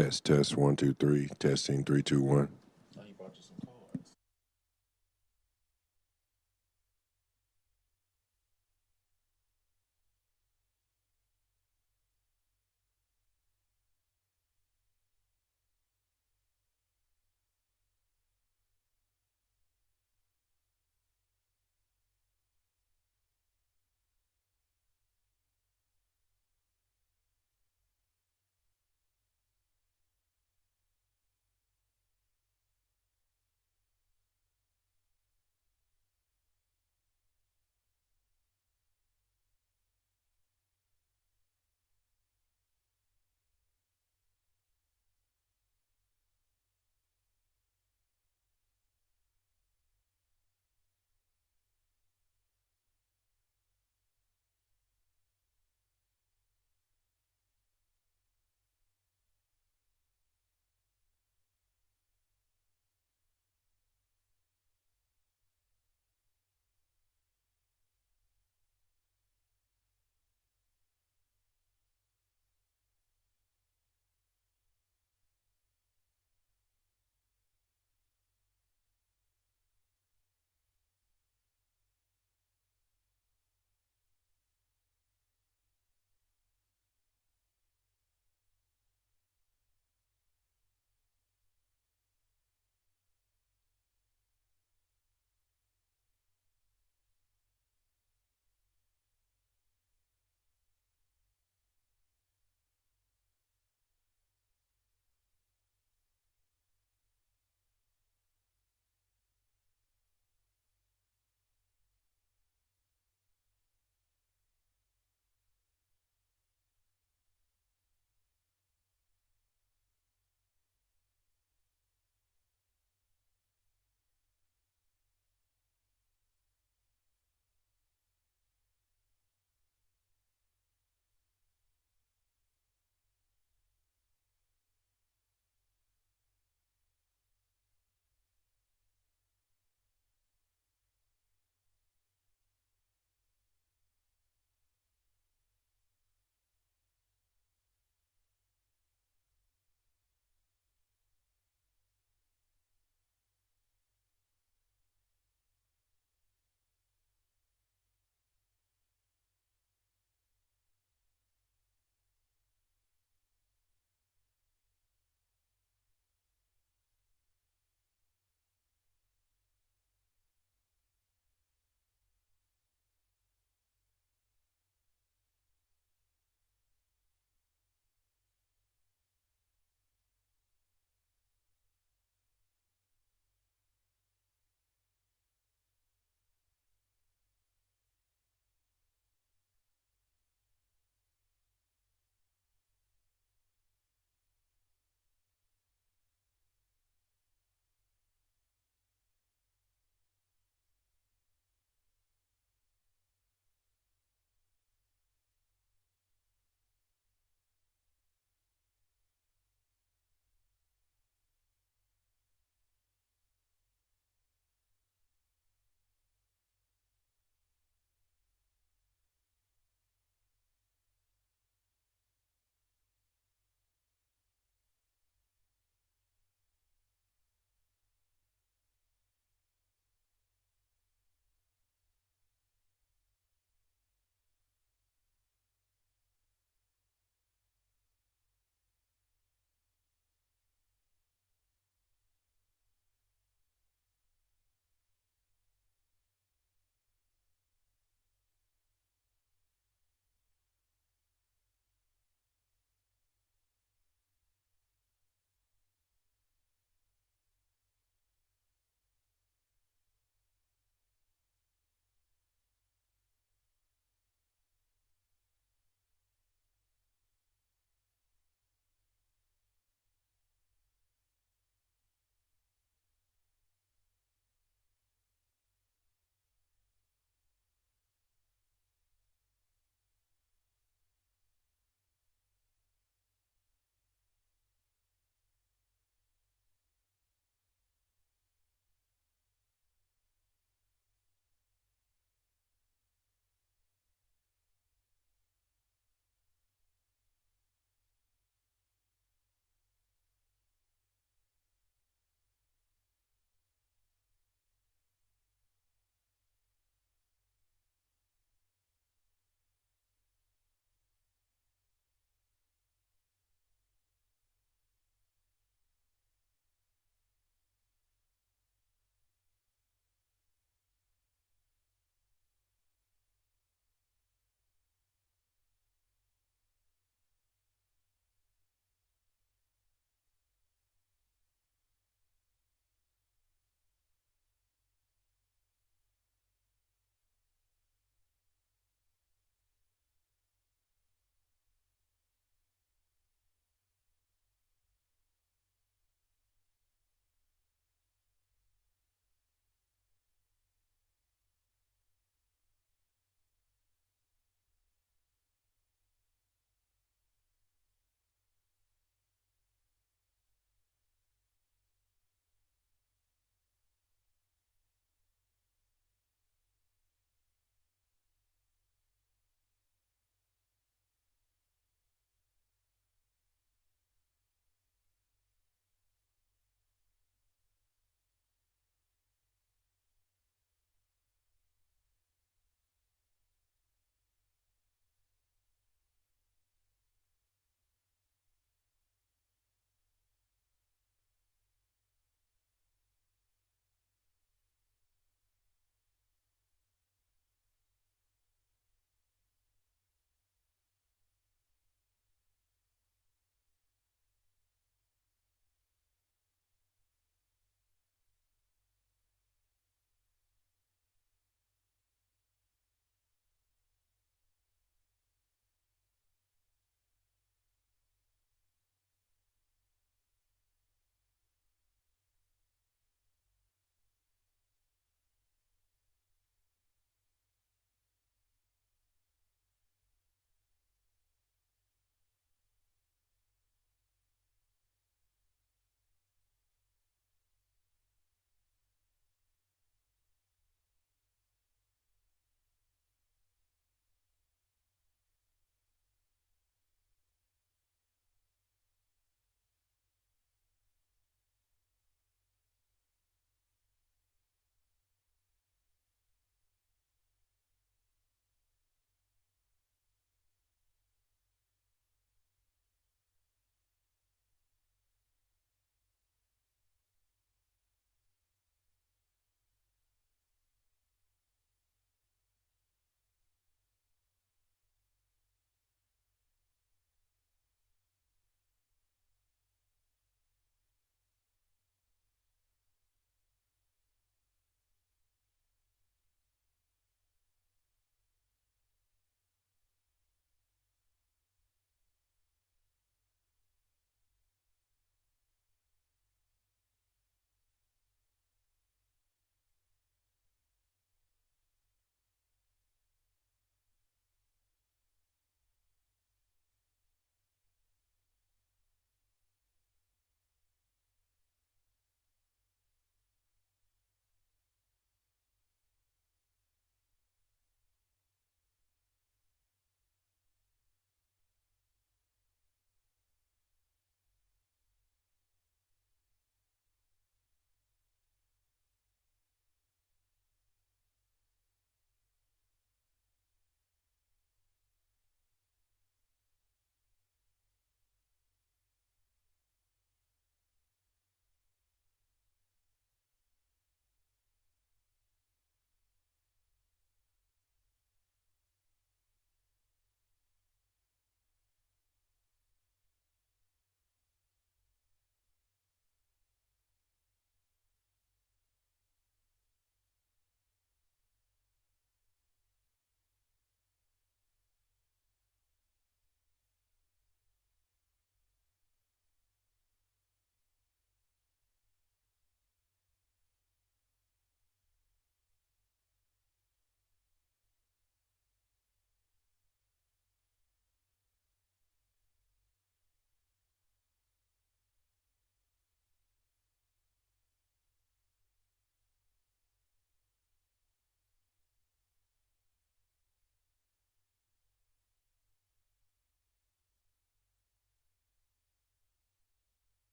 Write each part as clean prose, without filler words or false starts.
Test, 1, 2, 3. Testing, 3, 2, 1. Oh, he brought you some cards.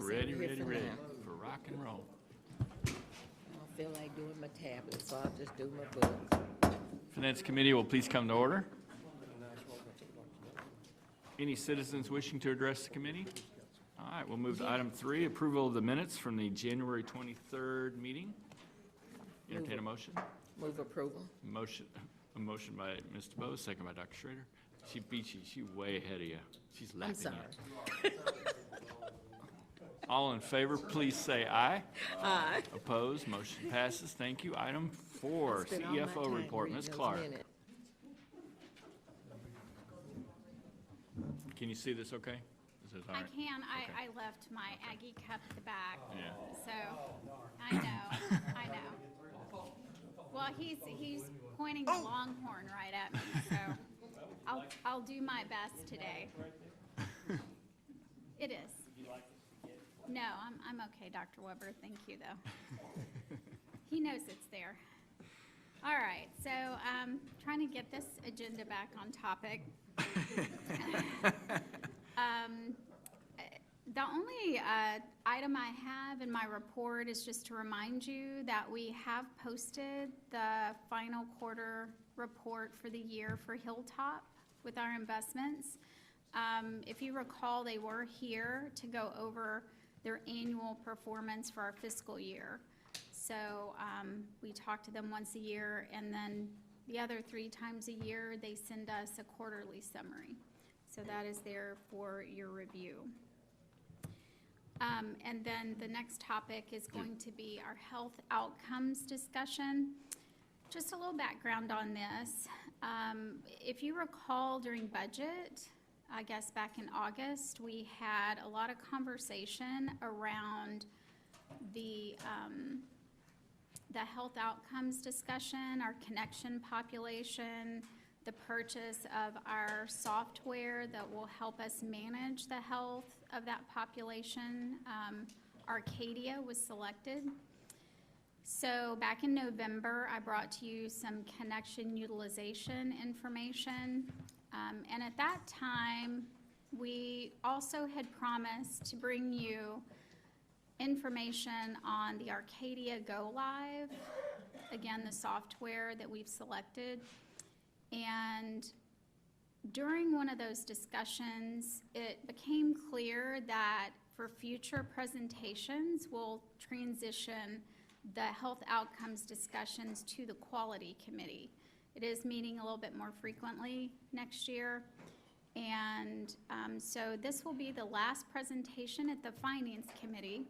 ready here for now. for rock and roll. I don't feel like doing my tablet, so I'll just do my book. Finance Committee will please come to order. Any citizens wishing to address the committee? All right, we'll move to item 3, approval of the minutes from the January 23rd meeting. Entertain a motion. Move approval. A motion by Mr. Bose, second by Dr. Schrader. She beat you. She's way ahead of you. She's I'm lapping sorry. you. All in favor, please say aye. Aye. Opposed, motion passes. Thank you. Item 4, Spent all my CFO time report. reading Ms. those Clark. minutes. Can you see this okay? This is all I right? can. Okay. I left my Aggie cup at the back. Yeah. So, I know. Well, he's pointing the longhorn right at me, so I'll do my best today. It is. No, I'm okay, Dr. Weber. Thank you, though. He knows it's there. All right, so trying to get this agenda back on topic. The only item I have in my report is just to remind you that we have posted the final quarter report for the year for Hilltop with our investments. If you recall, they were here to go over their annual performance for our fiscal year. So we talk to them once a year, and then the other 3 times a year, they send us a quarterly summary. So that is there for your review. And then the next topic is going to be our health outcomes discussion. Just a little background on this. If you recall during budget, I guess back in August, we had a lot of conversation around the health outcomes discussion, our connection population, the purchase of our software that will help us manage the health of that population. Arcadia was selected. So back in November, I brought to you some connection utilization information. And at that time, we also had promised to bring you information on the Arcadia Go Live, again, the software that we've selected. And during one of those discussions, it became clear that for future presentations, we'll transition the health outcomes discussions to the quality committee. It is meeting a little bit more frequently next year. And so this will be the last presentation at the finance committee,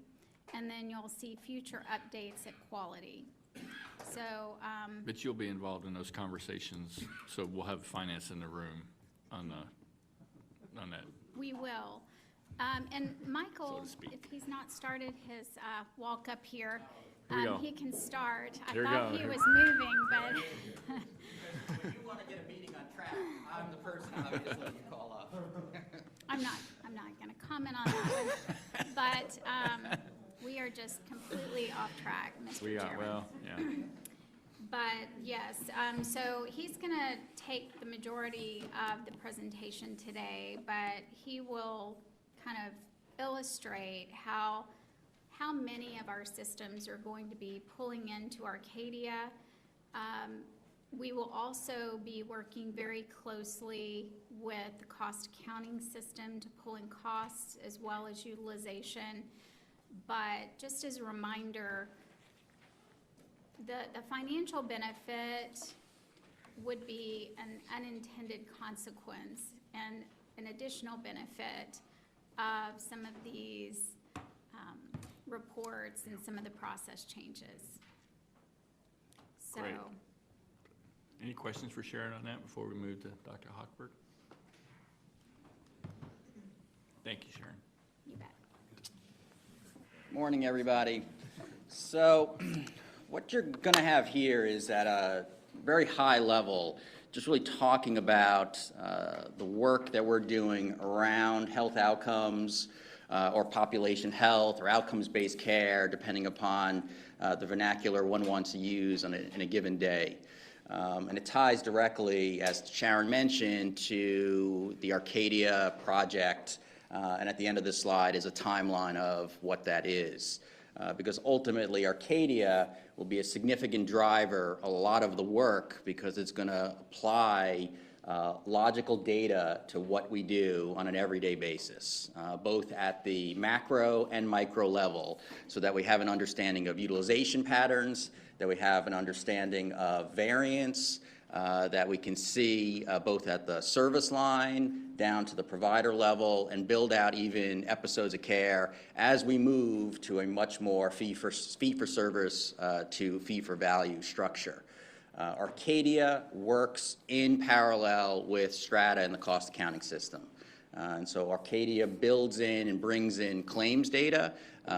and then you'll see future updates at quality. So, But you'll be involved in those conversations, so we'll have finance in the room on that. we will. And Michael, So to speak. if he's not started his walk up here, Here we go. he can start. I Here we thought go. he was moving, but If you want to get a meeting on track, I'm the person obviously you call up. I'm not going to comment on that one. But we are just completely off track, Mr. We are, Chairman. well, yeah. But yes, so he's going to take the majority of the presentation today, but he will kind of illustrate how many of our systems are going to be pulling into Arcadia. We will also be working very closely with the cost accounting system to pull in costs as well as utilization. But just as a reminder, the financial benefit would be an unintended consequence and an additional benefit of some of these reports and some of the process changes. So, Great. Any questions for Sharon on that before we move to Dr. Hochberg? Thank you, Sharon. you bet. Morning, everybody. So what you're going to have here is at a very high level, just really talking about the work that we're doing around health outcomes or population health or outcomes-based care, depending upon the vernacular one wants to use in a given day. And it ties directly, as Sharon mentioned, to the Arcadia project And at the end of this slide is a timeline of what that is. Because ultimately, Arcadia will be a significant driver, a lot of the work, because it's going to apply logical data to what we do on an everyday basis, both at the macro and micro level, so that we have an understanding of utilization patterns, that we have an understanding of variance, that we can see both at the service line down to the provider level, and build out even episodes of care as we move to a much more fee-for-service to fee-for-value structure. Arcadia works in parallel with Strata and the cost accounting system. And so Arcadia builds in and brings in claims data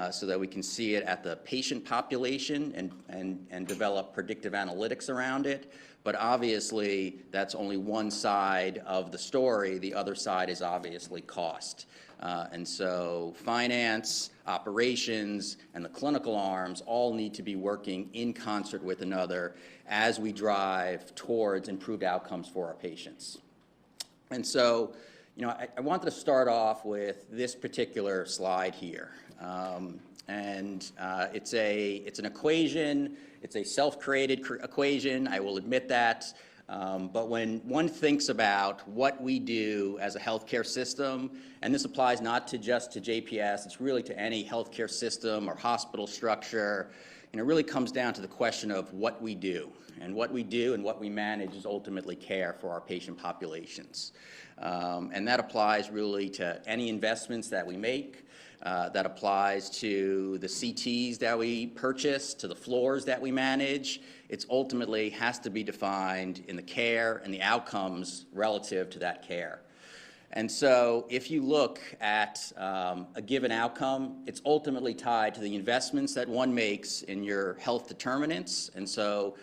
so that we can see it at the patient population and develop predictive analytics around it. But obviously, that's only one side of the story. The other side is obviously cost. And so finance, operations, and the clinical arms all need to be working in concert with another as we drive towards improved outcomes for our patients. And so, I wanted to start off with this particular slide here. It's an equation. It's a self-created equation, I will admit that. But when one thinks about what we do as a healthcare system, and this applies not just to JPS, it's really to any healthcare system or hospital structure, and it really comes down to the question of what we do. And what we do and what we manage is ultimately care for our patient populations. And that applies really to any investments that we make. That applies to the CTs that we purchase, to the floors that we manage. It ultimately has to be defined in the care and the outcomes relative to that care. And so if you look at a given outcome, it's ultimately tied to the investments that one makes in your health determinants. And so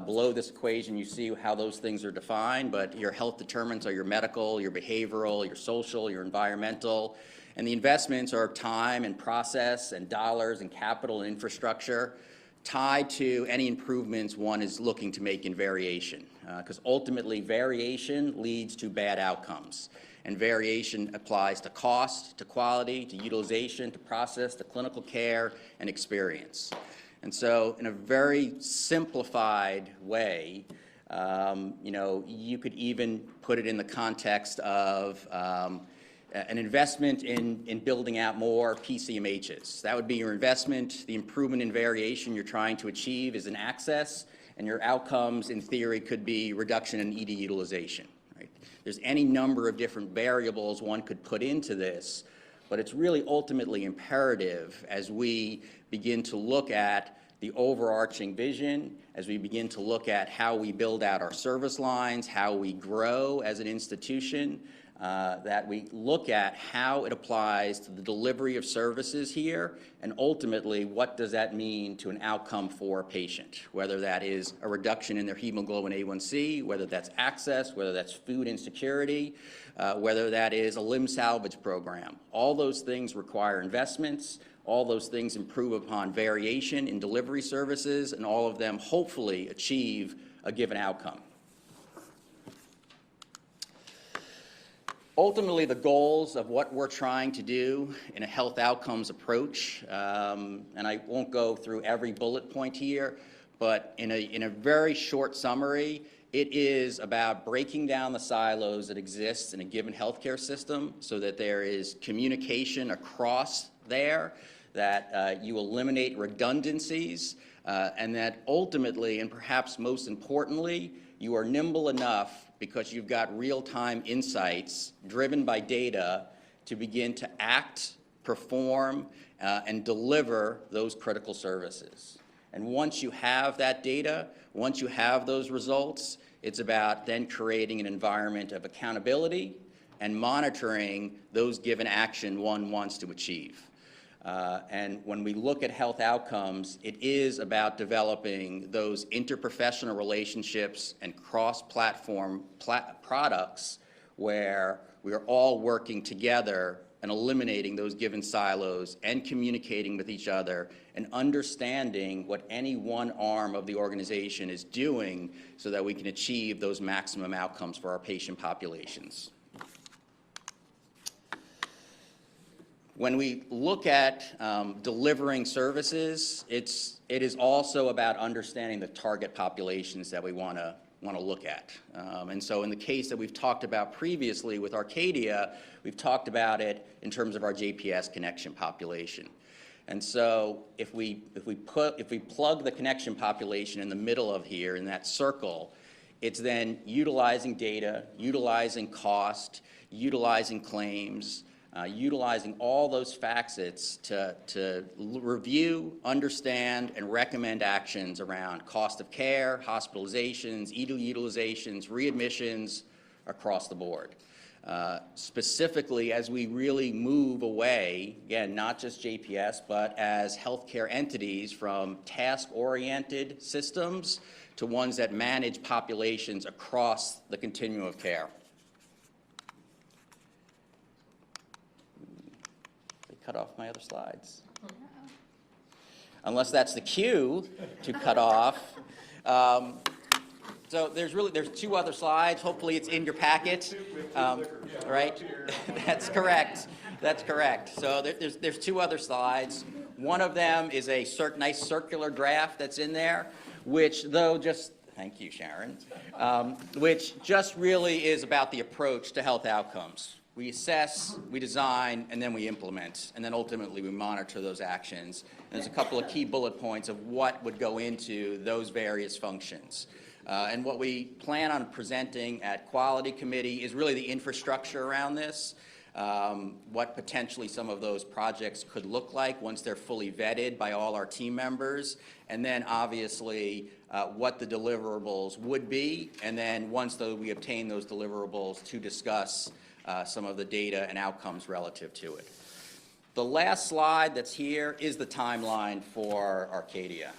below this equation, you see how those things are defined, but your health determinants are your medical, your behavioral, your social, your environmental. And the investments are time and process and dollars and capital and infrastructure tied to any improvements one is looking to make in variation. Because ultimately, variation leads to bad outcomes. And variation applies to cost, to quality, to utilization, to process, to clinical care, and experience. And so in a very simplified way, you could even put it in the context of an investment in building out more PCMHs. That would be your investment. The improvement in variation you're trying to achieve is in access, and your outcomes, in theory, could be reduction in ED utilization. Right? There's any number of different variables one could put into this, but it's really ultimately imperative as we begin to look at the overarching vision, as we begin to look at how we build out our service lines, how we grow as an institution, that we look at how it applies to the delivery of services here, and ultimately, what does that mean to an outcome for a patient, whether that is a reduction in their hemoglobin A1C, whether that's access, whether that's food insecurity, whether that is a limb salvage program. All those things require investments. All those things improve upon variation in delivery services, and all of them hopefully achieve a given outcome. Ultimately, the goals of what we're trying to do in a health outcomes approach, and I won't go through every bullet point here, but in a very short summary, it is about breaking down the silos that exist in a given healthcare system so that there is communication across there, that you eliminate redundancies, and that ultimately, and perhaps most importantly, you are nimble enough because you've got real-time insights driven by data to begin to act, perform, and deliver those critical services. And once you have that data, once you have those results, it's about then creating an environment of accountability and monitoring those given action one wants to achieve. And when we look at health outcomes, it is about developing those interprofessional relationships and cross-platform products where we are all working together and eliminating those given silos and communicating with each other and understanding what any one arm of the organization is doing so that we can achieve those maximum outcomes for our patient populations. when we look at delivering services, it is also about understanding the target populations that we want to look at. And so in the case that we've talked about previously with Arcadia, we've talked about it in terms of our JPS connection population. And so if we plug the connection population in the middle of here in that circle, it's then utilizing data, utilizing cost, utilizing claims, utilizing all those facets to review, understand, and recommend actions around cost of care, hospitalizations, utilizations, readmissions across the board. Specifically, as we really move away, again, not just JPS, but as healthcare entities from task-oriented systems to ones that manage populations across the continuum of care. They cut off my other slides. Unless that's the cue to cut off. So there's two other slides. Hopefully it's in your packet, right? That's correct. That's correct. So there's two other slides. One of them is a nice circular graph that's in there, which thank you, Sharon, which just really is about the approach to health outcomes. We assess, we design, and then we implement, and then ultimately we monitor those actions. And there's a couple of key bullet points of what would go into those various functions. And what we plan on presenting at Quality Committee is really the infrastructure around this, what potentially some of those projects could look like once they're fully vetted by all our team members, and then obviously what the deliverables would be, and then once we obtain those deliverables to discuss some of the data and outcomes relative to it. The last slide that's here is the timeline for Arcadia.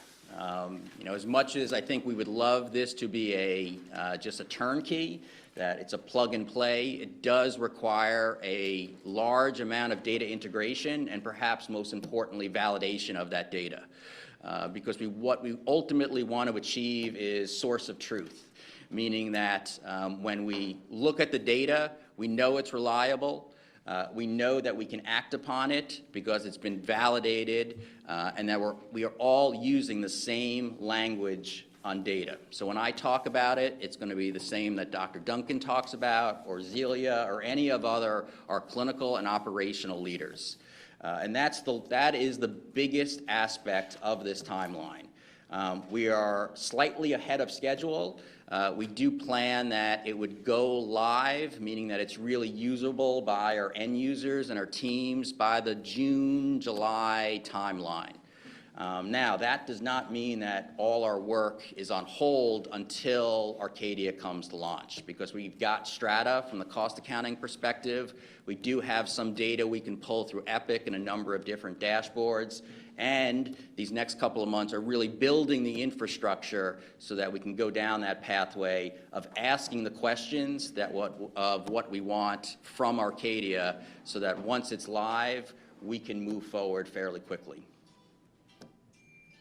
As much as I think we would love this to be just a turnkey, that it's a plug and play, it does require a large amount of data integration and perhaps most importantly validation of that data. Because what we ultimately want to achieve is source of truth, meaning that when we look at the data, we know it's reliable. We know that we can act upon it because it's been validated, and that we are all using the same language on data. So when I talk about it, it's going to be the same that Dr. Duncan talks about, or Zelia, or any of our clinical and operational leaders. And that is the biggest aspect of this timeline. We are slightly ahead of schedule. We do plan that it would go live, meaning that it's really usable by our end users and our teams by the June-July timeline. Now, that does not mean that all our work is on hold until Arcadia comes to launch, because we've got Strata from the cost accounting perspective. We do have some data we can pull through Epic and a number of different dashboards. And these next couple of months are really building the infrastructure so that we can go down that pathway of asking the questions of what we want from Arcadia, so that once it's live, we can move forward fairly quickly.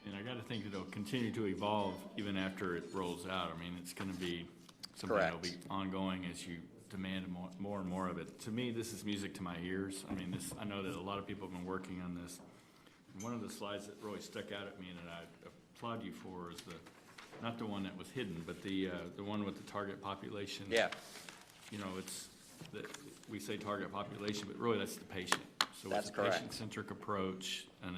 And I got to think it'll continue to evolve even after it rolls out. I mean, it's going to be something that'll be ongoing as you demand more and more of it. To me, this is music to my ears. I mean, I know that a lot of people have been working on this. One of the slides that really stuck out at me and that I applaud you for is not the one that was hidden, but the one with the target population. Yeah. We say target population, but really that's the patient. So that's it's a patient-centric approach, and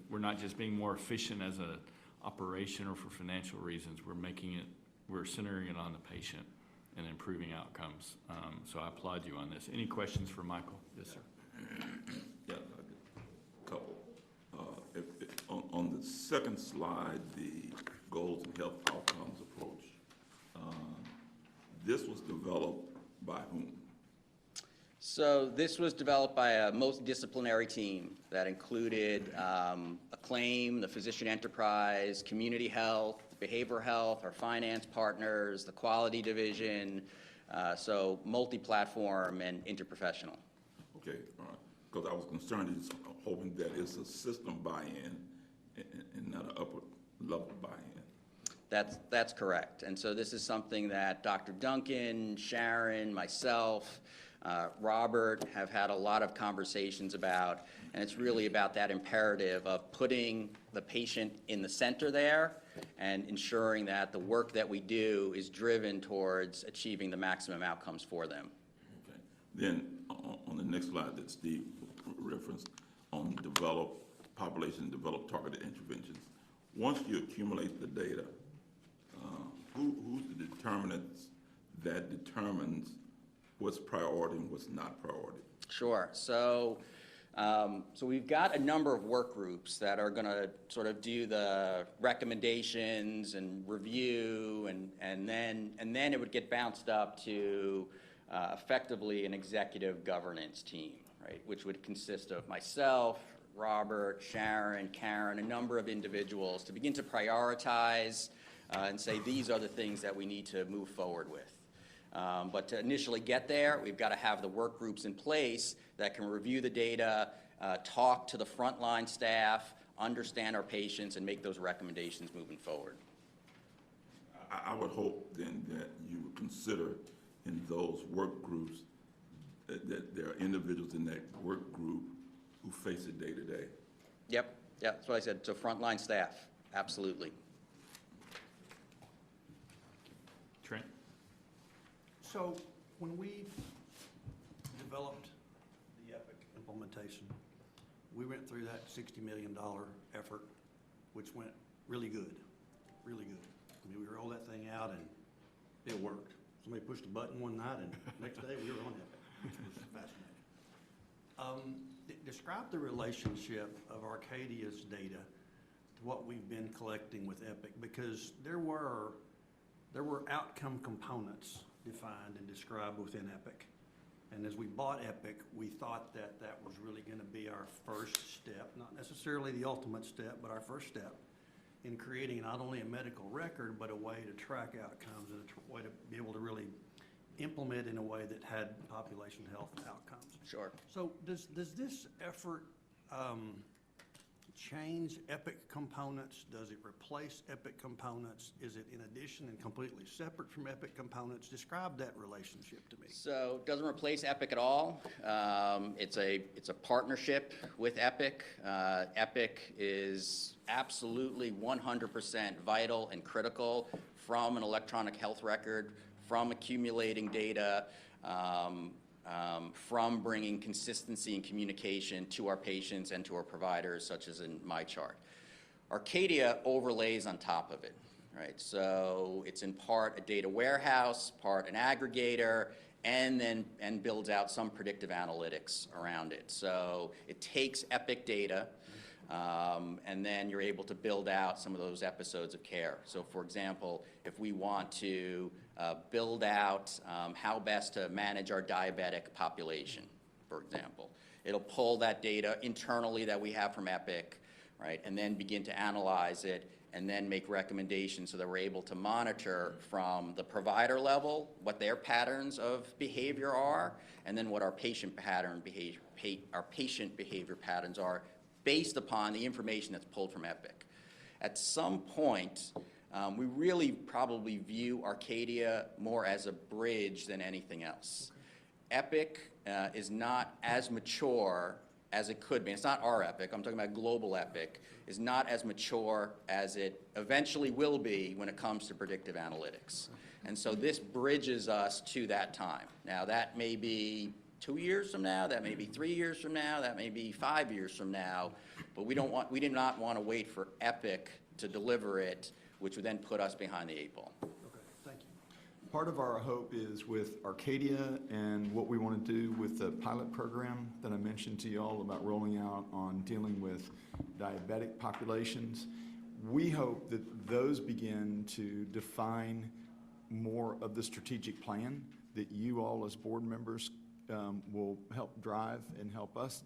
we're not just being more efficient as an operation or for financial reasons. We're centering it on the patient and improving outcomes. So I applaud you on this. Any questions for Michael? Yes, sir. Yeah, a couple. On the second slide, the goals and health outcomes approach, this was developed by whom? So this was developed by a multidisciplinary team that included Acclaim, the physician enterprise, community health, behavioral health, our finance partners, the quality division, so multi-platform and interprofessional. Okay, all right. Because I was concerned, is hoping that it's a system buy-in and not an upper level buy-in. That's correct. And so this is something that Dr. Duncan, Sharon, myself, Robert have had a lot of conversations about, and it's really about that imperative of putting the patient in the center there and ensuring that the work that we do is driven towards achieving the maximum outcomes for them. Okay. Then on the next slide that Steve referenced on population developed targeted interventions, once you accumulate the data, who's the determinants that determines what's priority and what's not priority? Sure. So we've got a number of work groups that are going to sort of do the recommendations and review, and then it would get bounced up to effectively an executive governance team, right, which would consist of myself, Robert, Sharon, Karen, a number of individuals to begin to prioritize and say these are the things that we need to move forward with. But to initially get there, we've got to have the work groups in place that can review the data, talk to the frontline staff, understand our patients, and make those recommendations moving forward. I would hope then that you would consider in those work groups that there are individuals in that work group who face it day to day. Yep, that's what I said. So frontline staff, absolutely. Trent? So when we developed the Epic implementation, we went through that $60 million effort, which went really good, really good. I mean, we rolled that thing out and it worked. Somebody pushed a button one night and next day we were on Epic, which was fascinating. Describe the relationship of Arcadia's data to what we've been collecting with Epic, because there were outcome components defined and described within Epic. And as we bought Epic, we thought that that was really going to be our first step, not necessarily the ultimate step, but our first step in creating not only a medical record, but a way to track outcomes and a way to be able to really implement in a way that had population health outcomes. Sure. So does this effort change Epic components? Does it replace Epic components? Is it in addition and completely separate from Epic components? Describe that relationship to me. So it doesn't replace Epic at all. It's a partnership with Epic. Epic is absolutely 100% vital and critical from an electronic health record, from accumulating data, from bringing consistency and communication to our patients and to our providers, such as in my chart. Arcadia overlays on top of it, right? So it's in part a data warehouse, part an aggregator, and builds out some predictive analytics around it. So it takes Epic data, and then you're able to build out some of those episodes of care. So for example, if we want to build out how best to manage our diabetic population, for example, it'll pull that data internally that we have from Epic, right, and then begin to analyze it and then make recommendations so that we're able to monitor from the provider level what their patterns of behavior are, and then what our patient behavior patterns are based upon the information that's pulled from Epic. At some point, we really probably view Arcadia more as a bridge than anything else. Epic is not as mature as it could be. It's not our Epic, I'm talking about global Epic, is not as mature as it eventually will be when it comes to predictive analytics. And so this bridges us to that time. Now that may be 2 years from now, that may be 3 years from now, that may be 5 years from now, but we did not want to wait for Epic to deliver it, which would then put us behind the 8 ball. Okay, thank you. Part of our hope is with Arcadia and what we want to do with the pilot program that I mentioned to you all about rolling out on dealing with diabetic populations. We hope that those begin to define more of the strategic plan that you all as board members will help drive and help us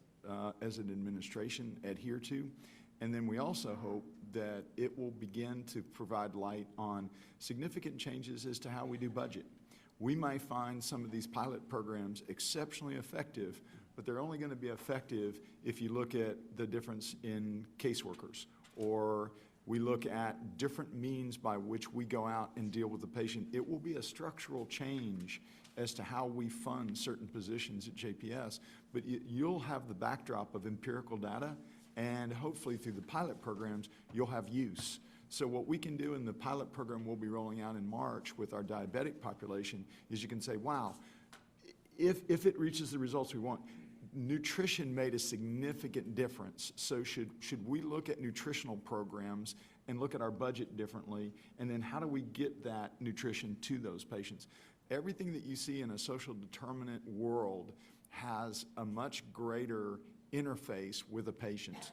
as an administration adhere to. And then we also hope that it will begin to provide light on significant changes as to how we do budget. We may find some of these pilot programs exceptionally effective, but they're only going to be effective if you look at the difference in caseworkers or We look at different means by which we go out and deal with the patient. It will be a structural change as to how we fund certain positions at JPS, but you'll have the backdrop of empirical data, and hopefully through the pilot programs, you'll have use. So what we can do in the pilot program we'll be rolling out in March with our diabetic population is you can say, wow, if it reaches the results we want, nutrition made a significant difference. So should we look at nutritional programs and look at our budget differently? And then how do we get that nutrition to those patients? Everything that you see in a social determinant world has a much greater interface with a patient.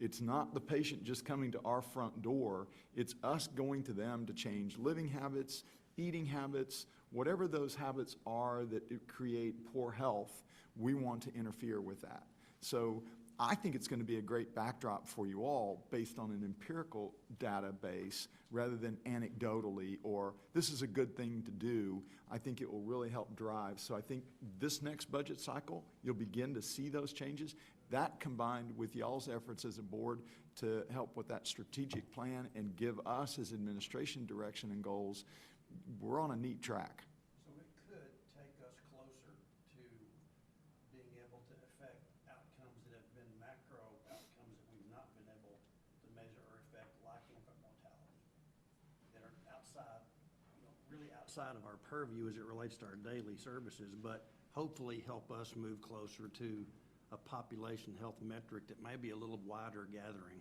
It's not the patient just coming to our front door. It's us going to them to change living habits, eating habits, whatever those habits are that create poor health. We want to interfere with that. So I think it's going to be a great backdrop for you all based on an empirical database rather than anecdotally or this is a good thing to do. I think it will really help drive. So I think this next budget cycle, you'll begin to see those changes. That combined with y'all's efforts as a board to help with that strategic plan and give us as administration direction and goals, we're on a neat track. So it could take us closer to being able to affect outcomes that have been macro outcomes that we've not been able to measure or affect, like infant mortality, that are outside, really outside of our purview as it relates to our daily services, but hopefully help us move closer to a population health metric that may be a little wider gathering,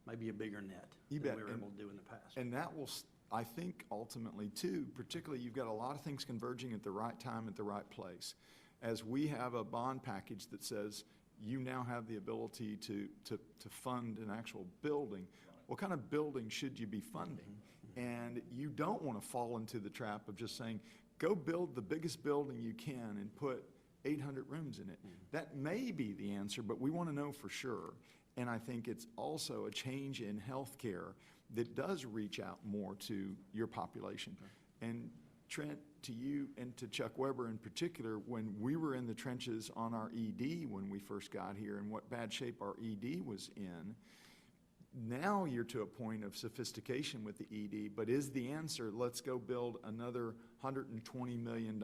maybe a bigger net than we were able to do in the past. And that will, I think, ultimately, too, particularly you've got a lot of things converging at the right time at the right place. As we have a bond package that says you now have the ability to fund an actual building, what kind of building should you be funding? And you don't want to fall into the trap of just saying, go build the biggest building you can and put 800 rooms in it. That may be the answer, but we want to know for sure. And I think it's also a change in healthcare that does reach out more to your population. And Trent, to you and to Chuck Weber in particular, when we were in the trenches on our ED when we first got here and what bad shape our ED was in, now you're to a point of sophistication with the ED, but is the answer, let's go build another $120 million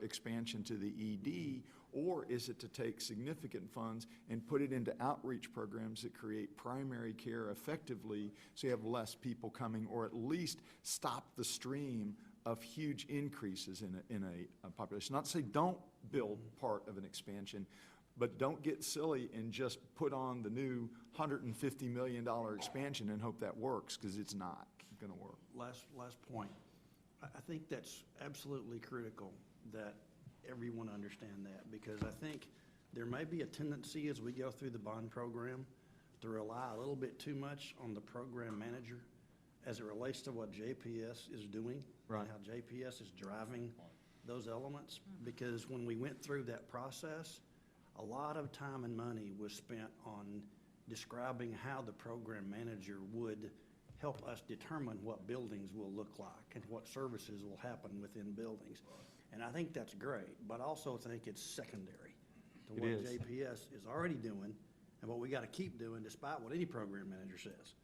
expansion to the ED, or is it to take significant funds and put it into outreach programs that create primary care effectively so you have less people coming, or at least stop the stream of huge increases in a population? Not to say don't build part of an expansion, but don't get silly and just put on the new $150 million expansion and hope that works, because it's not going to work. Last point. I think that's absolutely critical that everyone understand that, because I think there may be a tendency as we go through the bond program to rely a little bit too much on the program manager as it relates to what JPS is doing. Right. And how JPS is driving those elements. Because when we went through that process, a lot of time and money was spent on describing how the program manager would help us determine what buildings will look like and what services will happen within buildings. And I think that's great, but I also think it's secondary to what JPS is already doing and what we got to keep doing despite what any program manager says,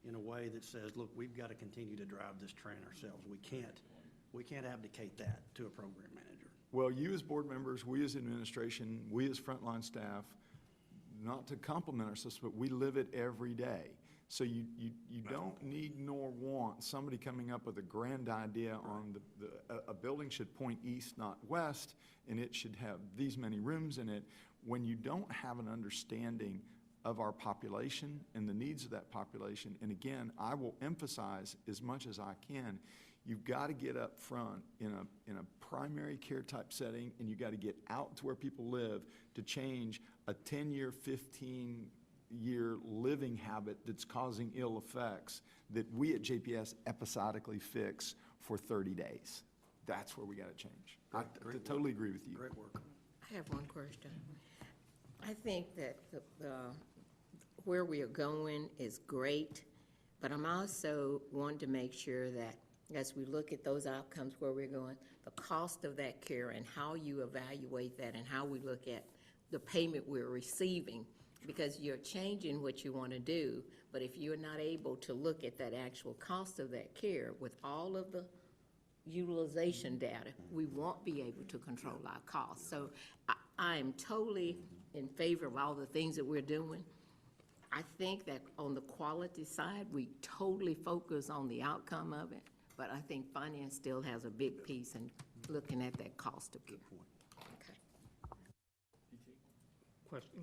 in a way that says, look, we've got to continue to drive this train ourselves. We can't abdicate that to a program manager. Well, you as board members, we as administration, we as frontline staff, not to compliment ourselves, but we live it every day. So you don't need nor want somebody coming up with a grand idea on a building should point east, not west, and it should have these many rooms in it, when you don't have an understanding of our population and the needs of that population. And again, I will emphasize as much as I can, you've got to get up front in a primary care type setting, and you got to get out to where people live to change a 10-year, 15-year living habit that's causing ill effects that we at JPS episodically fix for 30 days. That's where we got to change. I totally agree with you. Great work. I have one question. I think that where we are going is great, but I'm also wanting to make sure that as we look at those outcomes where we're going, the cost of that care and how you evaluate that and how we look at the payment we're receiving because you're changing what you want to do, but if you're not able to look at that actual cost of that care with all of the utilization data, we won't be able to control our costs. So I am totally in favor of all the things that we're doing. I think that on the quality side, we totally focus on the outcome of it, but I think finance still has a big piece in looking at that cost of care. Okay. Question,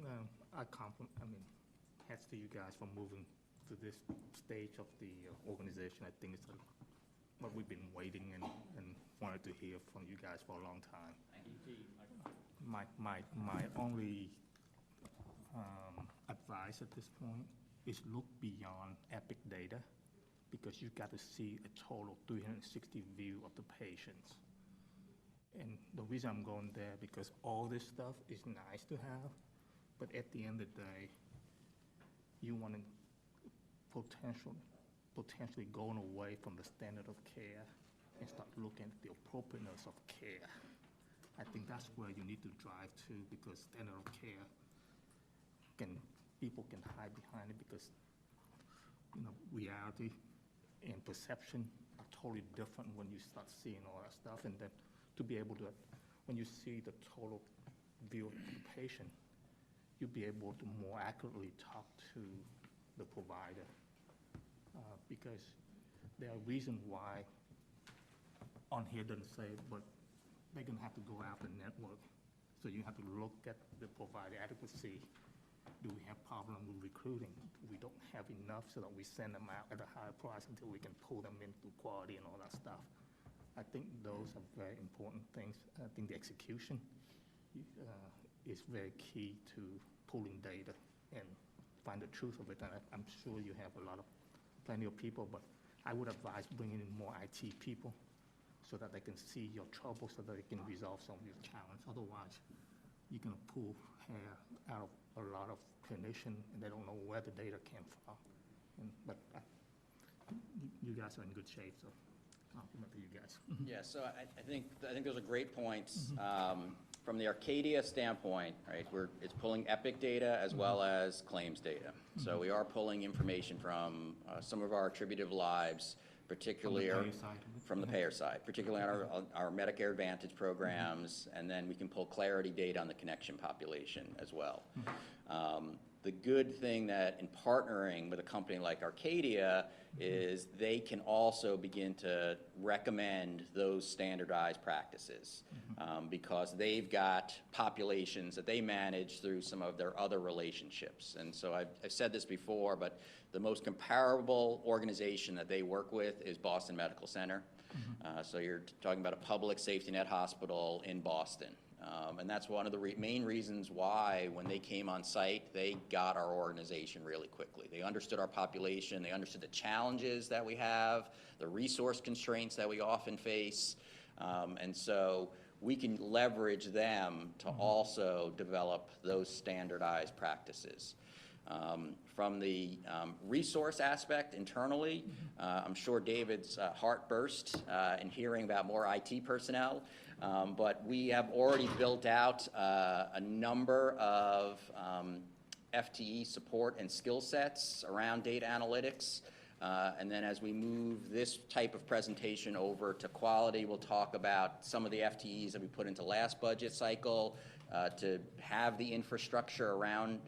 hats to you guys for moving to this stage of the organization. I think it's what we've been waiting and wanted to hear from you guys for a long time. My only advice at this point is look beyond Epic data, because you got to see a total 360 view of the patients. And the reason I'm going there, because all this stuff is nice to have, but at the end of the day, you want to potentially going away from the standard of care and start looking at the appropriateness of care. I think that's where you need to drive to, because standard of care people can hide behind it, because reality and perception are totally different when you start seeing all that stuff. And then to be able to, when you see the total view of the patient, you'll be able to more accurately talk to the provider, because there are reasons why on here doesn't say, but they're going to have to go after network. So you have to look at the provider adequacy. Do we have problem with recruiting? We don't have enough, so that we send them out at a higher price until we can pull them into quality and all that stuff. I think those are very important things. I think the execution is very key to pulling data and find the truth of it. And I'm sure you have plenty of people, but I would advise bringing in more IT people so that they can see your trouble, so that they can resolve some of your challenges. Otherwise, you're going to pull hair out of a lot of clinicians, and they don't know where the data came from. But you guys are in good shape, so compliment to you guys. Yeah, so I think those are great points. From the Arcadia standpoint, right, it's pulling Epic data as well as claims data. So we are pulling information from some of our attributive lives, particularly from the payer side, particularly on our Medicare Advantage programs, and then we can pull clarity data on the connection population as well. The good thing that in partnering with a company like Arcadia is they can also begin to recommend those standardized practices, because they've got populations that they manage through some of their other relationships. And so I've said this before, but the most comparable organization that they work with is Boston Medical Center. So you're talking about a public safety net hospital in Boston. And that's one of the main reasons why, when they came on site, they got our organization really quickly. They understood our population, they understood the challenges that we have, the resource constraints that we often face, and so we can leverage them to also develop those standardized practices. From the resource aspect internally, I'm sure David's heart burst in hearing about more IT personnel, but we have already built out a number of FTE support and skill sets around data analytics. And then as we move this type of presentation over to quality, we'll talk about some of the FTEs that we put into last budget cycle, to have the infrastructure around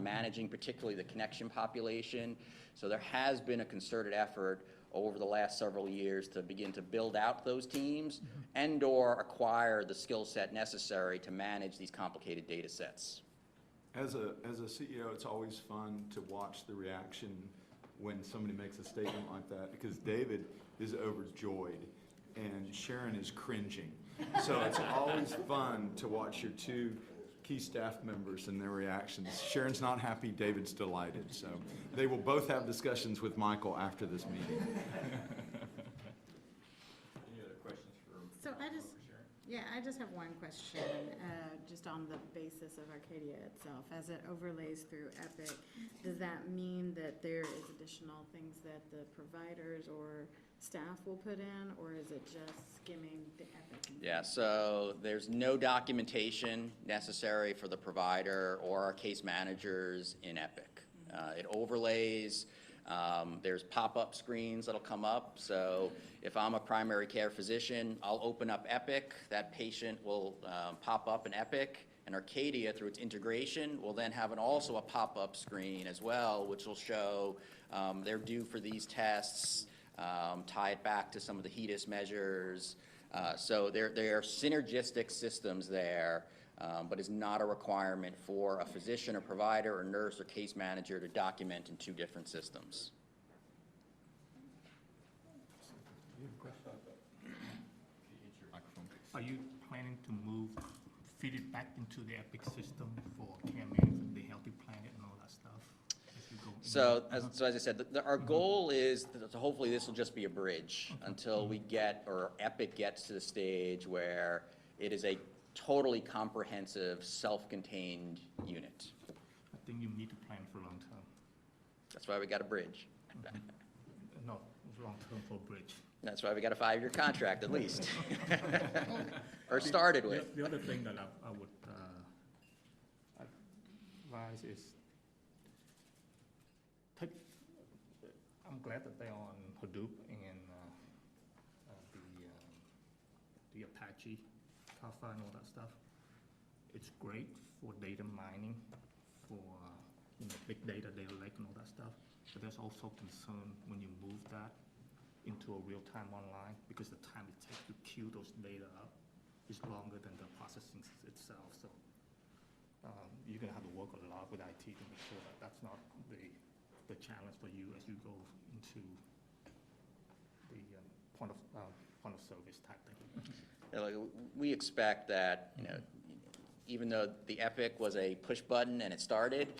managing particularly the connection population. So there has been a concerted effort over the last several years to begin to build out those teams and or acquire the skill set necessary to manage these complicated data sets. As a CEO, it's always fun to watch the reaction when somebody makes a statement like that, because David is overjoyed and Sharon is cringing. So it's always fun to watch your two key staff members and their reactions. Sharon's not happy, David's delighted. So they will both have discussions with Michael after this meeting. Any other questions for So I just, Yeah, I just have one question, just on the basis of Arcadia itself. As it overlays through Epic, does that mean that there is additional things that the providers or staff will put in, or is it just skimming the Epic? Yeah, so there's no documentation necessary for the provider or our case managers in Epic. It overlays, there's pop-up screens that'll come up. So if I'm a primary care physician, I'll open up Epic. That patient will pop up in Epic. And Arcadia, through its integration, will then have also a pop-up screen as well, which will show they're due for these tests, tie it back to some of the HEDIS measures. So there are synergistic systems there, but it's not a requirement for a physician or provider or nurse or case manager to document in two different systems. Are you planning to feed it back into the Epic system for care management, the Healthy Planet and all that stuff? As you go in? So as I said, our goal is to hopefully this will just be a bridge until we get, or Epic gets to the stage where it is a totally comprehensive, self-contained unit. I think you need to plan for long term. That's why we got a bridge. No, long term for bridge. That's why we got a 5-year contract at least. Or started with. The other thing that I would advise is I'm glad that they're on Hadoop and the Apache, Kafka and all that stuff. It's great for data mining, for big data lake and all that stuff. But there's also concern when you move that into a real-time online, because the time it takes to queue those data up is longer than the processing itself. So you're going to have to work a lot with IT to make sure that that's not the challenge for you as you go into the point of service type thing. Yeah, like, we expect that, even though the Epic was a push button and it started,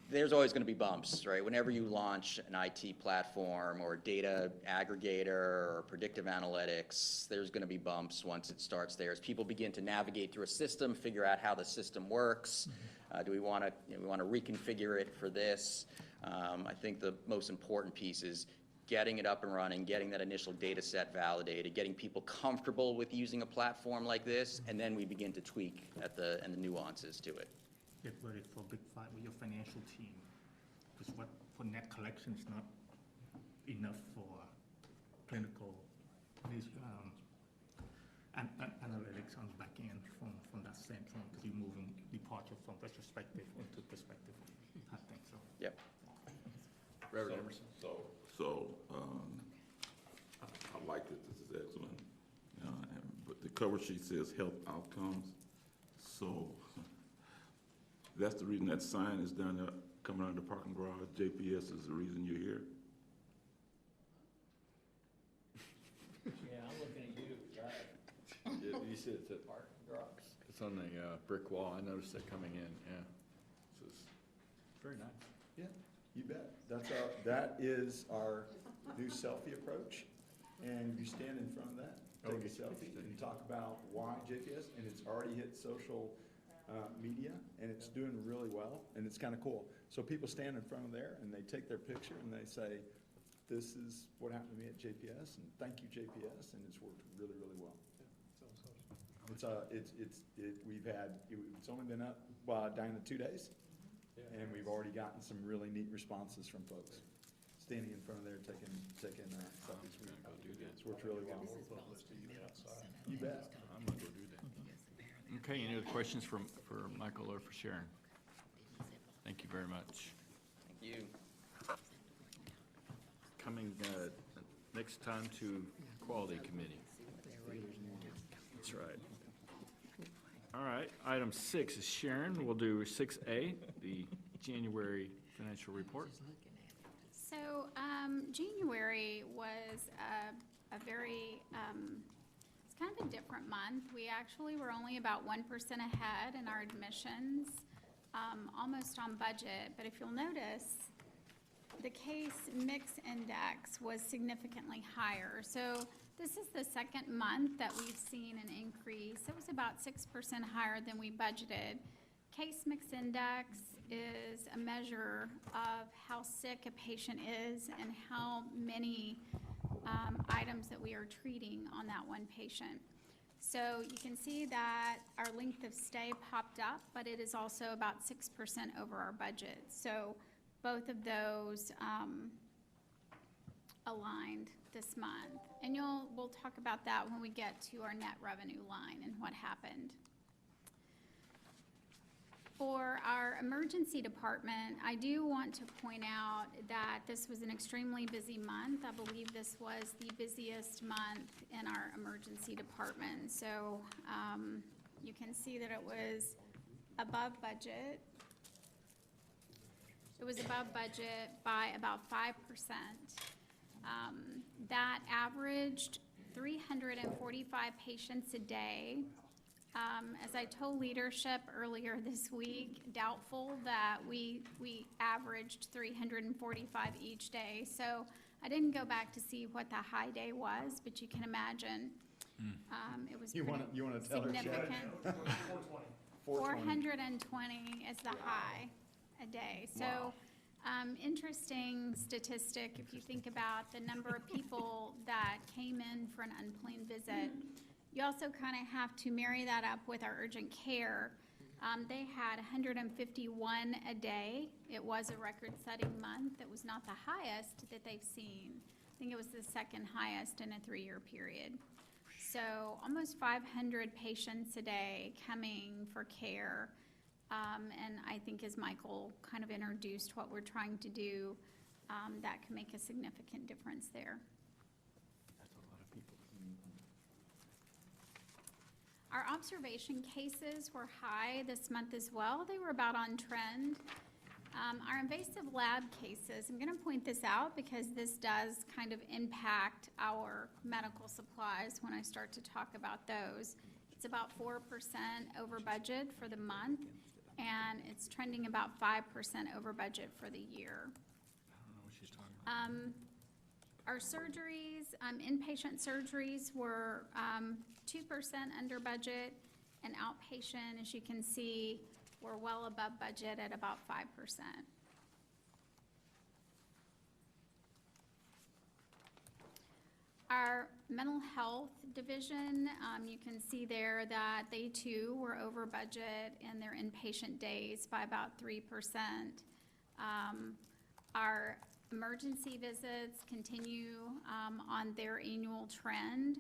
there's always going to be bumps, right? Whenever you launch an IT platform or data aggregator or predictive analytics, there's going to be bumps once it starts there. As people begin to navigate through a system, figure out how the system works, do we want to reconfigure it for this? I think the most important piece is getting it up and running, getting that initial data set validated, getting people comfortable with using a platform like this, and then we begin to tweak at the nuances to it. Get ready for a big fight with your financial team, because what for net collection is not enough for clinical analytics on the back end from that standpoint, because you're moving departure from retrospective into perspective type thing. So. Yep. Reverend Emerson. So I like this. This is excellent. But the cover sheet says health outcomes. So that's the reason that sign is down there coming out of the parking garage. JPS is the reason you're here. Yeah, I'm looking at you, right? You said it's at parking garage. It's on the brick wall. I noticed that coming in, yeah. So it's very nice. Yeah, you bet. That is our new selfie approach. And you stand in front of that, take a selfie, and talk about why JPS, and it's already hit social media, and it's doing really well, and it's kind of cool. So people stand in front of there, and they take their picture, and they say, this is what happened to me at JPS, and thank you, JPS, and it's worked really, really well. It's only been up, down to 2 days, and we've already gotten some really neat responses from folks. Standing in front of there, taking selfies. It's worked really well. You bet. I'm gonna go do that. Okay, any other questions for Michael or for Sharon? Thank you very much. Thank you. Coming next time to Quality Committee. That's right. All right, item 6 is Sharon. We'll do 6A, the January financial report. So January was a very, it's kind of a different month. We actually were only about 1% ahead in our admissions, almost on budget. But if you'll notice, the case mix index was significantly higher. So This is the second month that we've seen an increase. It was about 6% higher than we budgeted. Case mix index is a measure of how sick a patient is and how many items that we are treating on that one patient. So you can see that our length of stay popped up, but it is also about 6% over our budget. So both of those aligned this month. And we'll talk about that when we get to our net revenue line and what happened. For our emergency department, I do want to point out that this was an extremely busy month. I believe this was the busiest month in our emergency department. So you can see that it was above budget. It was above budget by about 5%. That averaged 345 patients a day. As I told leadership earlier this week, doubtful that we averaged 345 each day. So I didn't go back to see what the high day was, but you can imagine it was You pretty wanna tell her, significant. 420 is the high a day. So interesting statistic if you think about the number of people that came in for an unplanned visit. You also kind of have to marry that up with our urgent care. They had 151 a day. It was a record-setting month. It was not the highest that they've seen. I think it was the second highest in a 3-year period. So almost 500 patients a day coming for care. And I think as Michael kind of introduced what we're trying to do, that can make a significant difference there. Our observation cases were high this month as well. They were about on trend. Our invasive lab cases, I'm going to point this out because this does kind of impact our medical supplies when I start to talk about those. It's about 4% over budget for the month, and it's trending about 5% over budget for the year. I don't know what she's talking about. Our surgeries, inpatient surgeries were 2% under budget, and outpatient, as you can see, we're well above budget at about 5%. Our mental health division, you can see there that they too were over budget in their inpatient days by about 3%. Our emergency visits continue on their annual trend.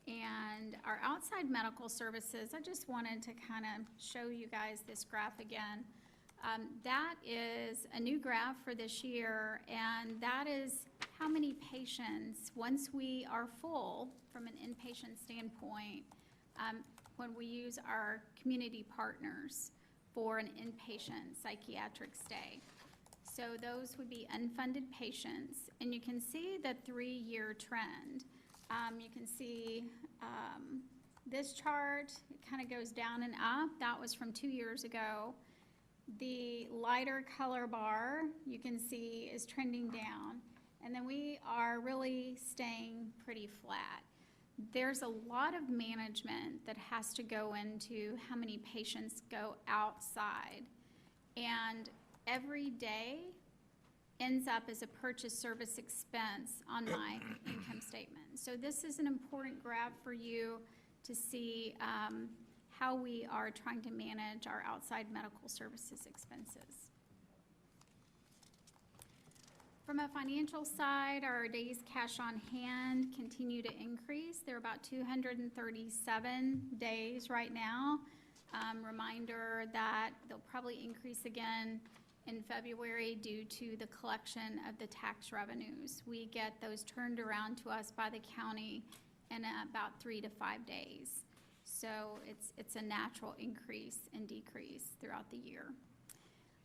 And our outside medical services, I just wanted to kind of show you guys this graph again. That is a new graph for this year, and that is how many patients, once we are full from an inpatient standpoint, when we use our community partners for an inpatient psychiatric stay. So those would be unfunded patients, and you can see the 3-year trend. You can see this chart, it kind of goes down and up. That was from 2 years ago. The lighter color bar, you can see, is trending down. And then we are really staying pretty flat. There's a lot of management that has to go into how many patients go outside. And every day ends up as a purchase service expense on my income statement. So this is an important graph for you to see how we are trying to manage our outside medical services expenses. From a financial side, our days cash on hand continue to increase. They're about 237 days right now. Reminder that they'll probably increase again in February due to the collection of the tax revenues. We get those turned around to us by the county in about 3 to 5 days. So it's a natural increase and decrease throughout the year.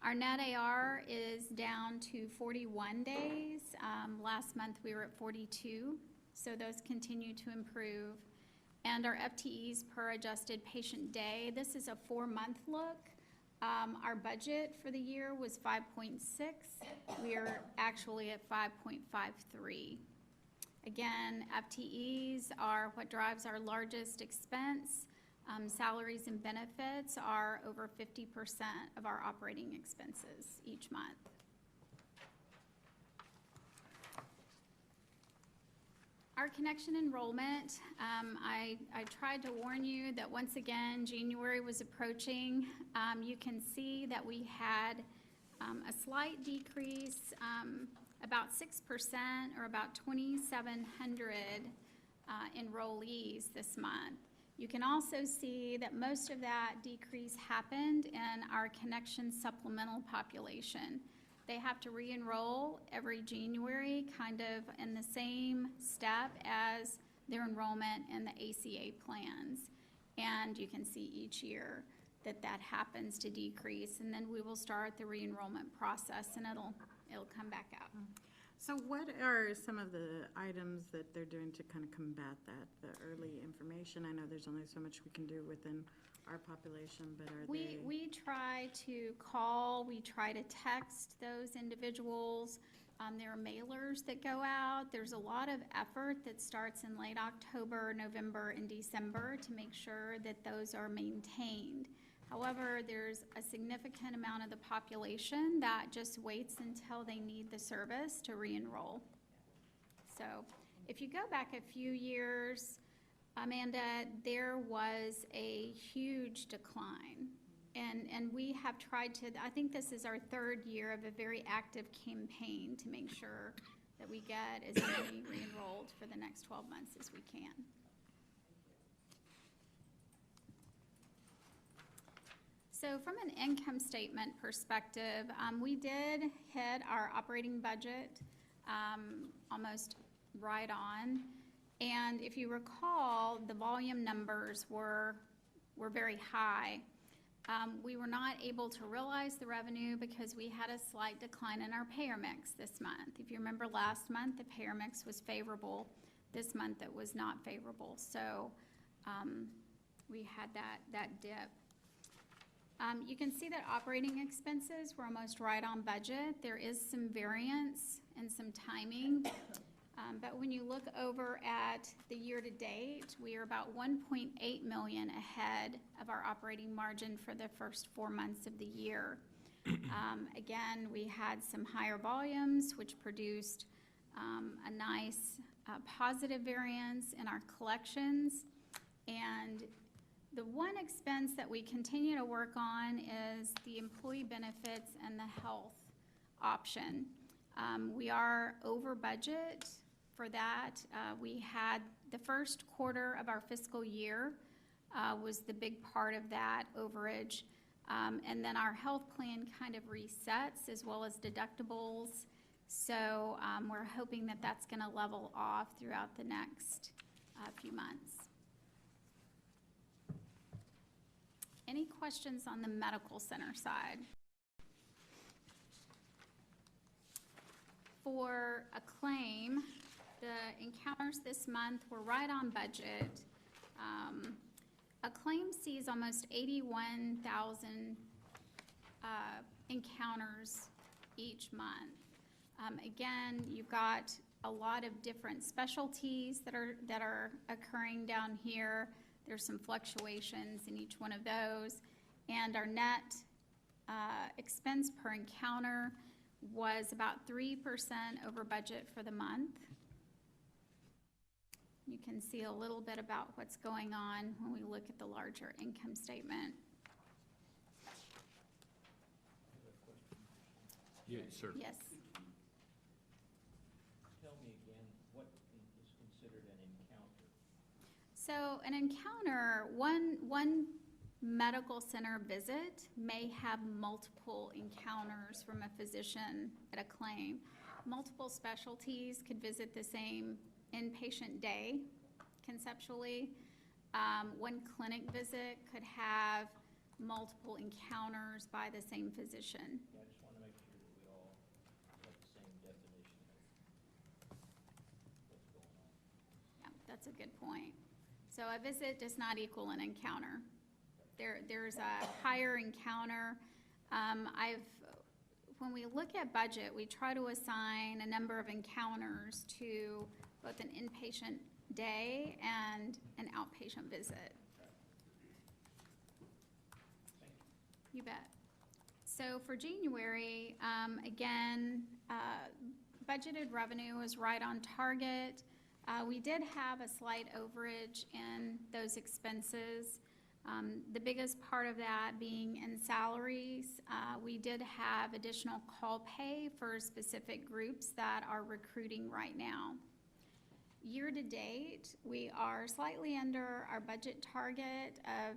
Our net AR is down to 41 days. Last month we were at 42, so those continue to improve. And our FTEs per adjusted patient day, this is a 4-month look. Our budget for the year was 5.6. We are actually at 5.53. Again, FTEs are what drives our largest expense. Salaries and benefits are over 50% of our operating expenses each month. Our connection enrollment, I tried to warn you that once again, January was approaching. You can see that we had a slight decrease, about 6% or about 2,700 enrollees this month. You can also see that most of that decrease happened in our connection supplemental population. They have to re-enroll every January, kind of in the same step as their enrollment in the ACA plans. And you can see each year that that happens to decrease, and then we will start the re-enrollment process, and it'll come back up. So what are some of the items that they're doing to kind of combat that, the early information? I know there's only so much we can do within our population, but are they? We try to call, we try to text those individuals. There are mailers that go out. There's a lot of effort that starts in late October, November, and December to make sure that those are maintained. However, there's a significant amount of the population that just waits until they need the service to re-enroll. So if you go back a few years, Amanda, there was a huge decline. And we have tried to, I think this is our third year of a very active campaign to make sure that we get as many re-enrolled for the next 12 months as we can. So from an income statement perspective, we did hit our operating budget almost right on. And if you recall, the volume numbers were very high. We were not able to realize the revenue because we had a slight decline in our payer mix this month. If you remember last month, the payer mix was favorable. This month it was not favorable. So we had that dip. You can see that operating expenses were almost right on budget. There is some variance and some timing. But when you look over at the year-to-date, we are about $1.8 million ahead of our operating margin for the first 4 months of the year. Again, we had some higher volumes, which produced a nice positive variance in our collections. And the one expense that we continue to work on is the employee benefits and the health option. We are over budget for that. We had the first quarter of our fiscal year was the big part of that overage. And then our health plan kind of resets as well as deductibles. So we're hoping that that's going to level off throughout the next few months. Any questions on the medical center side? For a claim, the encounters this month were right on budget. A claim sees almost 81,000 encounters each month. Again, you've got a lot of different specialties that are occurring down here. There's some fluctuations in each one of those. And our net expense per encounter was about 3% over budget for the month. You can see a little bit about what's going on when we look at the larger income statement. Yeah, sir. Yes. Tell me again, what is considered an encounter? So an encounter, one medical center visit may have multiple encounters from a physician at a claim. Multiple specialties could visit the same inpatient day, conceptually. One clinic visit could have multiple encounters by the same physician. Yeah, I just want to make sure that we all have the same definition of what's going on. Yeah, that's a good point. So a visit does not equal an encounter. There's a higher encounter. When we look at budget, we try to assign a number of encounters to both an inpatient day and an outpatient visit. You bet. So for January, again, budgeted revenue was right on target. We did have a slight overage in those expenses. The biggest part of that being in salaries. We did have additional call pay for specific groups that are recruiting right now. Year to date, we are slightly under our budget target of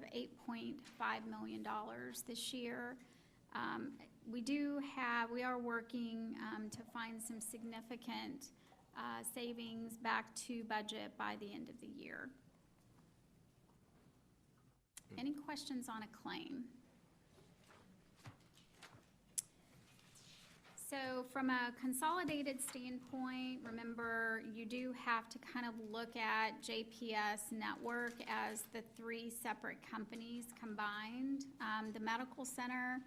$8.5 million this year. We are working to find some significant savings back to budget by the end of the year. Any questions on a claim? So from a consolidated standpoint, remember, you do have to kind of look at JPS Network as the three separate companies combined. The medical center,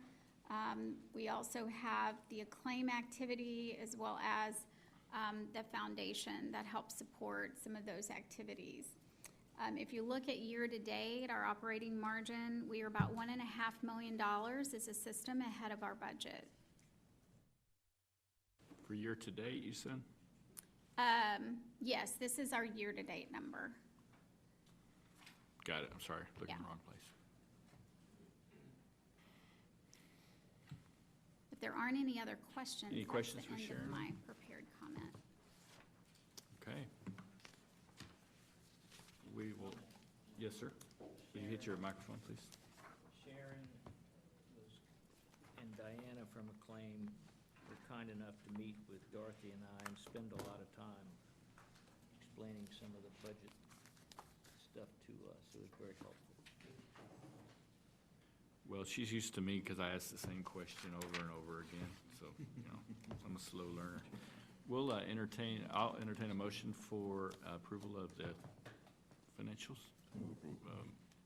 we also have the Acclaim activity as well as the foundation that helps support some of those activities. If you look at year-to-date, our operating margin, we are about $1.5 million as a system ahead of our budget. For year-to-date, you said? Yes, this is our year-to-date number. Got it, I'm sorry, looking in Yeah. the wrong place. If there aren't any other questions, Any questions that's for the end Sharon? of my prepared comment. Okay. We will, yes, sir? Will you hit your microphone, please? Sharon and Diana from Acclaim were kind enough to meet with Dorothy and I and spend a lot of time explaining some of the budget stuff to us. It was very helpful. Well, she's used to me because I ask the same question over and over again, so, I'm a slow learner. We'll I'll entertain a motion for approval of the financials.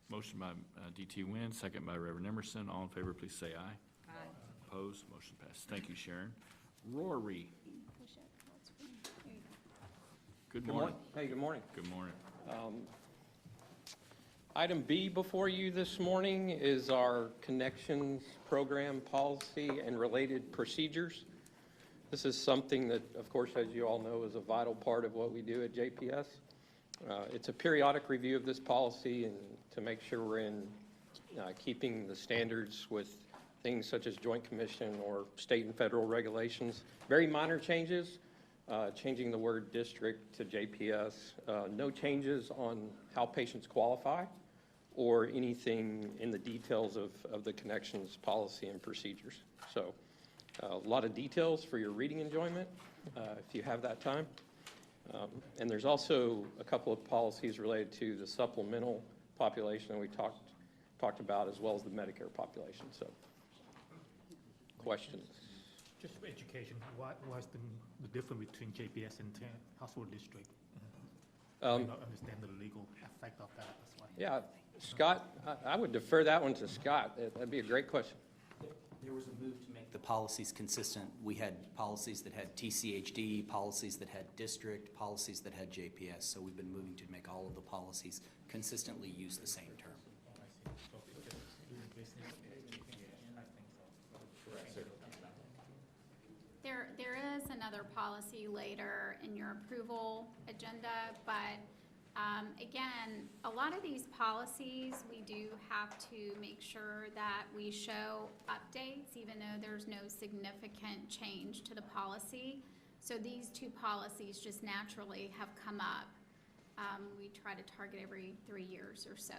Motion by DT Wynn, second by Reverend Emerson. All in favor, please say aye. Aye. Opposed, motion passed. Thank you, Sharon. Rory, Push it full screen. There you go. good morning. Hey, good morning. Good morning. Item B before you this morning is our connections program policy and related procedures. This is something that, of course, as you all know, is a vital part of what we do at JPS. It's a periodic review of this policy and to make sure we're in keeping the standards with things such as Joint Commission or state and federal regulations. Very minor changes, changing the word district to JPS. No changes on how patients qualify or anything in the details of the connections policy and procedures. So a lot of details for your reading enjoyment if you have that time. And there's also a couple of policies related to the supplemental population that we talked about, as well as the Medicare population. So questions? Just for education, what's the difference between JPS and household district? I don't understand the legal effect of that, that's why. Yeah, Scott, I would defer that one to Scott. That'd be a great question. There was a move to make the policies consistent. We had policies that had TCHD, policies that had district, policies that had JPS. So we've been moving to make all of the policies consistently use the same term. There is another policy later in your approval agenda, but again, a lot of these policies, we do have to make sure that we show updates, even though there's no significant change to the policy. So these two policies just naturally have come up. We try to target every 3 years or so.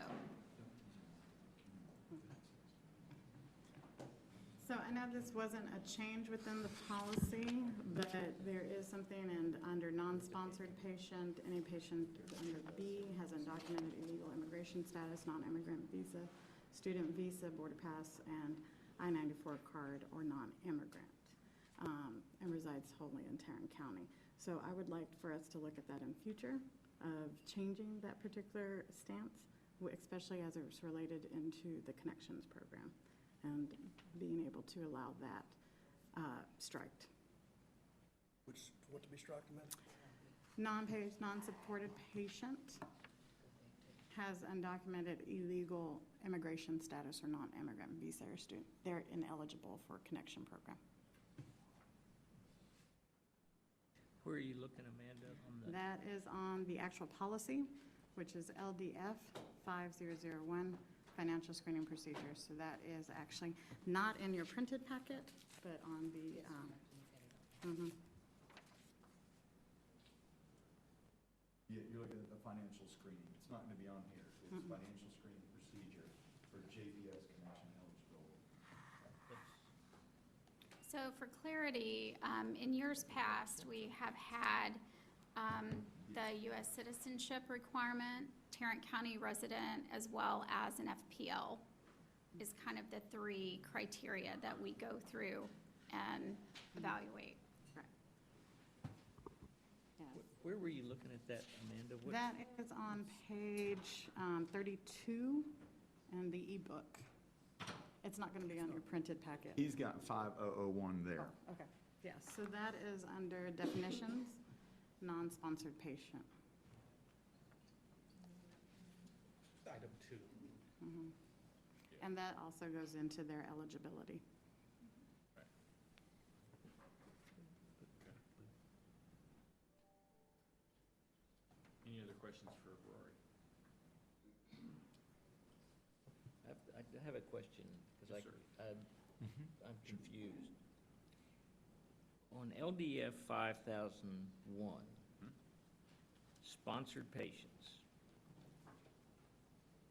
So I know this wasn't a change within the policy, but there is something under non-sponsored patient, any patient under B has undocumented illegal immigration status, non-immigrant visa, student visa, boarding pass, and I-94 card or non-immigrant, and resides wholly in Tarrant County. So I would like for us to look at that in future of changing that particular stance, especially as it's related into the connections program, and being able to allow that striked. What to be struck, non-supported patient has undocumented illegal immigration status or non-immigrant visa or student, they're ineligible for connection program. Where are you looking, Amanda, on the? That is on the actual policy, which is LDF 5001, financial screening procedures. So that is actually not in your printed packet, but on the, Yeah, you're looking at the financial screening. It's not going to be on here. It's financial screening procedure for JPS connection eligibility. So for clarity, in years past, we have had the U.S. citizenship requirement, Tarrant County resident, as well as an FPL is kind of the three criteria that we go through and evaluate. right. Yes. Where were you looking at that, Amanda? What- That is on page 32 in the ebook. It's not going to be on your printed packet. He's got 5001 there. Oh, okay, yes, so that is under definitions, non-sponsored patient. Item 2. And that also goes into their eligibility. Any other questions for Rory? I have a question, because I'm confused. On LDF 5001, sponsored patients,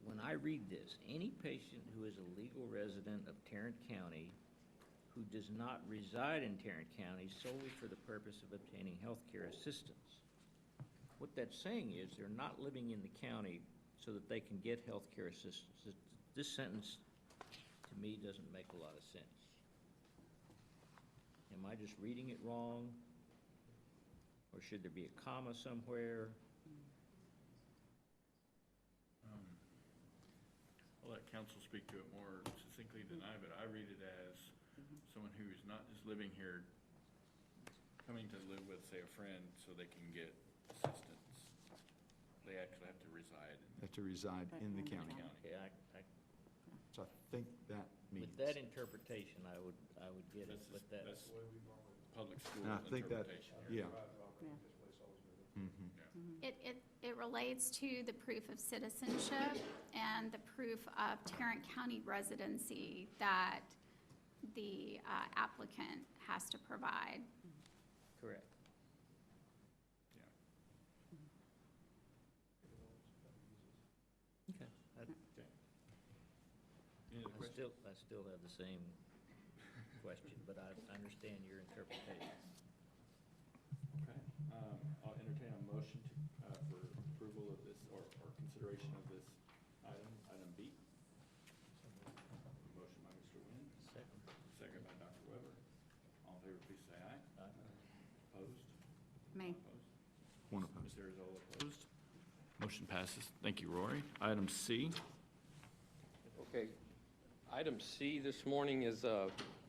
when I read this, any patient who is a legal resident of Tarrant County who does not reside in Tarrant County solely for the purpose of obtaining health care assistance. What that's saying is they're not living in the county so that they can get health care assistance. This sentence, to me, doesn't make a lot of sense. Am I just reading it wrong? Or should there be a comma somewhere? I'll let council speak to it more succinctly than I, but I read it as someone who is not just living here, coming to live with, say, a friend so they can get assistance. They actually have to reside Have to reside in the county. Okay, So I think that means. with that interpretation, I would get it, but that's public school And I think that, interpretation here. yeah. It relates to the proof of citizenship and the proof of Tarrant County residency that the applicant has to provide. correct. Yeah. Okay. Okay. Any other questions? I still have the same question, but I understand your interpretation. Okay. I'll entertain a motion for approval of this or consideration of this item B. Motion by Mr. Nguyen, Second. second by Dr. Weber. All in favor, please say aye. Opposed? Me. Opposed? One opposed. Ms. Arizola opposed. Motion passes. Thank you, Rory. Item C. Okay. Item C this morning is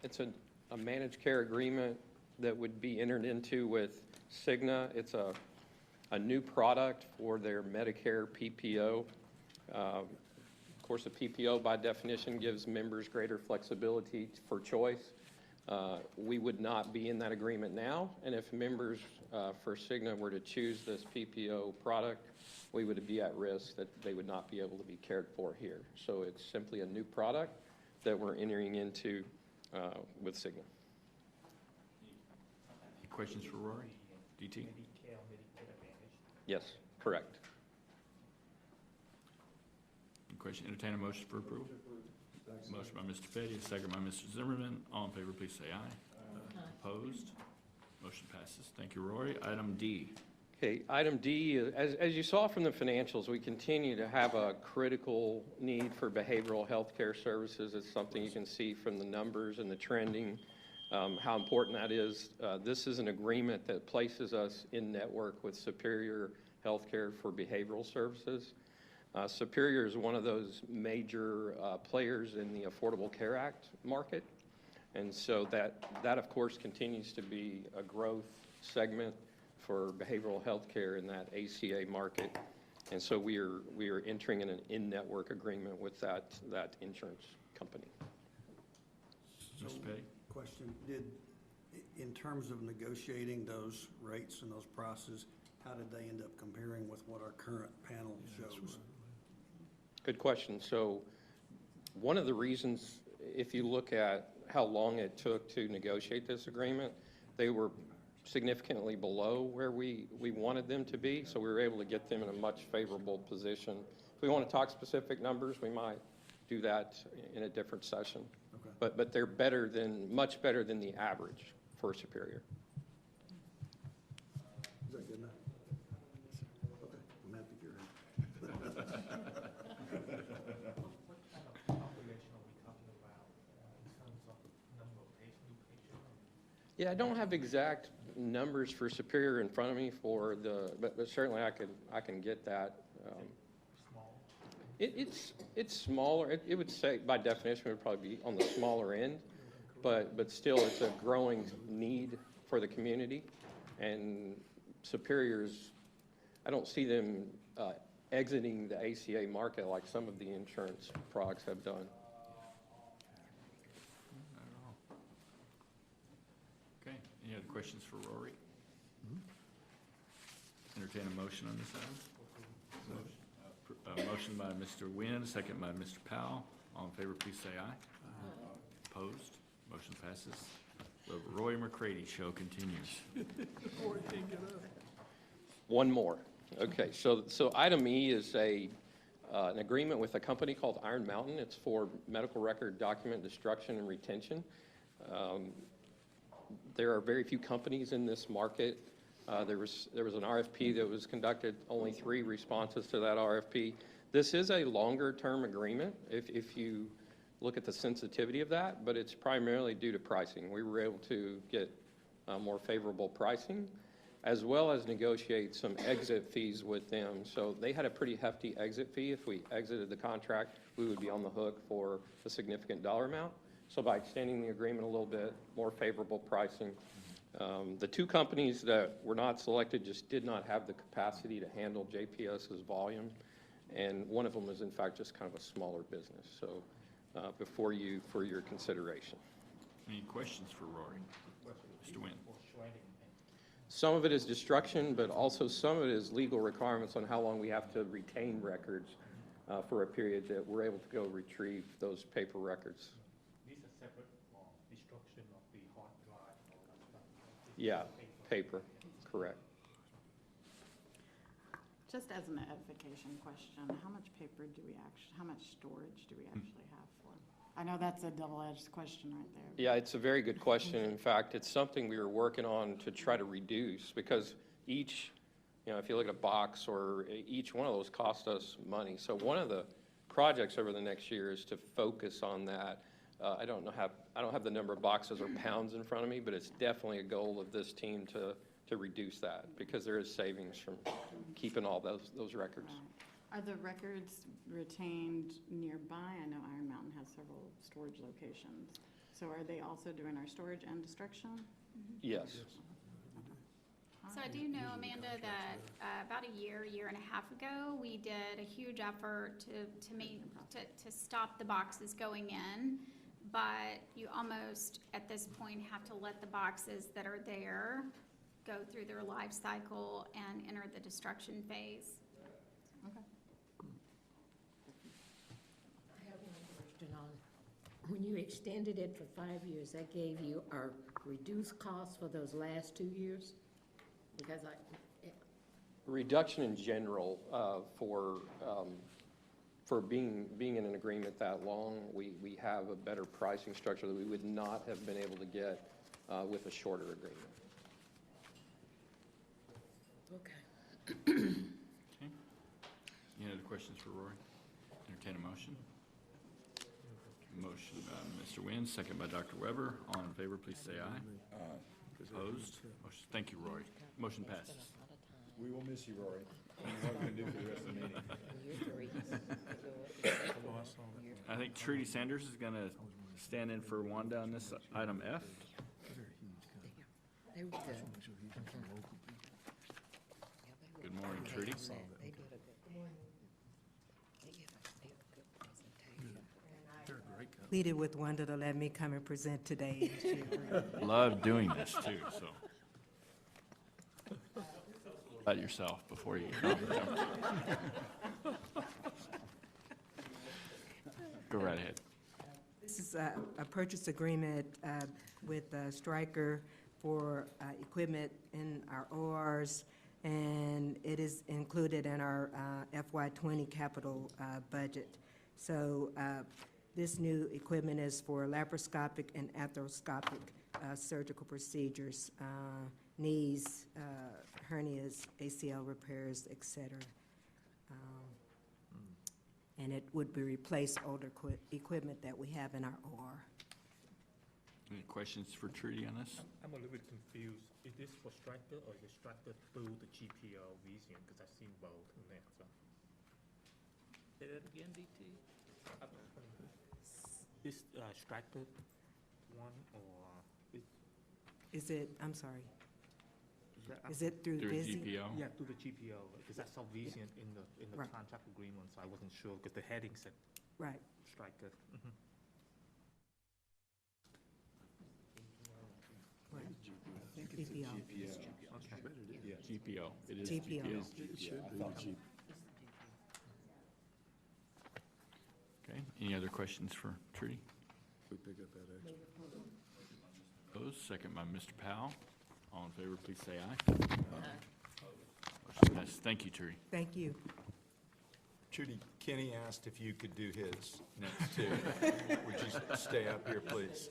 it's a managed care agreement that would be entered into with Cigna. It's a new product for their Medicare PPO. Of course, a PPO by definition gives members greater flexibility for choice. We would not be in that agreement now, and if members for Cigna were to choose this PPO product, we would be at risk that they would not be able to be cared for here. So it's simply a new product that we're entering into with Cigna. Any questions for Rory? DT? Yes, correct. Any question? Entertain a motion for approval. Motion by Mr. Petty, second by Mr. Zimmerman. All in favor, please say aye. Opposed? Motion passes. Thank you, Rory. Item D. Okay, item D, as you saw from the financials, we continue to have a critical need for behavioral health care services. It's something you can see from the numbers and the trending, how important that is. This is an agreement that places us in network with Superior Healthcare for behavioral services. Superior is one of those major players in the Affordable Care Act market. And so that of course, continues to be a growth segment for behavioral health care in that ACA market. And so we are entering in an in-network agreement with that insurance company. So, Mr. Petty? question, in terms of negotiating those rates and those prices, how did they end up comparing with what our current panel shows? Good question. So one of the reasons, if you look at how long it took to negotiate this agreement, they were significantly below where we wanted them to be, so we were able to get them in a much favorable position. If we want to talk specific numbers, we might do that in a different session. Okay. But they're much better than the average for Superior. Is that good enough? Okay, I'm happy if you're happy. Yeah, I don't have exact numbers for Superior in front of me but certainly I can get that. It's smaller. It would say, by definition, it would probably be on the smaller end, but still it's a growing need for the community. And Superior's, I don't see them exiting the ACA market like some of the insurance products have done. Okay, any other questions for Rory? Entertain a motion on this item? Motion by Mr. Wynn, second by Mr. Powell. All in favor, please say aye. Opposed? Motion passes. The Roy McCready Show continues. One more. Okay, so item E is an agreement with a company called Iron Mountain. It's for medical record document destruction and retention. There are very few companies in this market. There was an RFP that was conducted, only 3 responses to that RFP. This is a longer-term agreement if you look at the sensitivity of that, but it's primarily due to pricing. We were able to get more favorable pricing, as well as negotiate some exit fees with them. So they had a pretty hefty exit fee. If we exited the contract, we would be on the hook for a significant dollar amount. So by extending the agreement a little bit, more favorable pricing. The 2 companies that were not selected just did not have the capacity to handle JPS's volume, and one of them is in fact just kind of a smaller business. So before you for your consideration. Any questions for Rory? Mr. Wynn? Some of it is destruction, but also some of it is legal requirements on how long we have to retain records for a period that we're able to go retrieve those paper records. These are separate destruction of the hard drive and all that stuff. Yeah, paper, correct. Just as an edification question, how much paper do we how much storage do we actually have for? I know that's a double-edged question right there. Yeah, it's a very good question. In fact, it's something we were working on to try to reduce, because each, if you look at a box, or each one of those cost us money. So one of the projects over the next year is to focus on that. I don't have the number of boxes or pounds in front of me, but it's definitely a goal of this team to reduce that, because there is savings from keeping all those records. Right. Are the records retained nearby? I know Iron Mountain has several storage locations. So are they also doing our storage and destruction? Yes. So I do know, Amanda, that about a year and a half ago, we did a huge effort to stop the boxes going in. But you almost, at this point, have to let the boxes that are there go through their life cycle and enter the destruction phase. Okay. I have one question on, when you extended it for 5 years, that gave you a reduced cost for those last 2 years? Because Reduction in general for being in an agreement that long, we have a better pricing structure that we would not have been able to get with a shorter agreement. Okay. Okay. Any other questions for Rory? Entertain a motion. Motion by Mr. Wynn, second by Dr. Weber. All in favor, please say aye. Opposed? Motion, thank you, Rory. Motion passes. We will miss you, Rory. What are we going to do for the rest of the meeting? I think Trudy Sanders is going to stand in for Wanda on this item F. They were good. morning, Trudy. They did a good, they gave us a good presentation. Pleaded with Wanda to let me come and present today. and she agreed. Love doing this too, so. About yourself before you. Go right ahead. This is a purchase agreement with Stryker for equipment in our ORs, and it is included in our FY20 capital budget. So this new equipment is for laparoscopic and arthroscopic surgical procedures, knees, hernias, ACL repairs, et cetera. And it would be replace older equipment that we have in our OR. Any questions for Trudy on this? I'm a little bit confused. Is this for Stryker or is it Stryker through the GPO Vision? Because I've seen both in there, so. Say that again, DT? This Stryker one or Is it, I'm sorry, is is it through Through Busy? GPO? yeah, through the GPO, because I saw Vision in the Right. contract agreement, so I wasn't sure, because the heading said Right. Stryker. GPO. GPO. It is GPO. GPO. Okay, any other questions for Trudy? We pick up that extra. Opposed, second by Mr. Powell. All in favor, please say aye. Motion passes. Thank you, Trudy. Thank you. Trudy, Kenny asked if you could do his next too. Would you stay up here, please?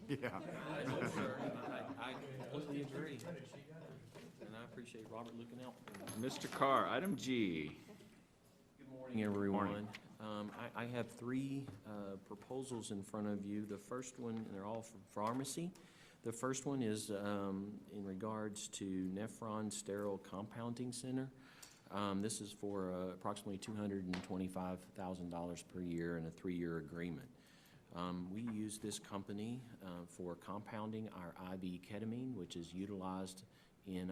Yeah. I completely agree, and I appreciate Robert looking out for me. Mr. Carr, item G. Good morning, everyone. Morning. I have three proposals in front of you. The first one, and they're all from pharmacy. The first one is in regards to Nephron Sterile Compounding Center. This is for approximately $225,000 per year and a 3-year agreement. We use this company for compounding our IV ketamine, which is utilized in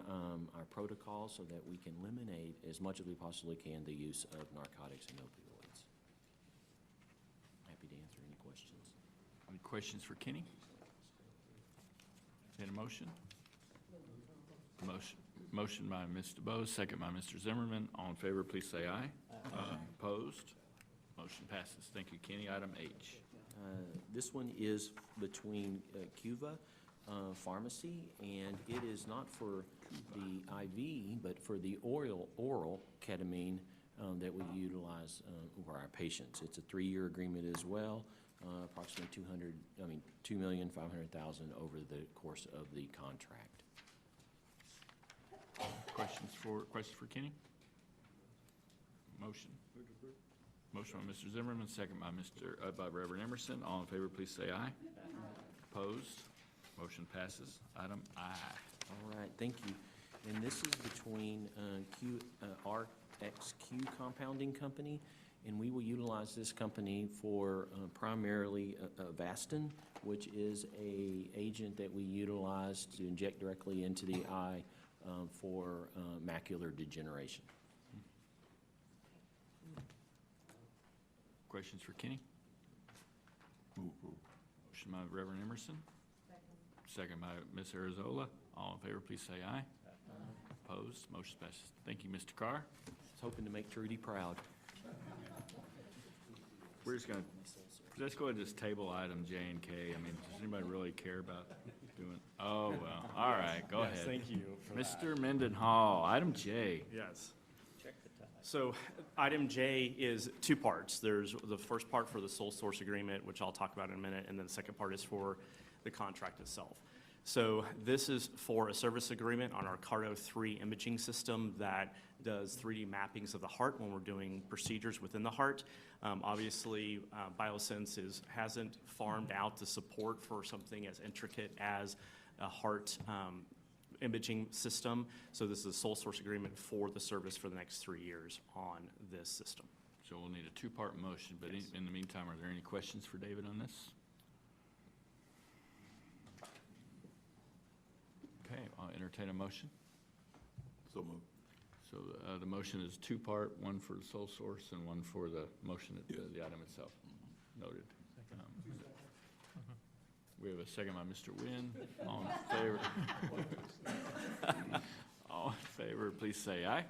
our protocol so that we can eliminate as much as we possibly can the use of narcotics and opioids. Happy to answer any questions. Any questions for Kenny? Need a motion? Motion by Ms. DeBose, second by Mr. Zimmerman. All in favor, please say aye. Aye. Opposed? Motion passes. Thank you, Kenny. Item H. This one is between Cuva Pharmacy, and it is not for the IV, but for the oral ketamine that we utilize for our patients. It's a 3-year agreement as well, approximately $2,500,000 over the course of the contract. Questions for Kenny? Motion. Motion by Mr. Zimmerman, second by Reverend Emerson. All in favor, please say aye. Opposed? Motion passes. Item I. All right, thank you. And this is between RXQ Compounding Company, and we will utilize this company for primarily Avastin, which is a agent that we utilize to inject directly into the eye for macular degeneration. Questions for Kenny? Motion by Reverend Emerson. Second by Ms. Arizola. All in favor, please say aye. Opposed? Motion passes. Thank you, Mr. Carr. I was hoping to make Trudy proud. We're just gonna, let's go ahead and just table item J and K. I mean, does anybody really care about doing? Oh, well, all right, go ahead. Thank you for that. Mr. Mendenhall, item J. Yes. So item J is 2 parts. There's the first part for the sole source agreement, which I'll talk about in a minute, and then the second part is for the contract itself. So this is for a service agreement on our CARTO 3 imaging system that does 3D mappings of the heart when we're doing procedures within the heart. Obviously, Biosense hasn't farmed out the support for something as intricate as a heart imaging system. So this is a sole source agreement for the service for the next 3 years on this system. So we'll need a 2-part motion, but Yes. in the meantime, are there any questions for David on this? Okay, I'll entertain a motion. So moved. So the motion is two-part, one for the sole source and one for the motion, Yes. the item itself. Noted. We have a second by Mr. Wynn. All in favor? All in favor, please say aye.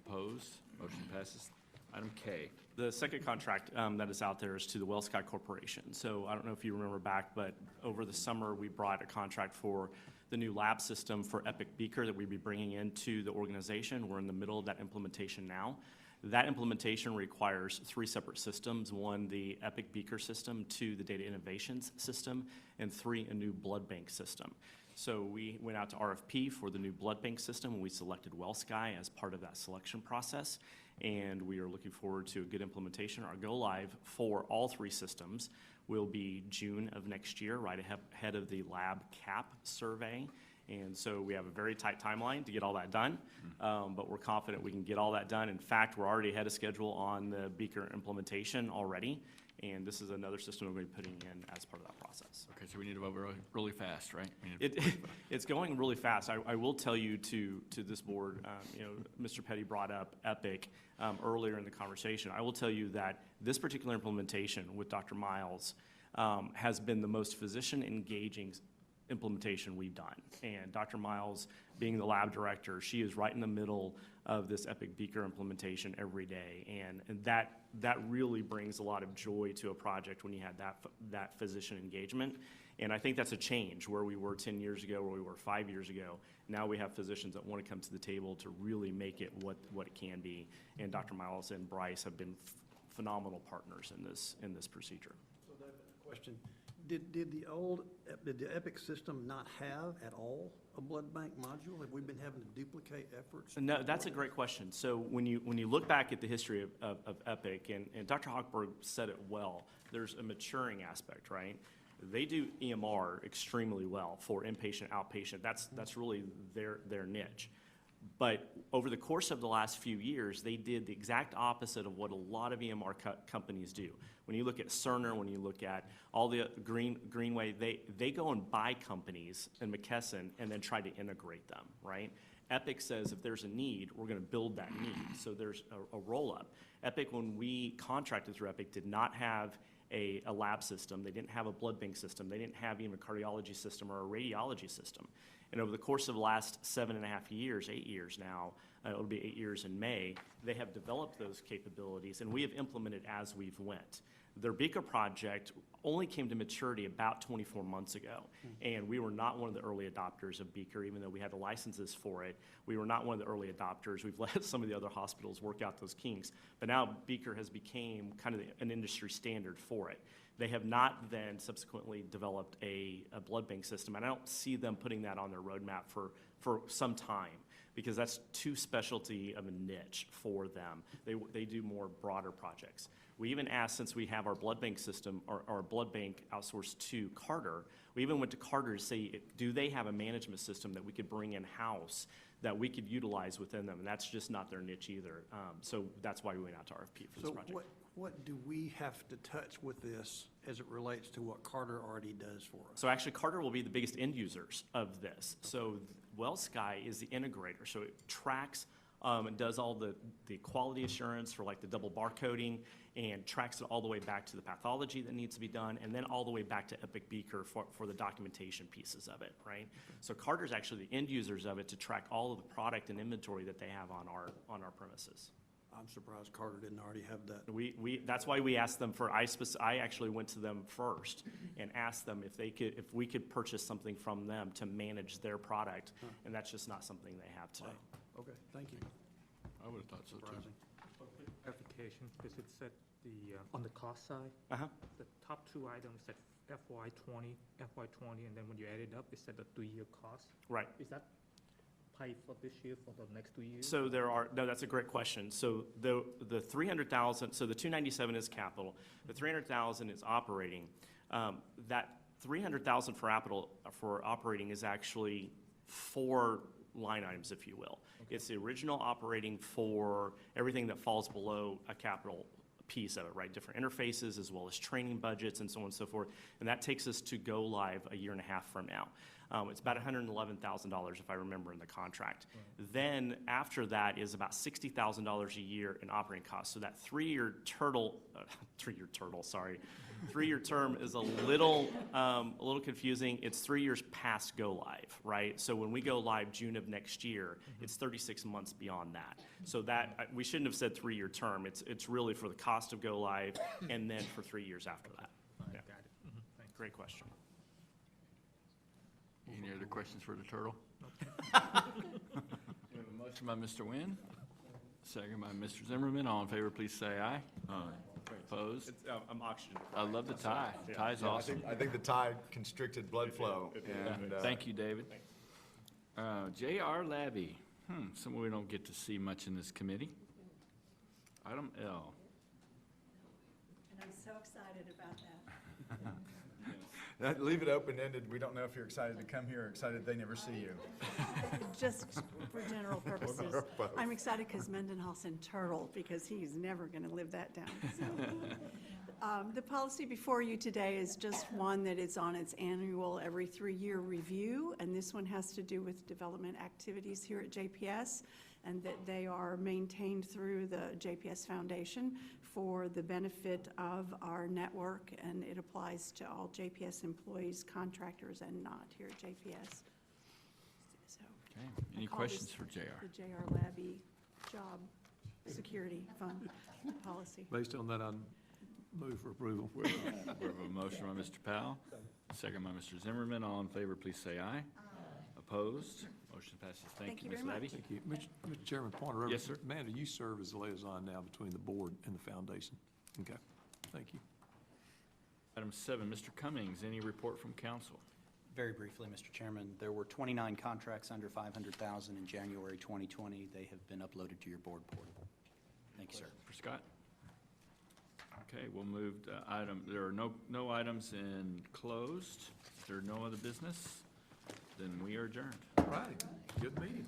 Opposed? Motion passes. Item K. The second contract that is out there is to the WellSky Corporation. So I don't know if you remember back, but over the summer, we brought a contract for the new lab system for Epic Beaker that we'd be bringing into the organization. We're in the middle of that implementation now. That implementation requires 3 separate systems. 1, the Epic Beaker system, 2, the Data Innovations system, and 3, a new blood bank system. So we went out to RFP for the new blood bank system, and we selected WellSky as part of that selection process. And we are looking forward to a good implementation. Our go live for all 3 systems will be June of next year, right ahead of the lab cap survey. And so we have a very tight timeline to get all that done, but we're confident we can get all that done. In fact, we're already ahead of schedule on the Beaker implementation already, and this is another system we're going to be putting in as part of that process. Okay, so we need to vote really, really fast, right? It's going really fast. I will tell you to this board, Mr. Petty brought up Epic earlier in the conversation. I will tell you that this particular implementation with Dr. Miles has been the most physician-engaging implementation we've done. And Dr. Miles, being the lab director, she is right in the middle of this Epic Beaker implementation every day. And that really brings a lot of joy to a project when you had that physician engagement. And I think that's a change where we were 10 years ago, where we were 5 years ago. Now we have physicians that want to come to the table to really make it what it can be. And Dr. Miles and Bryce have been phenomenal partners in this procedure. So that question, did the Epic system not have at all a blood bank module? Have we been having to duplicate efforts? No, that's a great question. So when you look back at the history of Epic, and Dr. Hochberg said it well, there's a maturing aspect, right? They do EMR extremely well for inpatient, outpatient. That's really their niche. But over the course of the last few years, they did the exact opposite of what a lot of EMR companies do. When you look at Cerner, when you look at all the Greenway, they go and buy companies in McKesson and then try to integrate them, right? Epic says if there's a need, we're going to build that need. So there's a roll-up. Epic, when we contracted through Epic, did not have a lab system. They didn't have a blood bank system. They didn't have even a cardiology system or a radiology system. And over the course of the last 7.5 years, 8 years now, it'll be 8 years in May, they have developed those capabilities, and we have implemented as we've went. Their Beaker project only came to maturity about 24 months ago, and we were not one of the early adopters of Beaker, even though we had the licenses for it. We were not one of the early adopters. We've let some of the other hospitals work out those kinks, but now Beaker has become kind of an industry standard for it. They have not then subsequently developed a blood bank system, and I don't see them putting that on their roadmap for some time, because that's too specialty of a niche for them. They do more broader projects. We even asked, since we have our blood bank system, our blood bank outsourced to Carter, we even went to Carter to say, do they have a management system that we could bring in-house that we could utilize within them? And that's just not their niche either. So that's why we went out to RFP for this project. So what do we have to touch with this as it relates to what Carter already does for us? So actually, Carter will be the biggest end users of this. So WellSky is the integrator. So it tracks and does all the quality assurance for like the double barcoding, and tracks it all the way back to the pathology that needs to be done, and then all the way back to Epic Beaker for the documentation pieces of it, right? So Carter's actually the end users of it to track all of the product and inventory that they have on our premises. I'm surprised Carter didn't already have that. That's why we asked them I actually went to them first and asked them if we could purchase something from them to manage their product, and that's just not something they have today. Wow. Okay, thank you. I would have thought so too. Surprising. Clarification, because it said on the cost side, the top 2 items said FY20, and then when you add it up, it said the 3-year cost. Right. Is that paid for this year for the next 2 years? So that's a great question. So the 300,000, so the 297 is capital, the 300,000 is operating. That 300,000 for operating is actually 4 line items, if you will. Okay. It's the original operating for everything that falls below a capital piece of it, right? Different interfaces as well as training budgets and so on and so forth. And that takes us to go live a 1.5 years from now. It's about $111,000 if I remember in the contract. Then after that is about $60,000 a year in operating costs. So that three-year term is a little confusing. It's 3 years past go live, right? So when we go live June of next year, it's 36 months beyond that. So that, we shouldn't have said 3-year term. It's really for the cost of go live and then for 3 years after that. Yeah. Got it. Thanks. Great question. Any other questions for the turtle? We have a motion by Mr. Nguyen, second by Mr. Zimmerman. All in favor, please say aye. Aye. Opposed? I'm auctioning. I love the tie. Yeah. Tie's awesome. I think the tie constricted blood flow. And, Thank you, David. J.R. Labby, someone we don't get to see much in this committee. Item L. And I'm so excited about that. Leave it open-ended. We don't know if you're excited to come here or excited they never see you. Just for general purposes. I'm excited because Mendenhall's Turtle, because he's never going to live that down. So. The policy before you today is just one that is on its annual every 3-year review, and this one has to do with development activities here at JPS, and that they are maintained through the JPS Foundation for the benefit of our network, and it applies to all JPS employees, contractors, and not here at JPS. So, Okay. Any questions for JR? The JR Labby Job Security Fund policy. Based on that, I move for approval. We have a motion by Mr. Powell, second by Mr. Zimmerman. All in favor, please say aye. Opposed? Motion passes. Thank you, Ms. Labby. Thank you. Mr. Chairman, point of reference. Yes, sir. Amanda, you serve as the liaison now between the board and the foundation. Okay, thank you. Item 7, Mr. Cummings, any report from council? Very briefly, Mr. Chairman, there were 29 contracts under $500,000 in January 2020. They have been uploaded to your board portal. Thank you, sir. For Scott? Okay, we'll move to item, there are no items in closed. If there are no other business, then we are adjourned. All right, good meeting.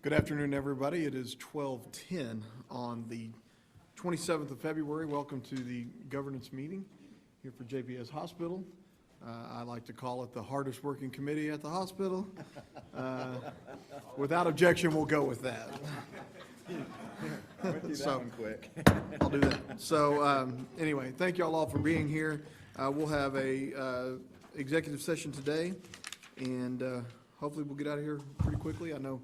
Good afternoon, everybody. It is 12:10 on the 27th of February. Welcome to the governance meeting here for JPS Hospital. I like to call it the hardest working committee at the hospital. Without objection, we'll go with that. So, quick. I'll do that. So, anyway, thank you all for being here. We'll have a executive session today, and hopefully we'll get out of here pretty quickly. I know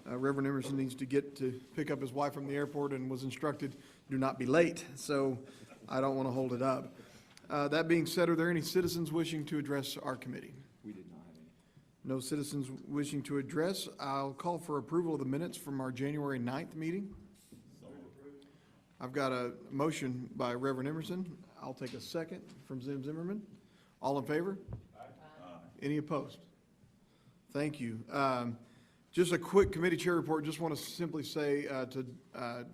Reverend Emerson needs to get to pick up his wife from the airport and was instructed, do not be late, so I don't want to hold it up. That being said, are there any citizens wishing to address our committee? We did not have any. No citizens wishing to address. I'll call for approval of the minutes from our January 9th meeting. I've got a motion by Reverend Emerson. I'll take a second from Zimmerman. All in favor? Any opposed? Thank you. Just a quick committee chair report. Just want to simply say to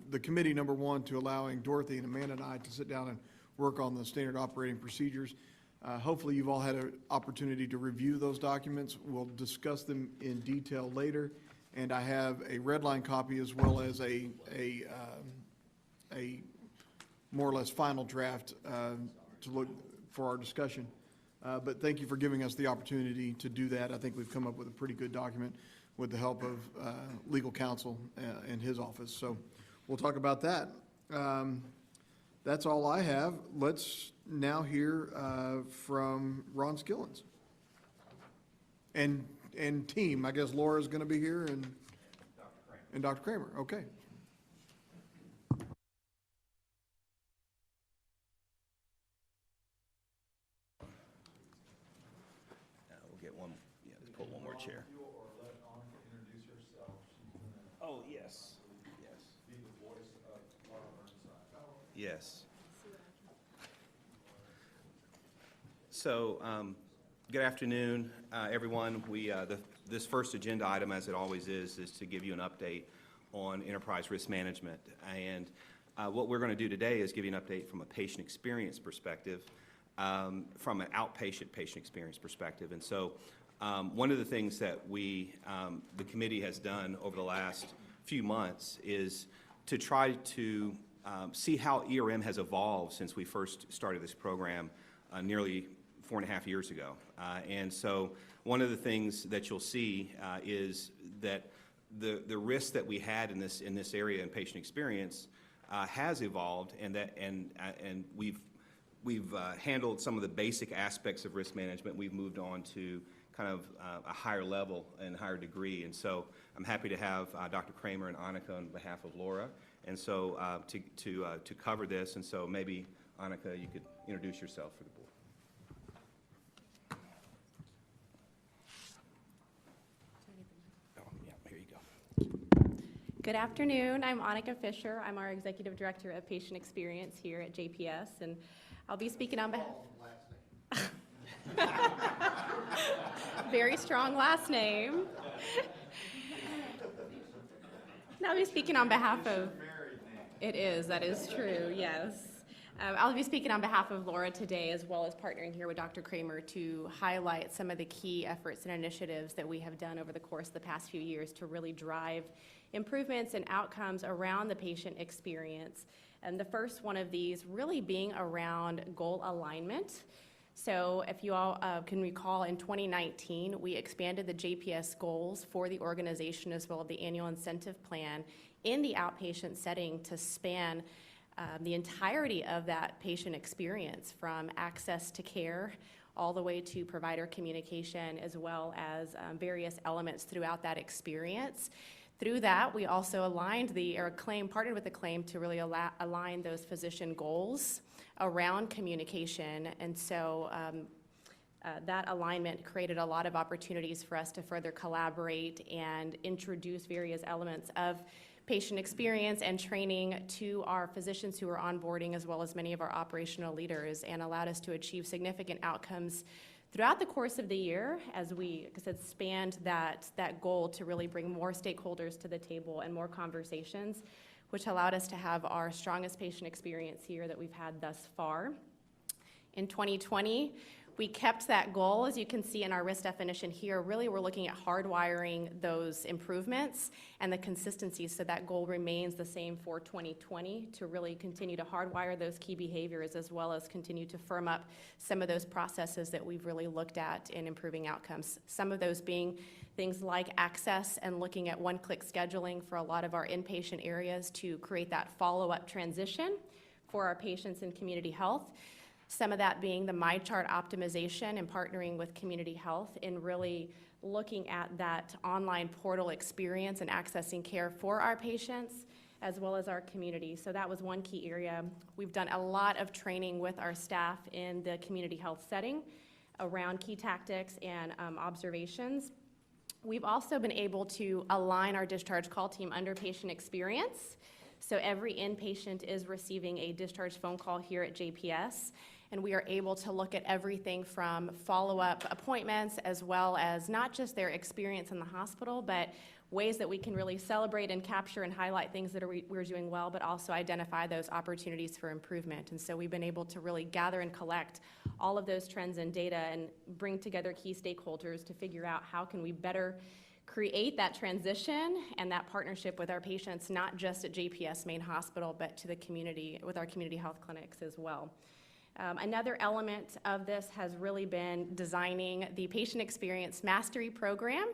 the committee, number one, to allowing Dorothy and Amanda and I to sit down and work on the standard operating procedures. Hopefully you've all had an opportunity to review those documents. We'll discuss them in detail later. And I have a red line copy as well as a more or less final draft to look for our discussion. But thank you for giving us the opportunity to do that. I think we've come up with a pretty good document with the help of legal counsel in his office. So we'll talk about that. That's all I have. Let's now hear from Ron Skillens. And team, I guess Laura's going to be here and Dr. Kramer. Okay. Chair. Oh, yes. Yes. Be the voice of Laura Burnside. Yes. So, good afternoon, everyone. This first agenda item, as it always is to give you an update on enterprise risk management. And what we're going to do today is give you an update from a patient experience perspective, from an outpatient patient experience perspective. And so, one of the things that the committee has done over the last few months is to try to see how ERM has evolved since we first started this program nearly 4.5 years ago. And so one of the things that you'll see is that the risk that we had in this area in patient experience has evolved, and we've handled some of the basic aspects of risk management. We've moved on to kind of a higher level and higher degree. And so I'm happy to have Dr. Kramer and Annika on behalf of Laura, and so to cover this. And so maybe, Annika, you could introduce yourself for the board. Oh, yeah, here you go. Good afternoon. I'm Annika Fisher. I'm our Executive Director of Patient Experience here at JPS, and I'll be speaking on behalf... Very strong last name. And I'll be speaking on behalf of... It is, that is true, yes. I'll be speaking on behalf of Laura today, as well as partnering here with Dr. Kramer to highlight some of the key efforts and initiatives that we have done over the course of the past few years to really drive improvements and outcomes around the patient experience. And the first one of these really being around goal alignment. So if you all can recall, in 2019, we expanded the JPS goals for the organization as well as the annual incentive plan in the outpatient setting to span the entirety of that patient experience, from access to care all the way to provider communication, as well as various elements throughout that experience. Through that, we also partnered with the claim to really align those physician goals around communication. And so that alignment created a lot of opportunities for us to further collaborate and introduce various elements of patient experience and training to our physicians who are onboarding, as well as many of our operational leaders, and allowed us to achieve significant outcomes throughout the course of the year as we, like I said, spanned that goal to really bring more stakeholders to the table and more conversations, which allowed us to have our strongest patient experience here that we've had thus far. In 2020, We kept that goal, as you can see in our risk definition here. Really, we're looking at hardwiring those improvements and the consistency, so that goal remains the same for 2020, to really continue to hardwire those key behaviors, as well as continue to firm up some of those processes that we've really looked at in improving outcomes. Some of those being things like access and looking at one-click scheduling for a lot of our inpatient areas to create that follow-up transition for our patients in community health. Some of that being the MyChart optimization and partnering with community health in really looking at that online portal experience and accessing care for our patients as well as our community. So that was one key area. We've done a lot of training with our staff in the community health setting around key tactics and observations. We've also been able to align our discharge call team under patient experience. So every inpatient is receiving a discharge phone call here at JPS, and we are able to look at everything from follow-up appointments, as well as not just their experience in the hospital, but ways that we can really celebrate and capture and highlight things that we're doing well, but also identify those opportunities for improvement. And so we've been able to really gather and collect all of those trends and data and bring together key stakeholders to figure out how can we better create that transition and that partnership with our patients, not just at JPS Main Hospital, but to the community, with our community health clinics as well. Another element of this has really been designing the patient experience mastery program.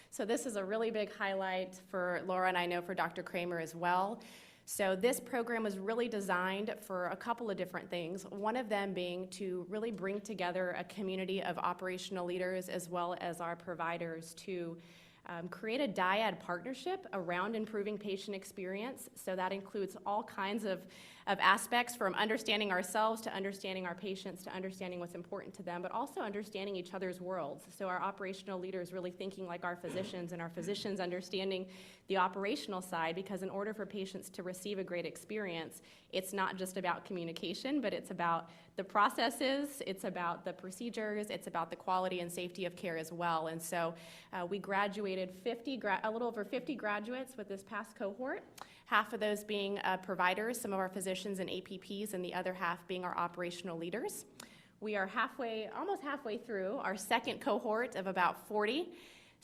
So this is a really big highlight for Laura, and I know for Dr. Kramer as well. So this program was really designed for a couple of different things, one of them being to really bring together a community of operational leaders as well as our providers to create a dyad partnership around improving patient experience. So that includes all kinds of aspects, from understanding ourselves to understanding our patients to understanding what's important to them, but also understanding each other's worlds. So our operational leaders really thinking like our physicians, and our physicians understanding the operational side, because in order for patients to receive a great experience, it's not just about communication, but it's about the processes, it's about the procedures, it's about the quality and safety of care as well. And so we graduated a little over 50 graduates with this past cohort, half of those being providers, some of our physicians and APPs, and the other half being our operational leaders. We are almost halfway through our second cohort of about 40.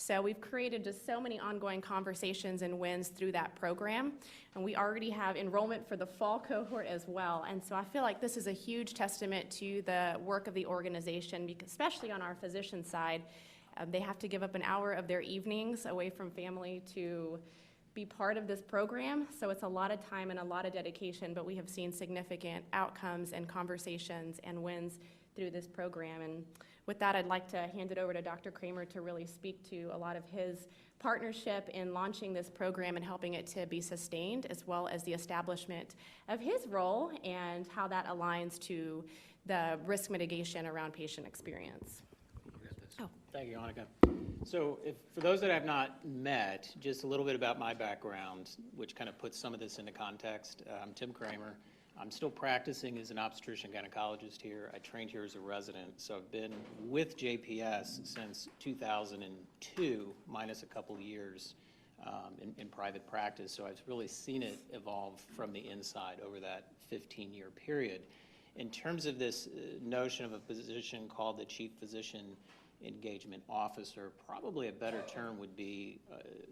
So we've created just so many ongoing conversations and wins through that program. And we already have enrollment for the fall cohort as well. And so I feel like this is a huge testament to the work of the organization, because especially on our physician side, they have to give up an hour of their evenings away from family to be part of this program. So it's a lot of time and a lot of dedication, but we have seen significant outcomes and conversations and wins through this program. And with that, I'd like to hand it over to Dr. Kramer to really speak to a lot of his partnership in launching this program and helping it to be sustained, as well as the establishment of his role and how that aligns to the risk mitigation around patient experience. Thank you, Annika. So for those that I have not met, just a little bit about my background, which kind of puts some of this into context. I'm Tim Kramer. I'm still practicing as an obstetrician gynecologist here. I trained here as a resident, so I've been with JPS since 2002, minus a couple of years in private practice. So I've really seen it evolve from the inside over that 15-year period. In terms of this notion of a position called the Chief Physician Engagement Officer, probably a better term would be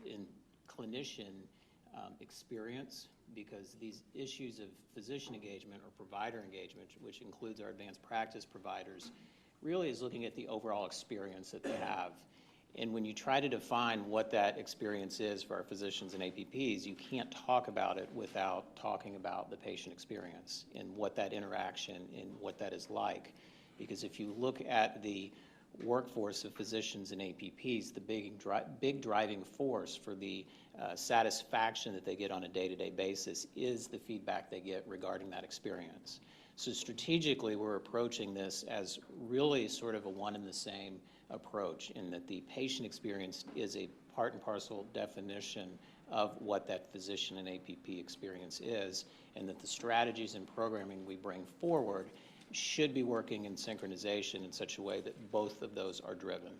in clinician experience, because these issues of physician engagement or provider engagement, which includes our advanced practice providers, really is looking at the overall experience that they have. And when you try to define what that experience is for our physicians and APPs, you can't talk about it without talking about the patient experience and what that interaction and what that is like. Because if you look at the workforce of physicians and APPs, the big driving force for the satisfaction that they get on a day-to-day basis is the feedback they get regarding that experience. So strategically, we're approaching this as really sort of a one and the same approach, in that the patient experience is a part and parcel definition of what that physician and APP experience is, and that the strategies and programming we bring forward should be working in synchronization in such a way that both of those are driven.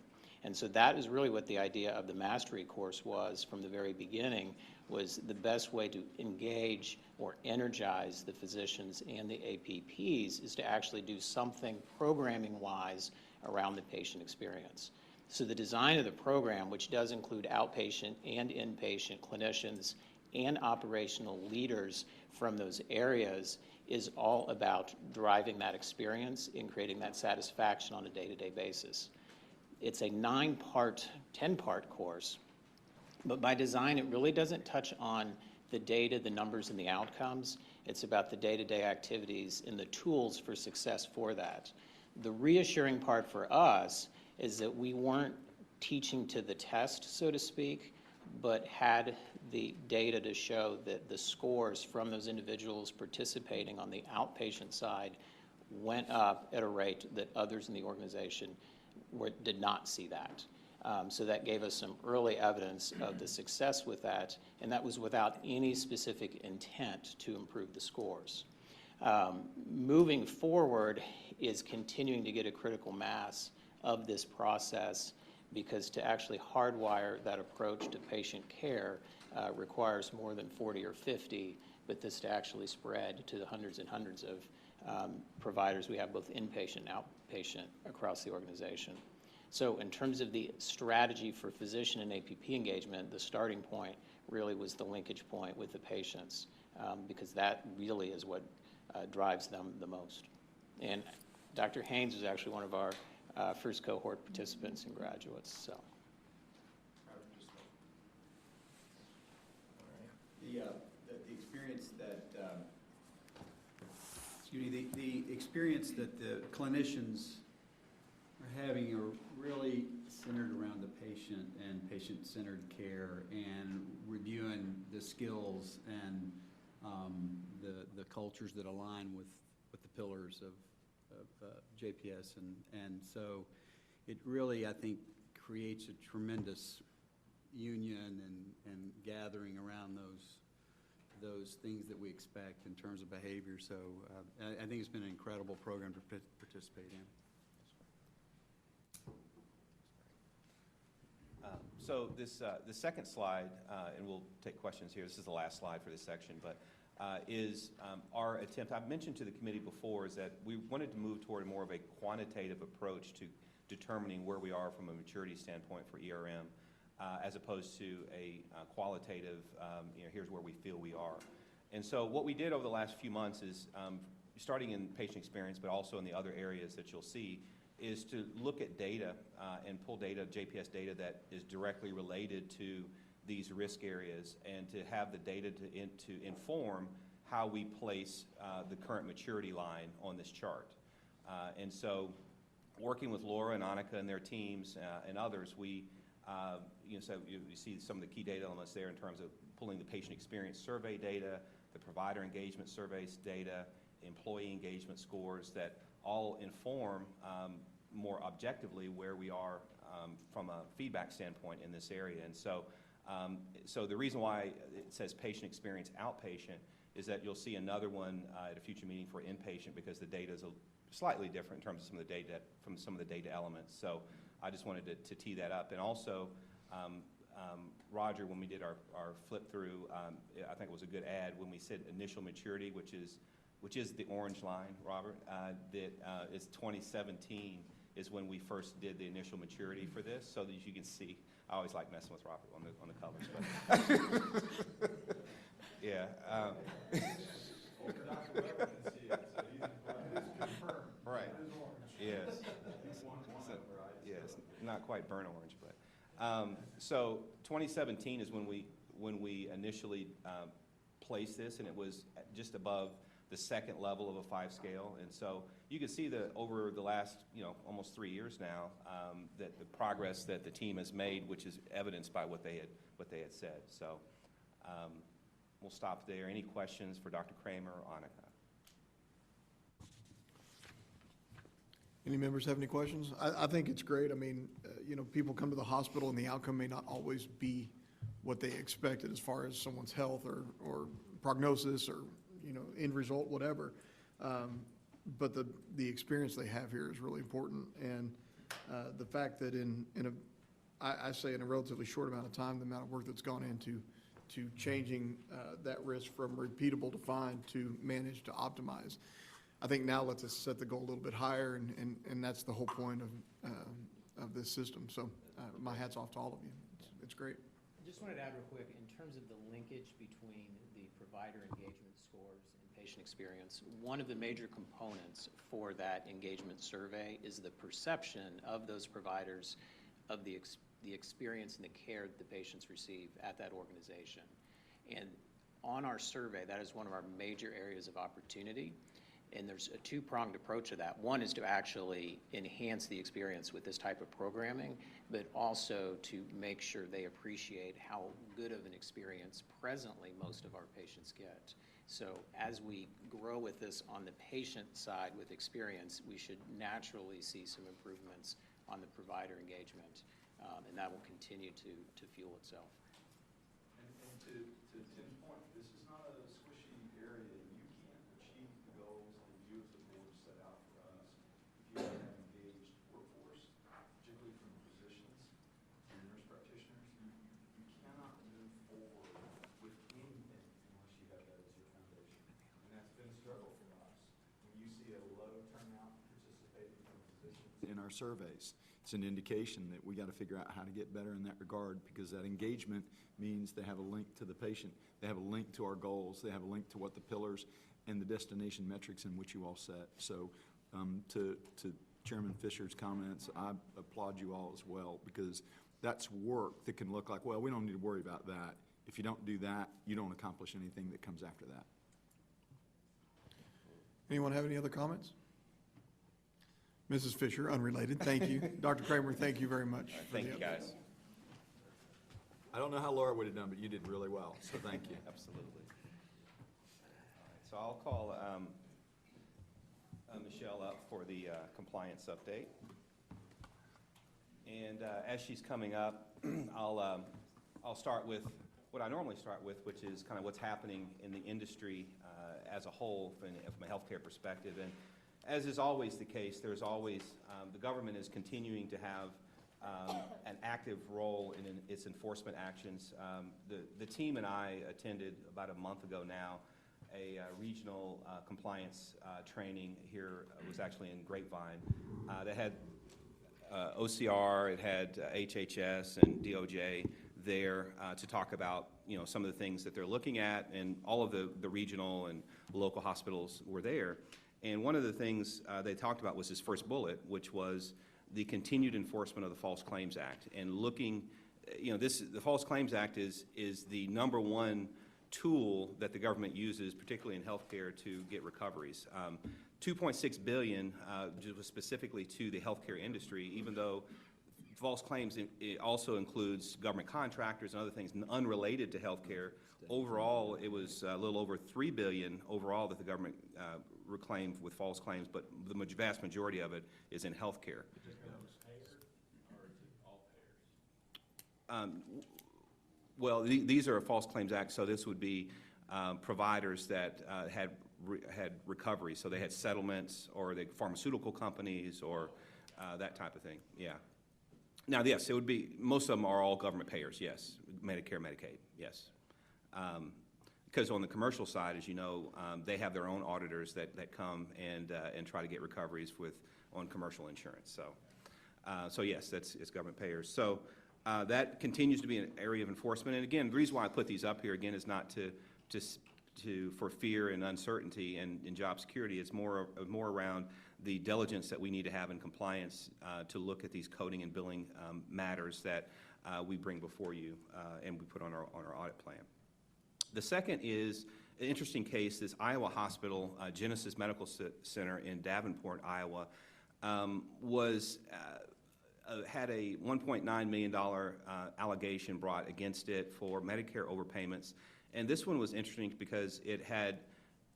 And so that is really what the idea of the mastery course was from the very beginning, was the best way to engage or energize the physicians and the APPs is to actually do something programming-wise around the patient experience. So the design of the program, which does include outpatient and inpatient clinicians and operational leaders from those areas, is all about driving that experience and creating that satisfaction on a day-to-day basis. It's a 9-part, 10-part course, but by design, it really doesn't touch on the data, the numbers, and the outcomes. It's about the day-to-day activities and the tools for success for that. The reassuring part for us is that we weren't teaching to the test, so to speak, but had the data to show that the scores from those individuals participating on the outpatient side went up at a rate that others in the organization did not see that. So that gave us some early evidence of the success with that, and that was without any specific intent to improve the scores. Moving forward is continuing to get a critical mass of this process, because to actually hardwire that approach to patient care requires more than 40 or 50, but this to actually spread to the hundreds and hundreds of providers we have, both inpatient and outpatient, across the organization. So in terms of the strategy for physician and APP engagement, the starting point really was the linkage point with the patients, because that really is what drives them the most. And Dr. Haynes was actually one of our first cohort participants and graduates. So. The experience that the experience that the clinicians are having are really centered around the patient and patient-centered care and reviewing the skills and the cultures that align with the pillars of JPS, and so it really, I think, creates a tremendous union and gathering around those things that we expect in terms of behavior. So I think it's been an incredible program to participate in. So this the second slide, and we'll take questions here. This is the last slide for this section, but is our attempt, I've mentioned to the committee before, is that we wanted to move toward more of a quantitative approach to determining where we are from a maturity standpoint for ERM, as opposed to a qualitative, here's where we feel we are. And so what we did over the last few months is, starting in patient experience, but also in the other areas that you'll see, is to look at data and pull data, JPS data, that is directly related to these risk areas, and to have the data to inform how we place the current maturity line on this chart. And so working with Laura and Annika and their teams and others, we, so you see some of the key data elements there in terms of pulling the patient experience survey data, the provider engagement surveys data, employee engagement scores that all inform more objectively where we are from a feedback standpoint in this area. And so, so the reason why it says patient experience outpatient is that you'll see another one at a future meeting for inpatient, because the data is slightly different in terms of some of the data, from some of the data elements. So I just wanted to tee that up. And also, Roger, when we did our flip through, I think it was a good add when we said initial maturity, which is the orange line, Robert, that is 2017 is when we first did the initial maturity for this, so that you can see. I always like messing with Robert on the covers, but yeah. Right. Yes. Yes. Not quite burnt orange, but so 2017 is when we initially placed this, and it was just above the second level of a 5 scale. And so you can see that over the last, almost 3 years now, that the progress that the team has made, which is evidenced by what they had said. So we'll stop there. Any questions for Dr. Kramer or Annika? Any members have any questions? I think it's great. I mean, people come to the hospital and the outcome may not always be what they expected as far as someone's health or prognosis or end result, whatever. But the experience they have here is really important, and the fact that I say in a relatively short amount of time, the amount of work that's gone into changing that risk from repeatable to find to manage to optimize. I think now let's just set the goal a little bit higher, and that's the whole point of this system. So my hat's off to all of you. It's great. I just wanted to add real quick, in terms of the linkage between the provider engagement scores and patient experience, one of the major components for that engagement survey is the perception of those providers of the experience and the care that the patients receive at that organization. And on our survey, that is one of our major areas of opportunity. And there's a two-pronged approach to that. One is to actually enhance the experience with this type of programming, but also to make sure they appreciate how good of an experience presently most of our patients get. So as we grow with this on the patient side with experience, we should naturally see some improvements on the provider engagement, and that will continue to fuel itself. And to Tim's point, this is not a squishy area. You can't achieve the goals that you as the board set out for us if you don't have engaged workforce, particularly from physicians and nurse practitioners. You cannot move forward with anything unless you have that as your foundation. And that's been a struggle for us. When you see a low turnout participating from physicians in our surveys, it's an indication that we got to figure out how to get better in that regard, because that engagement means they have a link to the patient, they have a link to our goals, they have a link to what the pillars and the destination metrics in which you all set. So to Chairman Fisher's comments, I applaud you all as well, because that's work that can look like, well, we don't need to worry about that. If you don't do that, you don't accomplish anything that comes after that. Anyone have any other comments? Mrs. Fisher, unrelated, thank you. Dr. Kramer, thank you very much. Thank you, guys. I don't know how Laura would have done, but you did really well, so thank you. Absolutely. All right, so I'll call Michelle up for the compliance update. And as she's coming up, I'll start with what I normally start with, which is kind of what's happening in the industry as a whole from a healthcare perspective. And as is always the case, there's always, the government is continuing to have an active role in its enforcement actions. The team and I attended about a month ago now a regional compliance training here. It was actually in Grapevine. That had OCR, it had HHS and DOJ there to talk about some of the things that they're looking at, and all of the regional and local hospitals were there. And one of the things they talked about was this first bullet, which was the continued enforcement of the False Claims Act. And looking, the False Claims Act is the number one tool that the government uses, particularly in healthcare, to get recoveries. $2.6 billion was specifically to the healthcare industry, even though false claims it also includes government contractors and other things unrelated to healthcare. Overall, it was a little over $3 billion overall that the government reclaimed with false claims, but the vast majority of it is in healthcare. Well, these are a False Claims Act, so this would be providers that had recovery, so they had settlements, or the pharmaceutical companies, or that type of thing. Yeah. Now, yes, it would be, most of them are all government payers. Yes, Medicare, Medicaid. Yes. Because on the commercial side, as you know, they have their own auditors that come and try to get recoveries on commercial insurance. So yes, it's government payers. So that continues to be an area of enforcement. And again, the reason why I put these up here again is not for fear and uncertainty and in job security. It's more around the diligence that we need to have in compliance to look at these coding and billing matters that we bring before you and we put on our audit plan. The second is an interesting case. This Iowa hospital, Genesis Medical Center in Davenport, Iowa, had a $1.9 million allegation brought against it for Medicare overpayments. And this one was interesting because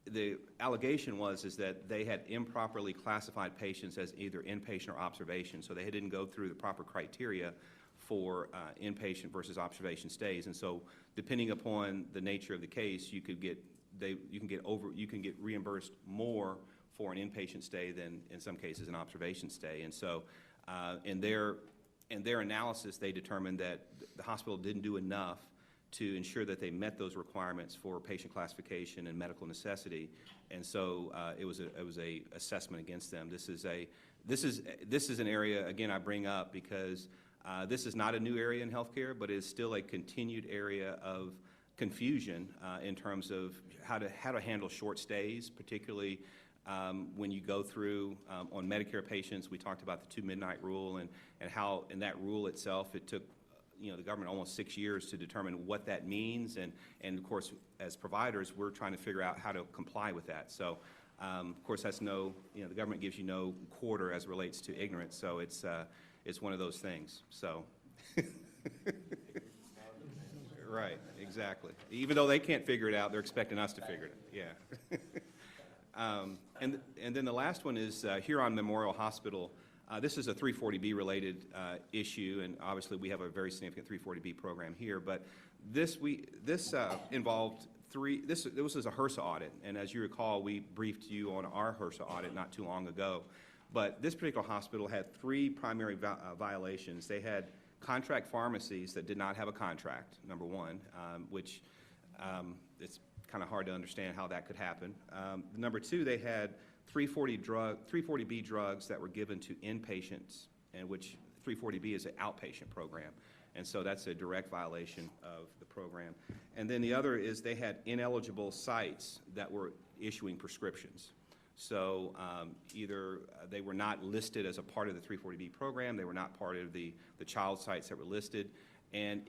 the allegation is that they had improperly classified patients as either inpatient or observation, so they didn't go through the proper criteria for inpatient versus observation stays. And so, depending upon the nature of the case, you can get reimbursed more for an inpatient stay than in some cases an observation stay. And so, in their analysis, they determined that the hospital didn't do enough to ensure that they met those requirements for patient classification and medical necessity. And so it was a assessment against them. This is an area, again, I bring up because this is not a new area in healthcare, but it is still a continued area of confusion in terms of how to handle short stays, particularly when you go through on Medicare patients. We talked about the 2 midnight rule and how in that rule itself it took the government almost 6 years to determine what that means, and of course as providers we're trying to figure out how to comply with that. So of course that's the government gives you no quarter as it relates to ignorance, so it's one of those things. So right, exactly. Even though they can't figure it out, they're expecting us to figure it out. Yeah. And then the last one is Huron Memorial Hospital. This is a 340B related issue, and obviously we have a very significant 340B program here. But this involved this was a HRSA audit, and as you recall, we briefed you on our HRSA audit not too long ago. But this particular hospital had 3 primary violations. They had contract pharmacies that did not have a contract, number one, which it's kind of hard to understand how that could happen. Number 2, they had 340B drugs that were given to inpatients, and which 340B is an outpatient program. And so that's a direct violation of the program. And then the other is they had ineligible sites that were issuing prescriptions. So either they were not listed as a part of the 340B program, they were not part of the child sites that were listed. And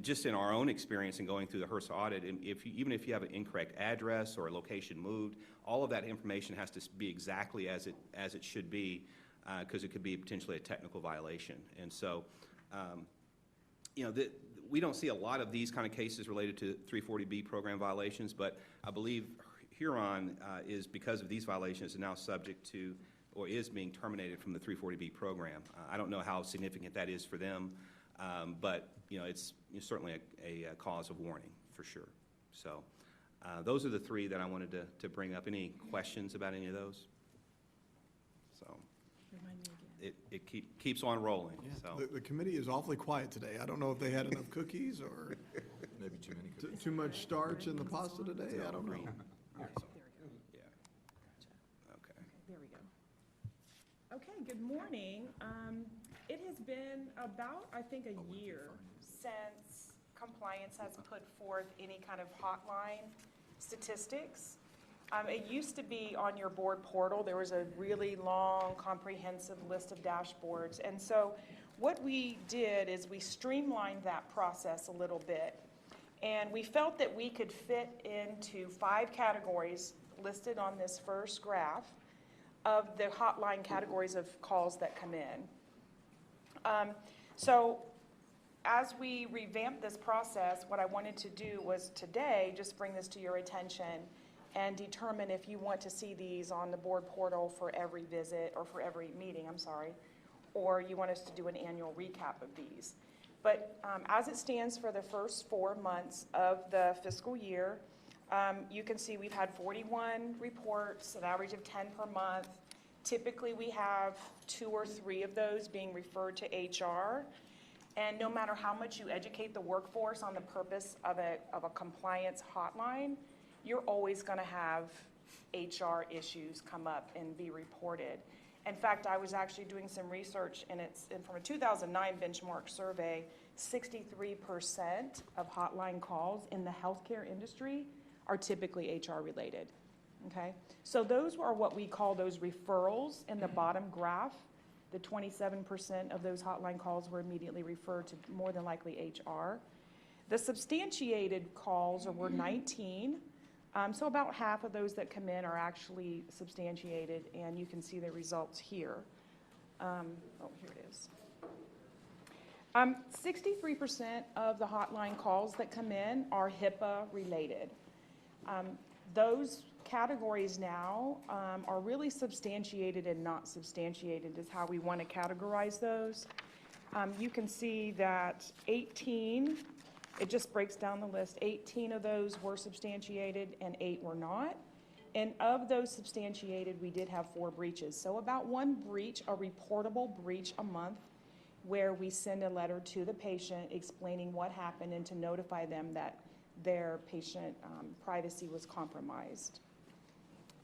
just in our own experience in going through the HRSA audit, even if you have an incorrect address or a location moved, all of that information has to be exactly as it should be, because it could be potentially a technical violation. And so, we don't see a lot of these kind of cases related to 340B program violations, but I believe Huron is, because of these violations, is now subject to or is being terminated from the 340B program. I don't know how significant that is for them. But it's certainly a cause of warning for sure. So those are the 3 that I wanted to bring up. Any questions about any of those? So it keeps on rolling. Yeah. So The committee is awfully quiet today. I don't know if they had enough cookies or Maybe too many cookies. too much starch in the pasta today. I don't know. yeah. Okay. There we go. Okay, good morning. It has been about, I think, a year since compliance has put forth any kind of hotline statistics. It used to be on your board portal. There was a really long, comprehensive list of dashboards. And so what we did is we streamlined that process a little bit. And we felt that we could fit into 5 categories listed on this first graph of the hotline categories of calls that come in. So as we revamped this process, what I wanted to do was today just bring this to your attention and determine if you want to see these on the board portal for every visit or for every meeting, or you want us to do an annual recap of these. But as it stands for the first 4 months of the fiscal year, you can see we've had 41 reports, an average of 10 per month. Typically, we have 2 or 3 of those being referred to HR. And no matter how much you educate the workforce on the purpose of a compliance hotline, you're always going to have HR issues come up and be reported. In fact, I was actually doing some research, and from a 2009 benchmark survey, 63% of hotline calls in the healthcare industry are typically HR related. Okay, so those are what we call those referrals in the bottom graph. The 27% of those hotline calls were immediately referred to more than likely HR. The substantiated calls were 19. So about half of those that come in are actually substantiated, and you can see the results here. Here it is. 63% of the hotline calls that come in are HIPAA related. Those categories now are really substantiated and not substantiated is how we want to categorize those. You can see that 18, it just breaks down the list, 18 of those were substantiated and 8 were not. And of those substantiated, we did have 4 breaches. So about 1 breach, a reportable breach a month, where we send a letter to the patient explaining what happened and to notify them that their patient privacy was compromised.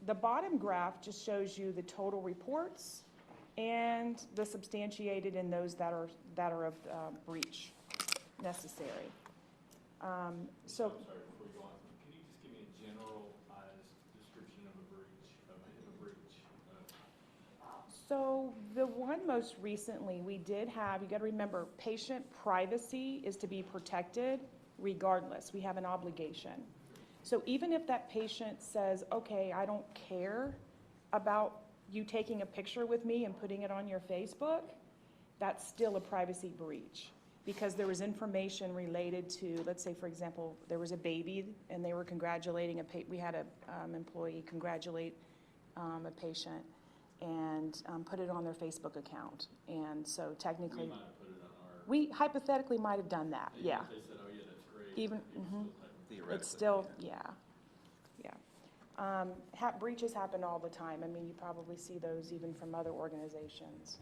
The bottom graph just shows you the total reports and the substantiated and those that are of breach necessary. So. I'm sorry, before you go on, can you just give me a generalized description of a breach? So the one most recently we did have, you got to remember, patient privacy is to be protected regardless. We have an obligation. So even if that patient says, okay, I don't care about you taking a picture with me and putting it on your Facebook, that's still a privacy breach. Because there was information related to, let's say, for example, there was a baby and they were congratulating we had a employee congratulate a patient and put it on their Facebook account. And so technically, We might have put it on our. we hypothetically might have done that, yeah. They said, oh yeah, that's great. Even, it's still, yeah. Breaches happen all the time. I mean, you probably see those even from other organizations.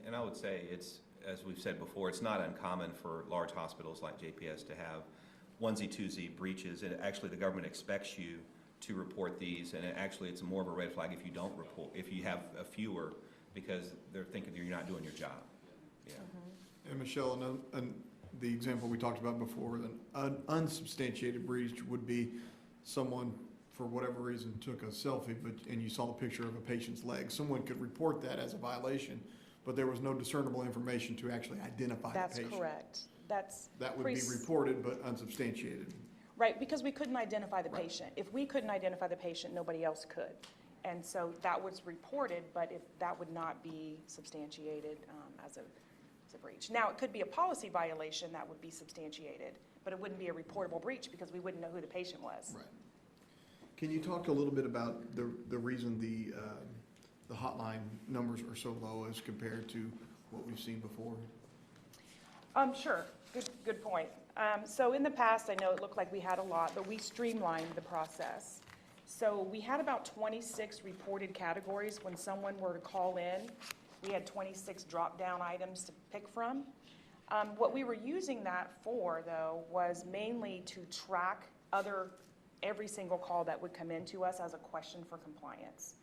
And I would say it's, as we've said before, it's not uncommon for large hospitals like JPS to have onesie-twosie breaches, and actually the government expects you to report these, and actually it's more of a red flag if you don't report, if you have a fewer, because they're thinking you're not doing your job. Yeah. And Michelle, and the example we talked about before, an unsubstantiated breach would be someone, for whatever reason, took a selfie, and you saw a picture of a patient's leg. Someone could report that as a violation, but there was no discernible information to actually identify the patient. That's correct. That would be reported but unsubstantiated. Right, because we couldn't identify the patient. If we couldn't identify the patient, nobody else could. And so that was reported, but that would not be substantiated as a breach. Now, it could be a policy violation that would be substantiated, but it wouldn't be a reportable breach because we wouldn't know who the patient was. Right. Can you talk a little bit about the reason the hotline numbers are so low as compared to what we've seen before? Sure, good point. So in the past, I know it looked like we had a lot, but we streamlined the process. So we had about 26 reported categories. When someone were to call in, we had 26 drop-down items to pick from. What we were using that for, though, was mainly to track every single call that would come into us as a question for compliance.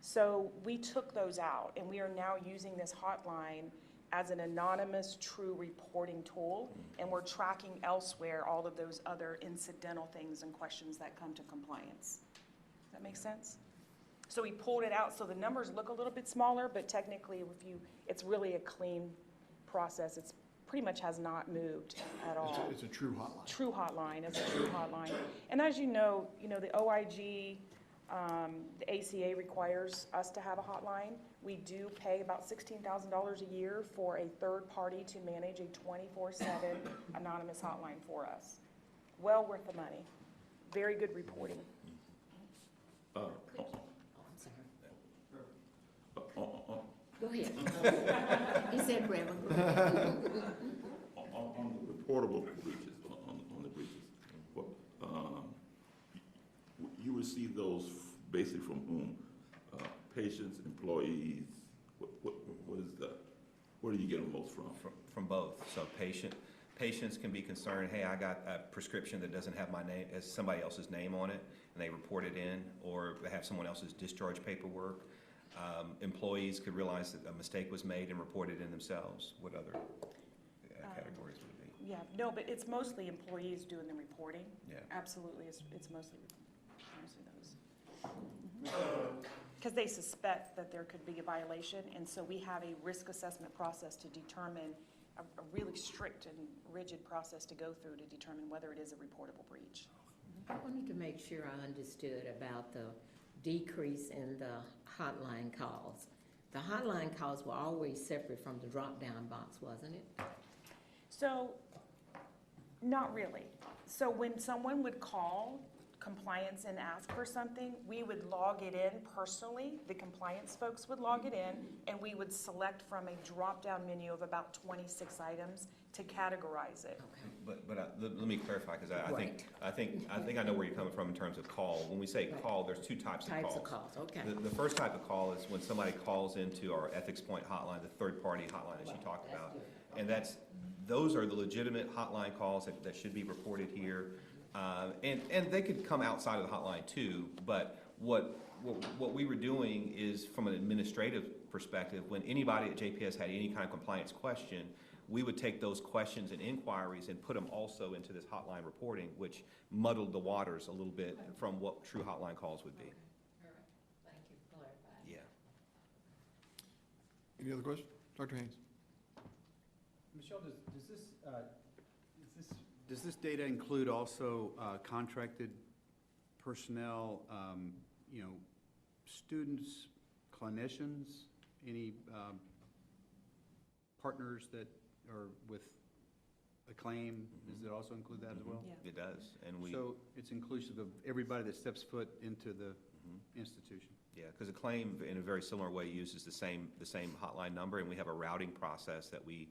So we took those out, and we are now using this hotline as an anonymous, true reporting tool, and we're tracking elsewhere all of those other incidental things and questions that come to compliance. Does that make sense? So we pulled it out, so the numbers look a little bit smaller, but technically, it's really a clean process. It's pretty much has not moved at all. It's a true hotline. True hotline, it's a true hotline. And as you know, the OIG, the ACA requires us to have a hotline. We do pay about $16,000 a year for a third party to manage a 24/7 anonymous hotline for us. Well worth the money. Very good reporting. I'm sorry. Go ahead. He said Reverend. On the reportable breaches, on the breaches, you receive those basically from whom? Patients, employees, what is that? Where do you get them most from? From both. So patients can be concerned, hey, I got a prescription that doesn't have my name, has somebody else's name on it, and they report it in, or they have someone else's discharge paperwork. Employees could realize that a mistake was made and report it in themselves. What other categories would it be? Yeah, no, but it's mostly employees doing the reporting. Yeah. Absolutely, it's mostly those. Because they suspect that there could be a violation, and so we have a risk assessment process to determine, a really strict and rigid process to go through to determine whether it is a reportable breach. I wanted to make sure I understood about the decrease in the hotline calls. The hotline calls were always separate from the drop-down box, wasn't it? So, not really. So when someone would call compliance and ask for something, we would log it in personally. The compliance folks would log it in, and we would select from a drop-down menu of about 26 items to categorize it. But let me clarify, because I think I know where you're coming from in terms of call. When we say call, there's two types of calls. Types of calls, okay. The first type of call is when somebody calls into our Ethics Point hotline, the third-party hotline that you talked about. And those are the legitimate hotline calls that should be reported here. And they could come outside of the hotline too, but what we were doing is, from an administrative perspective, when anybody at JPS had any kind of compliance question, we would take those questions and inquiries and put them also into this hotline reporting, which muddled the waters a little bit from what true hotline calls would be. All right, thank you for clarifying. Yeah. Any other questions? Dr. Haynes? Michelle, does this data include also contracted personnel, students, clinicians, any partners that are with Acclaim? Does it also include that as well? Yeah. It does, and So it's inclusive of everybody that steps foot into the institution? Yeah, because Acclaim, in a very similar way, uses the same hotline number, and we have a routing process that we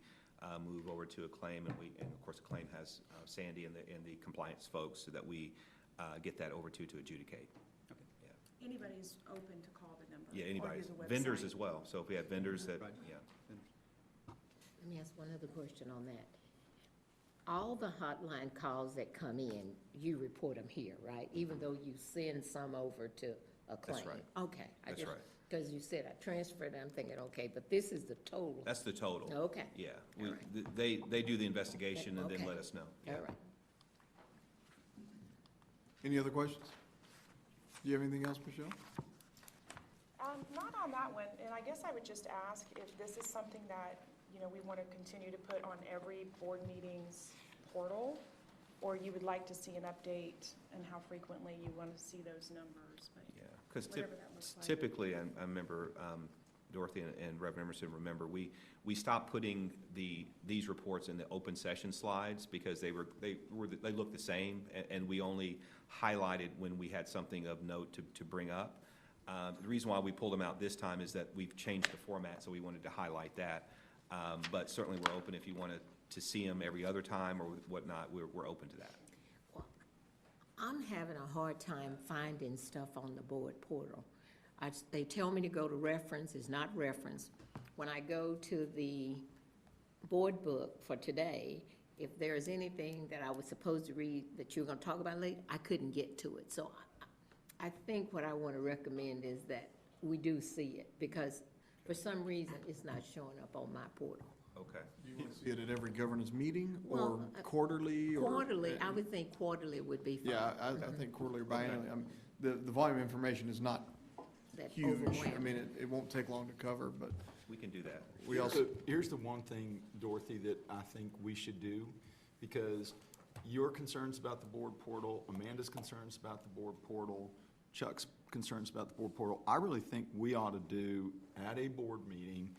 move over to Acclaim, and of course Acclaim has Sandy and the compliance folks, so that we get that over to adjudicate. Okay. Yeah. Anybody's open to call the number. Yeah, or anybody. use the website. Vendors as well. So if we have vendors that, Right. yeah. Let me ask one other question on that. All the hotline calls that come in, you report them here, right? Even though you send some over to a claim? That's right. Okay. That's right. Because you said I transferred, I'm thinking, okay, but this is the total. That's the total. Okay. Yeah. All right. They do the investigation and then Okay. let us know. All right. Any other questions? Do you have anything else, Michelle? Not on that one, and I guess I would just ask if this is something that, we want to continue to put on every board meeting's portal, or you would like to see an update and how frequently you want to see those numbers, but Yeah, because whatever that looks like. typically, I remember, Dorothy and Reverend Emerson remember, we stopped putting these reports in the open session slides because they looked the same, and we only highlighted when we had something of note to bring up. The reason why we pulled them out this time is that we've changed the format, so we wanted to highlight that. But certainly we're open if you wanted to see them every other time or whatnot, we're open to that. Well, I'm having a hard time finding stuff on the board portal. They tell me to go to reference, it's not reference. When I go to the board book for today, if there's anything that I was supposed to read that you're gonna talk about later, I couldn't get to it. So I think what I want to recommend is that we do see it, because for some reason, it's not showing up on my portal. Okay. Do you want to see it at every governance meeting, or Well, quarterly? or Quarterly, I would think quarterly would be fine. Yeah, I think quarterly or biannually. The volume of information is not That huge. I overwhelming. mean, it won't take long to cover, but We can do that. we also, Here's the one thing, Dorothy, that I think we should do, because your concerns about the board portal, Amanda's concerns about the board portal, Chuck's concerns about the board portal, I really think we ought to do, at a board meeting,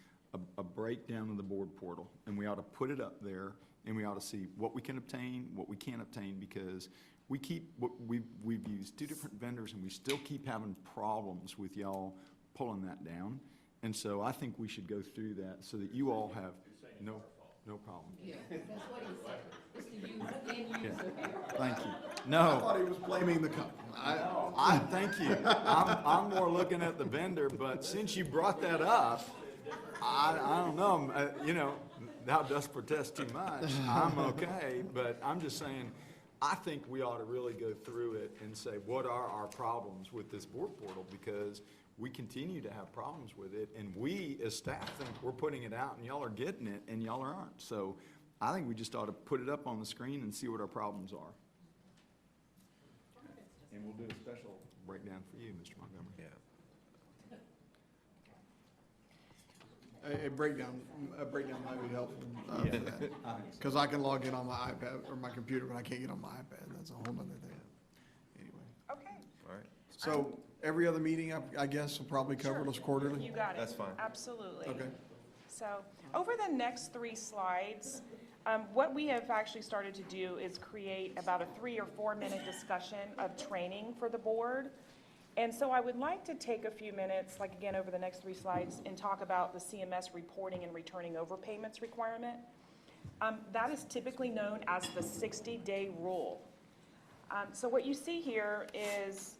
a breakdown of the board portal, and we ought to put it up there, and we ought to see what we can obtain, what we can't obtain, because we've used two different vendors, and we still keep having problems with y'all pulling that down. And so I think we should go through that so that you all have no problem. Yeah, that's what he said. It's the end user. Thank you. I No, thought he was blaming the company. thank you. I'm more looking at the vendor, but since you brought that up, I don't know, thou dost protest too much. I'm okay, but I'm just saying, I think we ought to really go through it and say, what are our problems with this board portal? Because we continue to have problems with it, and we, as staff, think we're putting it out, and y'all are getting it, and y'all aren't. So I think we just ought to put it up on the screen and see what our problems are. And we'll do a special breakdown for you, Mr. Montgomery. Yeah. A breakdown might be helpful, because I can log in on my iPad or my computer, but I can't get on my iPad. That's a whole nother thing. Anyway, Okay, All right. so every other meeting, I guess, will probably cover those quarterly? you got it. That's fine. Absolutely. Okay. So, over the next 3 slides, what we have actually started to do is create about a 3 or 4 minute discussion of training for the board. And so I would like to take a few minutes, like again, over the next 3 slides, and talk about the CMS reporting and returning overpayments requirement. That is typically known as the 60-day rule. So what you see here is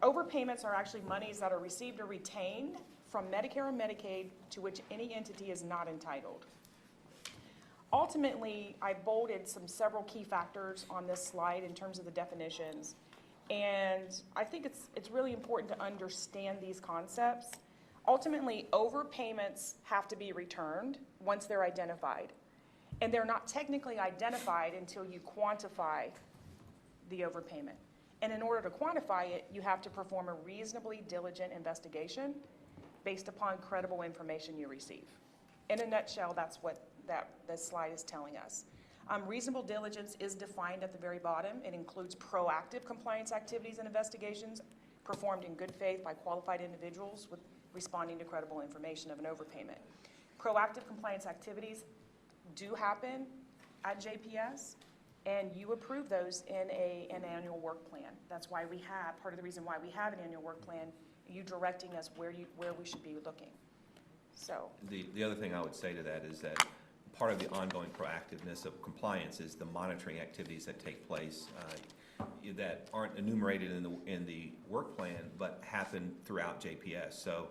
overpayments are actually monies that are received or retained from Medicare or Medicaid to which any entity is not entitled. Ultimately, I bolded several key factors on this slide in terms of the definitions. And I think it's really important to understand these concepts. Ultimately, overpayments have to be returned once they're identified. And they're not technically identified until you quantify the overpayment. And in order to quantify it, you have to perform a reasonably diligent investigation based upon credible information you receive. In a nutshell, that's what this slide is telling us. Reasonable diligence is defined at the very bottom. It includes proactive compliance activities and investigations performed in good faith by qualified individuals with responding to credible information of an overpayment. Proactive compliance activities do happen at JPS, and you approve those in an annual work plan. That's why we have, part of the reason why we have an annual work plan, you directing us where we should be looking. So The other thing I would say to that is that part of the ongoing proactiveness of compliance is the monitoring activities that take place that aren't enumerated in the work plan, but happen throughout JPS. So,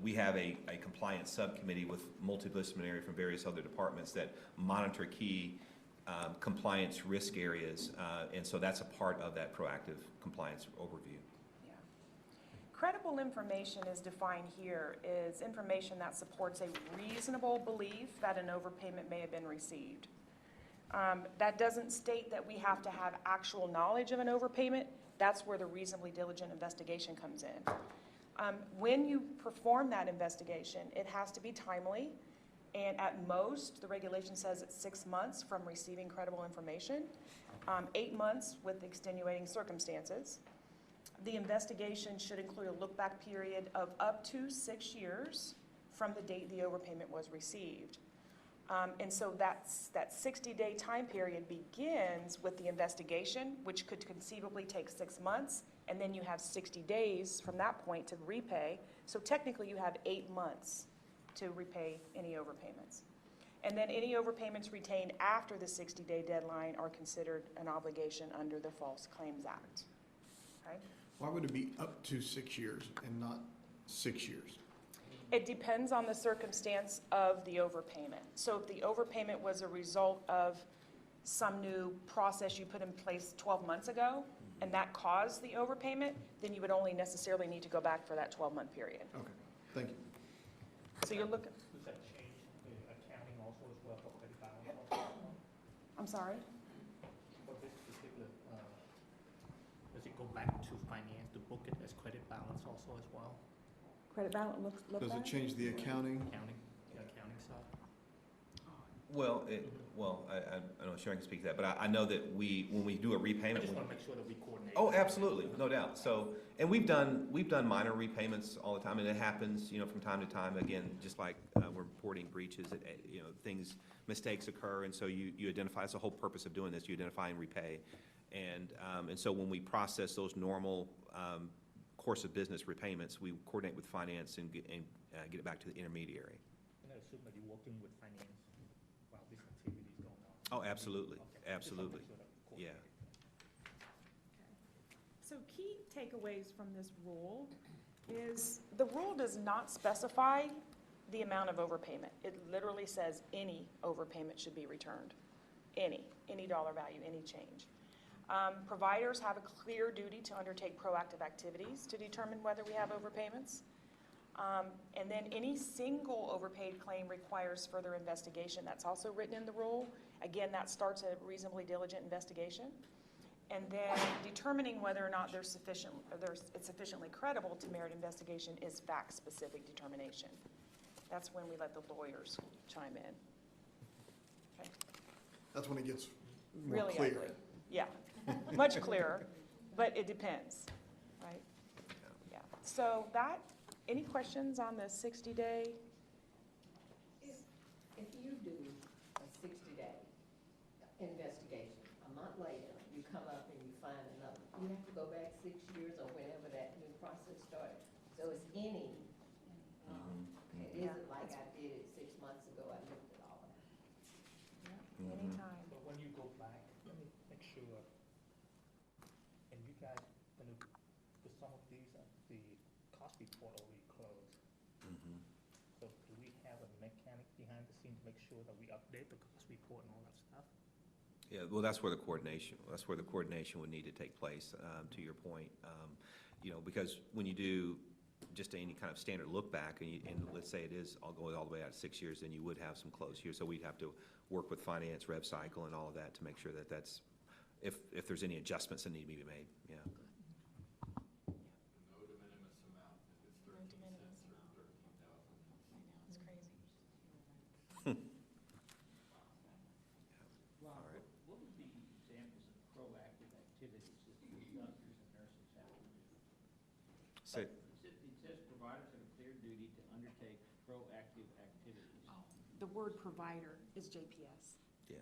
we have a compliance subcommittee with multidisciplinary from various other departments that monitor key compliance risk areas, and so that's a part of that proactive compliance overview. yeah. Credible information is defined here is information that supports a reasonable belief that an overpayment may have been received. That doesn't state that we have to have actual knowledge of an overpayment. That's where the reasonably diligent investigation comes in. When you perform that investigation, it has to be timely, and at most, the regulation says it's 6 months from receiving credible information, 8 months with extenuating circumstances. The investigation should include a look-back period of up to 6 years from the date the overpayment was received. And so that 60-day time period begins with the investigation, which could conceivably take 6 months, and then you have 60 days from that point to repay. So technically, you have 8 months to repay any overpayments. And then any overpayments retained after the 60-day deadline are considered an obligation under the False Claims Act. Okay? Why would it be up to 6 years and not 6 years? It depends on the circumstance of the overpayment. So if the overpayment was a result of some new process you put in place 12 months ago, and that caused the overpayment, then you would only necessarily need to go back for that 12-month period. Okay, thank you. So you're looking. Does that change the accounting also as well for credit balance? I'm sorry? For this particular, does it go back to finance to book it as credit balance also as well? Credit balance look Does back? it change the accounting? The accounting side? Well, I don't know if Sharon can speak to that, but I know that when we do a repayment. I just want to make sure that we coordinate. Oh, absolutely, no doubt. So, and we've done minor repayments all the time, and it happens, from time to time. Again, just like we're reporting breaches, mistakes occur, and so you identify. That's the whole purpose of doing this. You identify and repay, and so when we process those normal course of business repayments, we coordinate with finance and get it back to the intermediary. And I assume that you're working with finance while this activity is going on. Oh, absolutely, Okay. absolutely, yeah. So key takeaways from this rule is the rule does not specify the amount of overpayment. It literally says any overpayment should be returned. Any dollar value, any change. Providers have a clear duty to undertake proactive activities to determine whether we have overpayments. And then any single overpaid claim requires further investigation. That's also written in the rule. Again, that starts a reasonably diligent investigation. And then determining whether or not it's sufficiently credible to merit investigation is fact-specific determination. That's when we let the lawyers chime in. Okay. That's when it gets more Really clear. ugly. Yeah, much clearer, but it depends, right? Yeah. So any questions on the 60-day? If you do a 60-day investigation, a month later, you come up and you find another, you have to go back 6 years or whenever that new process started. So it's any. It isn't like I did it 6 months ago, I looked at all of it. guys, with some of these, the cost report already closed. So do we have a mechanic behind the scenes to make sure that we update the cost report and all that stuff? Yeah, well, that's where the coordination would need to take place, to your point. You know, because when you do just any kind of standard look back, and let's say it is all the way out 6 years, then you would have some closed years. So we'd have to work with finance, rev cycle, and all of that to make sure that that's, if there's any adjustments that need to be made, yeah. What would be examples of proactive activities that the doctors and nurses have to do? So, It says providers have a clear duty to undertake proactive activities. The word provider is JPS. yeah.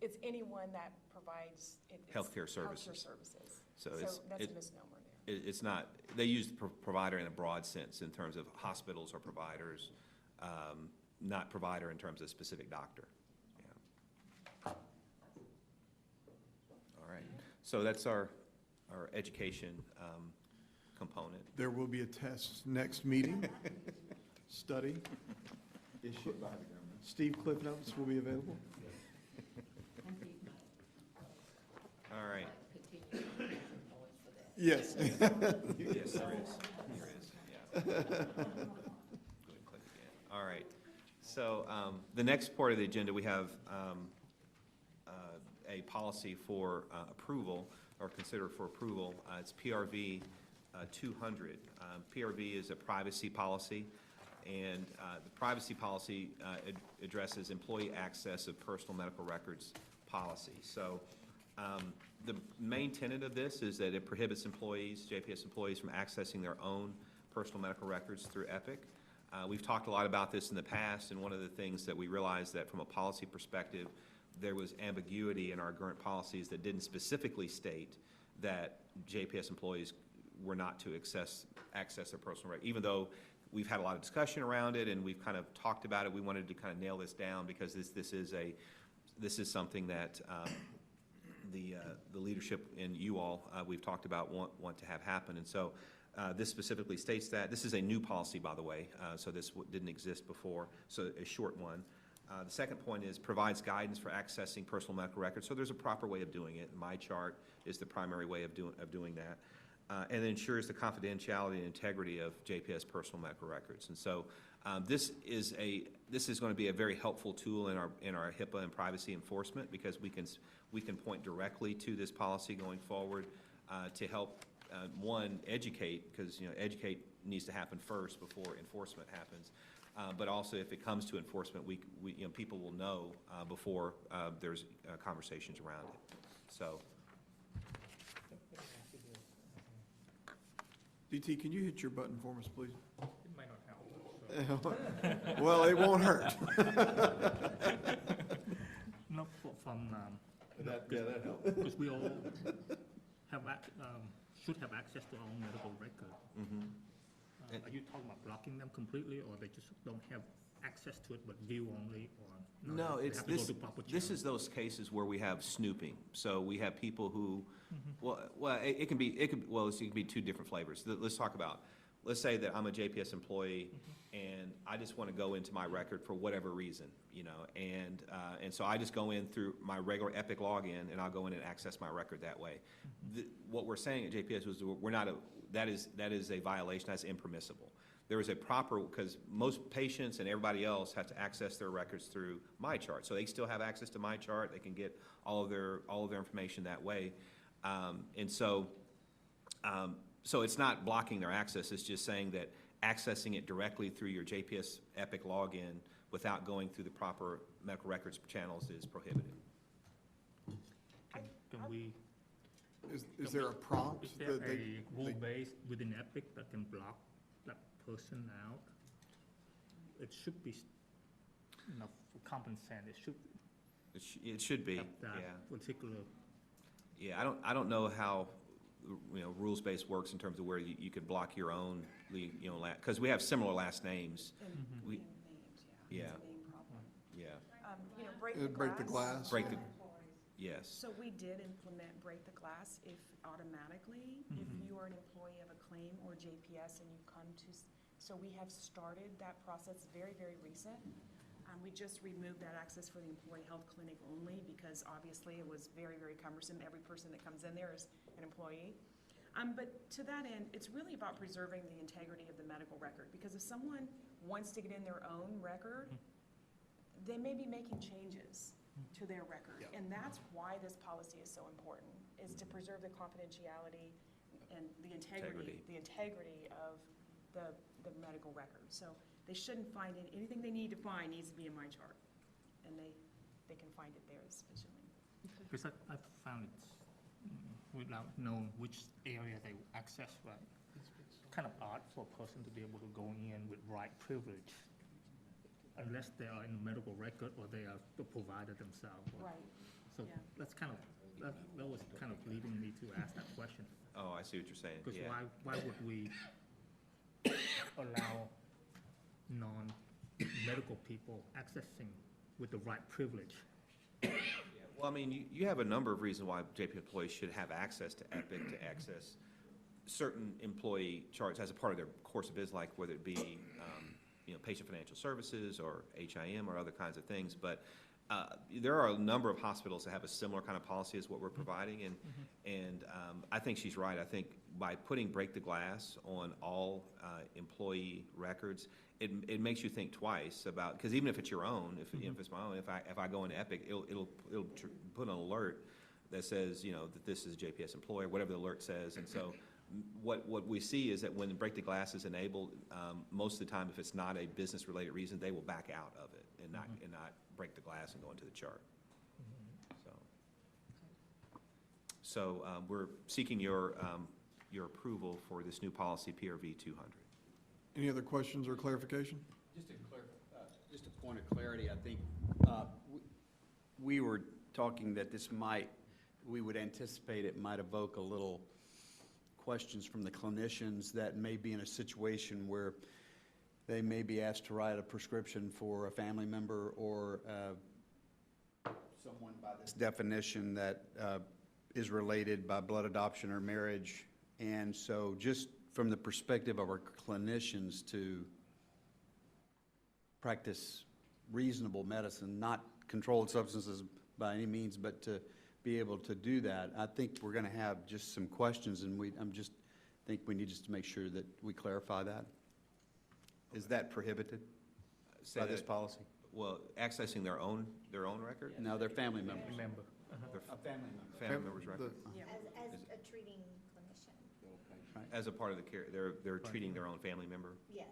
It's anyone that provides. Healthcare services. Healthcare services. So that's a misnomer there. It's not, they use provider in a broad sense in terms of hospitals or providers, not provider in terms of specific doctor. Yeah. All right, so that's our education component. There will be a test next meeting, study. Issued by the government. Steve Cliff Notes will be available. All right. Yes. Yes, there is. There is, yeah. Go ahead and click again. All right. So the next part of the agenda, we have a policy for approval, or consider for approval. It's PRV 200. PRV is a privacy policy, and the privacy policy addresses employee access of personal medical records policy. So the main tenet of this is that it prohibits employees, JPS employees, from accessing their own personal medical records through Epic. We've talked a lot about this in the past, and one of the things that we realized that from a policy perspective, there was ambiguity in our current policies that didn't specifically state that JPS employees were not to access their personal records. Even though we've had a lot of discussion around it and we've kind of talked about it, we wanted to kind of nail this down because this is something that the leadership and you all, we've talked about want to have happen. And so this specifically states that. This is a new policy, by the way, so this didn't exist before, so a short one. The second point is provides guidance for accessing personal medical records. So there's a proper way of doing it. My chart is the primary way of doing that. And ensures the confidentiality and integrity of JPS personal medical records. And so this is going to be a very helpful tool in our HIPAA and privacy enforcement, because we can point directly to this policy going forward to help one, educate, because educate needs to happen first before enforcement happens. But also, if it comes to enforcement, people will know before there's conversations around it. So. DT, can you hit your button for us, please? It might not help. Well, it won't hurt. No, that helps. Because we all have should have access to our own medical record. Are you talking about blocking them completely, or they just don't have access to it but view only, or No, they it's have to go this. to proper This channels? is those cases where we have snooping. So we have people who, it can be two different flavors. Let's talk about. Let's say that I'm a JPS employee, and I just want to go into my record for whatever reason, and so I just go in through my regular Epic login, and I'll go in and access my record that way. What we're saying at JPS was that is a violation. That's impermissible. There is a proper, because most patients and everybody else have to access their records through MyChart, so they still have access to MyChart. They can get all of their information that way, so it's not blocking their access. It's just saying that accessing it directly through your JPS Epic login without going through the proper medical records channels is prohibited. Can we? Is there a prompt? Is there a rule base within Epic that can block that person out? It should be, for common sense, It should be, have that yeah. particular. Yeah, I don't know how, rules-based works in terms of where you could block your own, because we have similar last names. Yeah. Break the glass. Yes. So we did implement break the glass if automatically, if you are an employee of a claim or JPS and you come to, so we have started that process very, very recent. We just removed that access for the employee health clinic only because obviously it was very, very cumbersome. Every person that comes in there is an employee. But to that end, it's really about preserving the integrity of the medical record, because if someone wants to get in their own record, they may be making changes to their record. And that's why this policy is so important, is to preserve the confidentiality and the integrity of the medical record. So they shouldn't find anything they need to find needs to be in my chart, and they can find it there sufficiently. Because I found it without knowing which area they access, right? It's kind of odd for a person to be able to go in with right privilege, unless they are in the medical record or they are the provider themselves. Right. So that's kind of, that was kind of leading me to ask that question. Oh, I see what you're saying. Because Yeah. why would we allow non-medical people accessing with the right privilege? Well, I mean, you have a number of reasons why JP employees should have access to Epic, to access certain employee charts as a part of their course of business, like whether it be, patient financial services or HIM or other kinds of things. But there are a number of hospitals that have a similar kind of policy as what we're providing. And I think she's right. I think by putting break the glass on all employee records, it makes you think twice about, because even if it's your own, if it's my own, if I go into Epic, it'll put an alert that says, that this is a JPS employee, whatever the alert says. And so what we see is that when break the glass is enabled, most of the time, if it's not a business related reason, they will back out of it and not break the glass and go into the chart. So we're seeking your approval for this new policy, PRV 200. Any other questions or clarification? Just a point of clarity, I think we were talking that we would anticipate it might evoke a little questions from the clinicians that may be in a situation where they may be asked to write a prescription for a family member or someone by this definition that is related by blood adoption or marriage. And so just from the perspective of our clinicians to practice reasonable medicine, not controlled substances by any means, but to be able to do that, I think we're going to have just some questions, and think we need just to make sure that we clarify that. Is that prohibited by this policy? Well, accessing their own record? No, they're family members. A family member. Family member's record. As a treating clinician. As a part of the care, they're treating their own family member? Yes.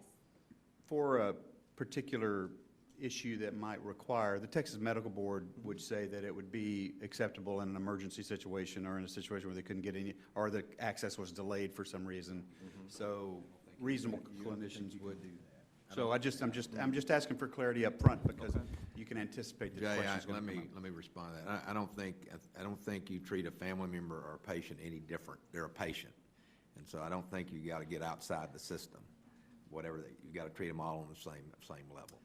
For a particular issue that might require, the Texas Medical Board would say that it would be acceptable in an emergency situation or in a situation where they couldn't get any, or the access was delayed for some reason. So reasonable clinicians would do that. So I'm just asking for clarity up front, because you can anticipate that the question's going to come up. Let me respond to that. I don't think you treat a family member or a patient any different. They're a patient. And so I don't think you got to get outside the system. You got to treat them all on the same level.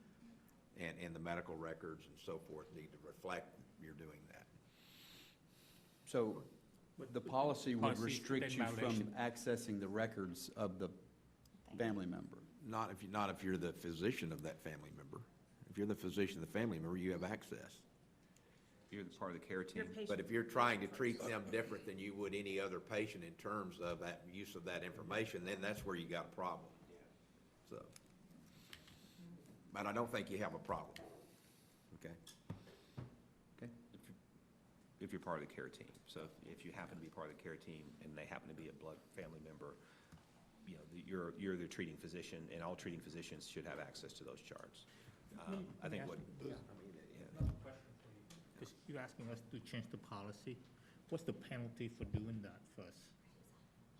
And the medical records and so forth need to reflect you're doing that. So the policy would restrict you from accessing the records of the family member? Not if you're the physician of that family member. If you're the physician of the family member, you have access. You're part of the care team. But if you're trying to treat them different than you would any other patient in terms of that use of that information, then that's where you got a problem. So, but I don't think you have a problem. Okay? Okay. If you're part of the care team. So if you happen to be part of the care team and they happen to be a blood family member, you're the treating physician, and all treating physicians should have access to those charts. I think what. Because you're asking us to change the policy. What's the penalty for doing that first?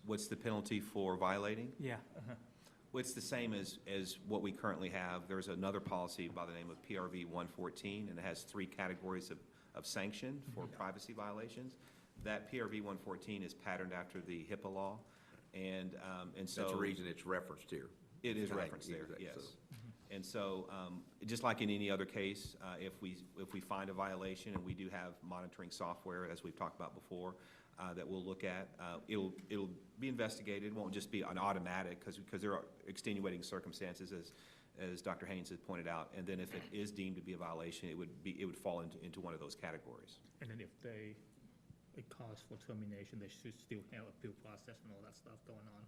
What's the penalty for violating? Yeah. Well, it's the same as what we currently have. There's another policy by the name of PRV 114, and it has 3 categories of sanction for privacy violations. That PRV 114 is patterned after the HIPAA law, and so. That's the reason it's referenced here. It is referenced there, yes. And so, just like in any other case, if we find a violation, and we do have monitoring software, as we've talked about before, that we'll look at, it'll be investigated. It won't just be an automatic, because there are extenuating circumstances, as Dr. Haynes has pointed out. And then if it is deemed to be a violation, it would fall into one of those categories. And then if it calls for termination, they should still have appeal process and all that stuff going on.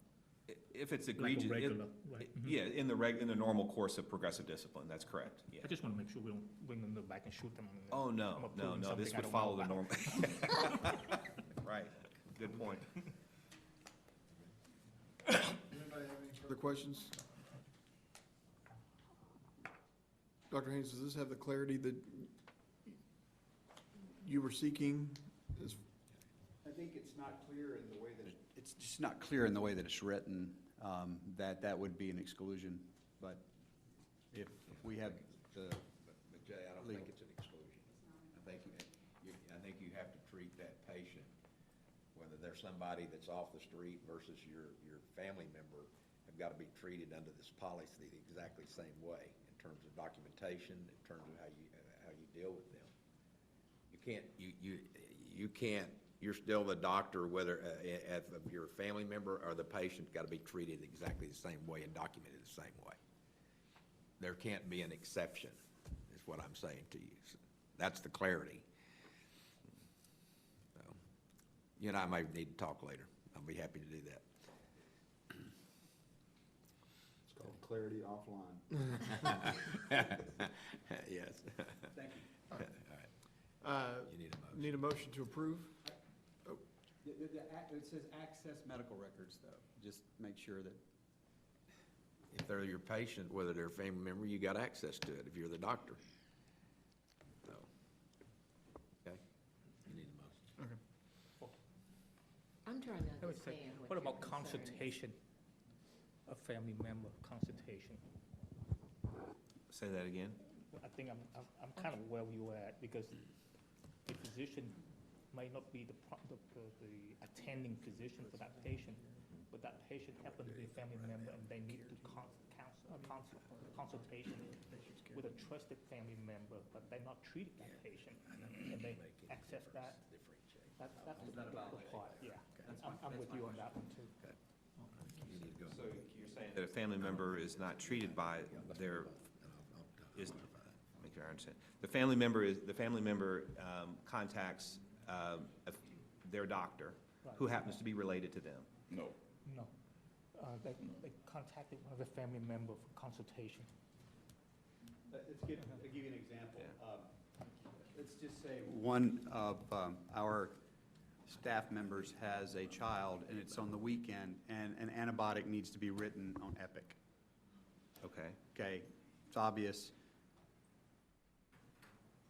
If it's Like a egregious, regular, right? Mhm. yeah, in the normal course of progressive discipline, that's correct, yeah. I just want to make sure we don't bring them back and shoot them. Oh, I'm no, approving something this I would don't follow know the about. normal. Right, good point. Anybody have any further questions? Dr. Haynes, does this have the clarity that you were seeking? I think it's not clear in the way that it's just not clear in the way that it's written, that would be an exclusion. But if we have the. But Jay, I don't think it's an exclusion. I think you have to treat that patient, whether they're somebody that's off the street versus your family member, have got to be treated under this policy the exactly same way in terms of documentation, in terms of how you deal with them. You can't, you're still the doctor, whether if your family member or the patient, got to be treated exactly the same way and documented the same way. There can't be an exception, is what I'm saying to you. So that's the clarity. So, you and I may need to talk later. I'll be happy to do that. It's called clarity offline. Yes. Thank you. All right. You need a motion to approve? Oh. It says access medical records, though. Just make sure that. If they're your patient, whether they're a family member, you got access to it if you're the doctor. So, okay, you need a motion. I'm trying to Let me say, understand what your about concern is. consultation? A family member consultation? Say that again? I think I'm kind of where you were at, because the physician may not be the attending physician for that patient, but that patient happens to be a family member, and they need to consultation with a trusted family member, but they're not treating that patient, and they access that. That's the part, yeah. I'm with you on that one, too. So you're saying that a family member is not treated by their, make sure I understand. The family member contacts their doctor, who happens to be related to them. No. No. They contacted one of the family member for consultation. I'll give you an example. Let's just say one of our staff members has a child, and it's on the weekend, and an antibiotic needs to be written on Epic. Okay. Okay, it's obvious.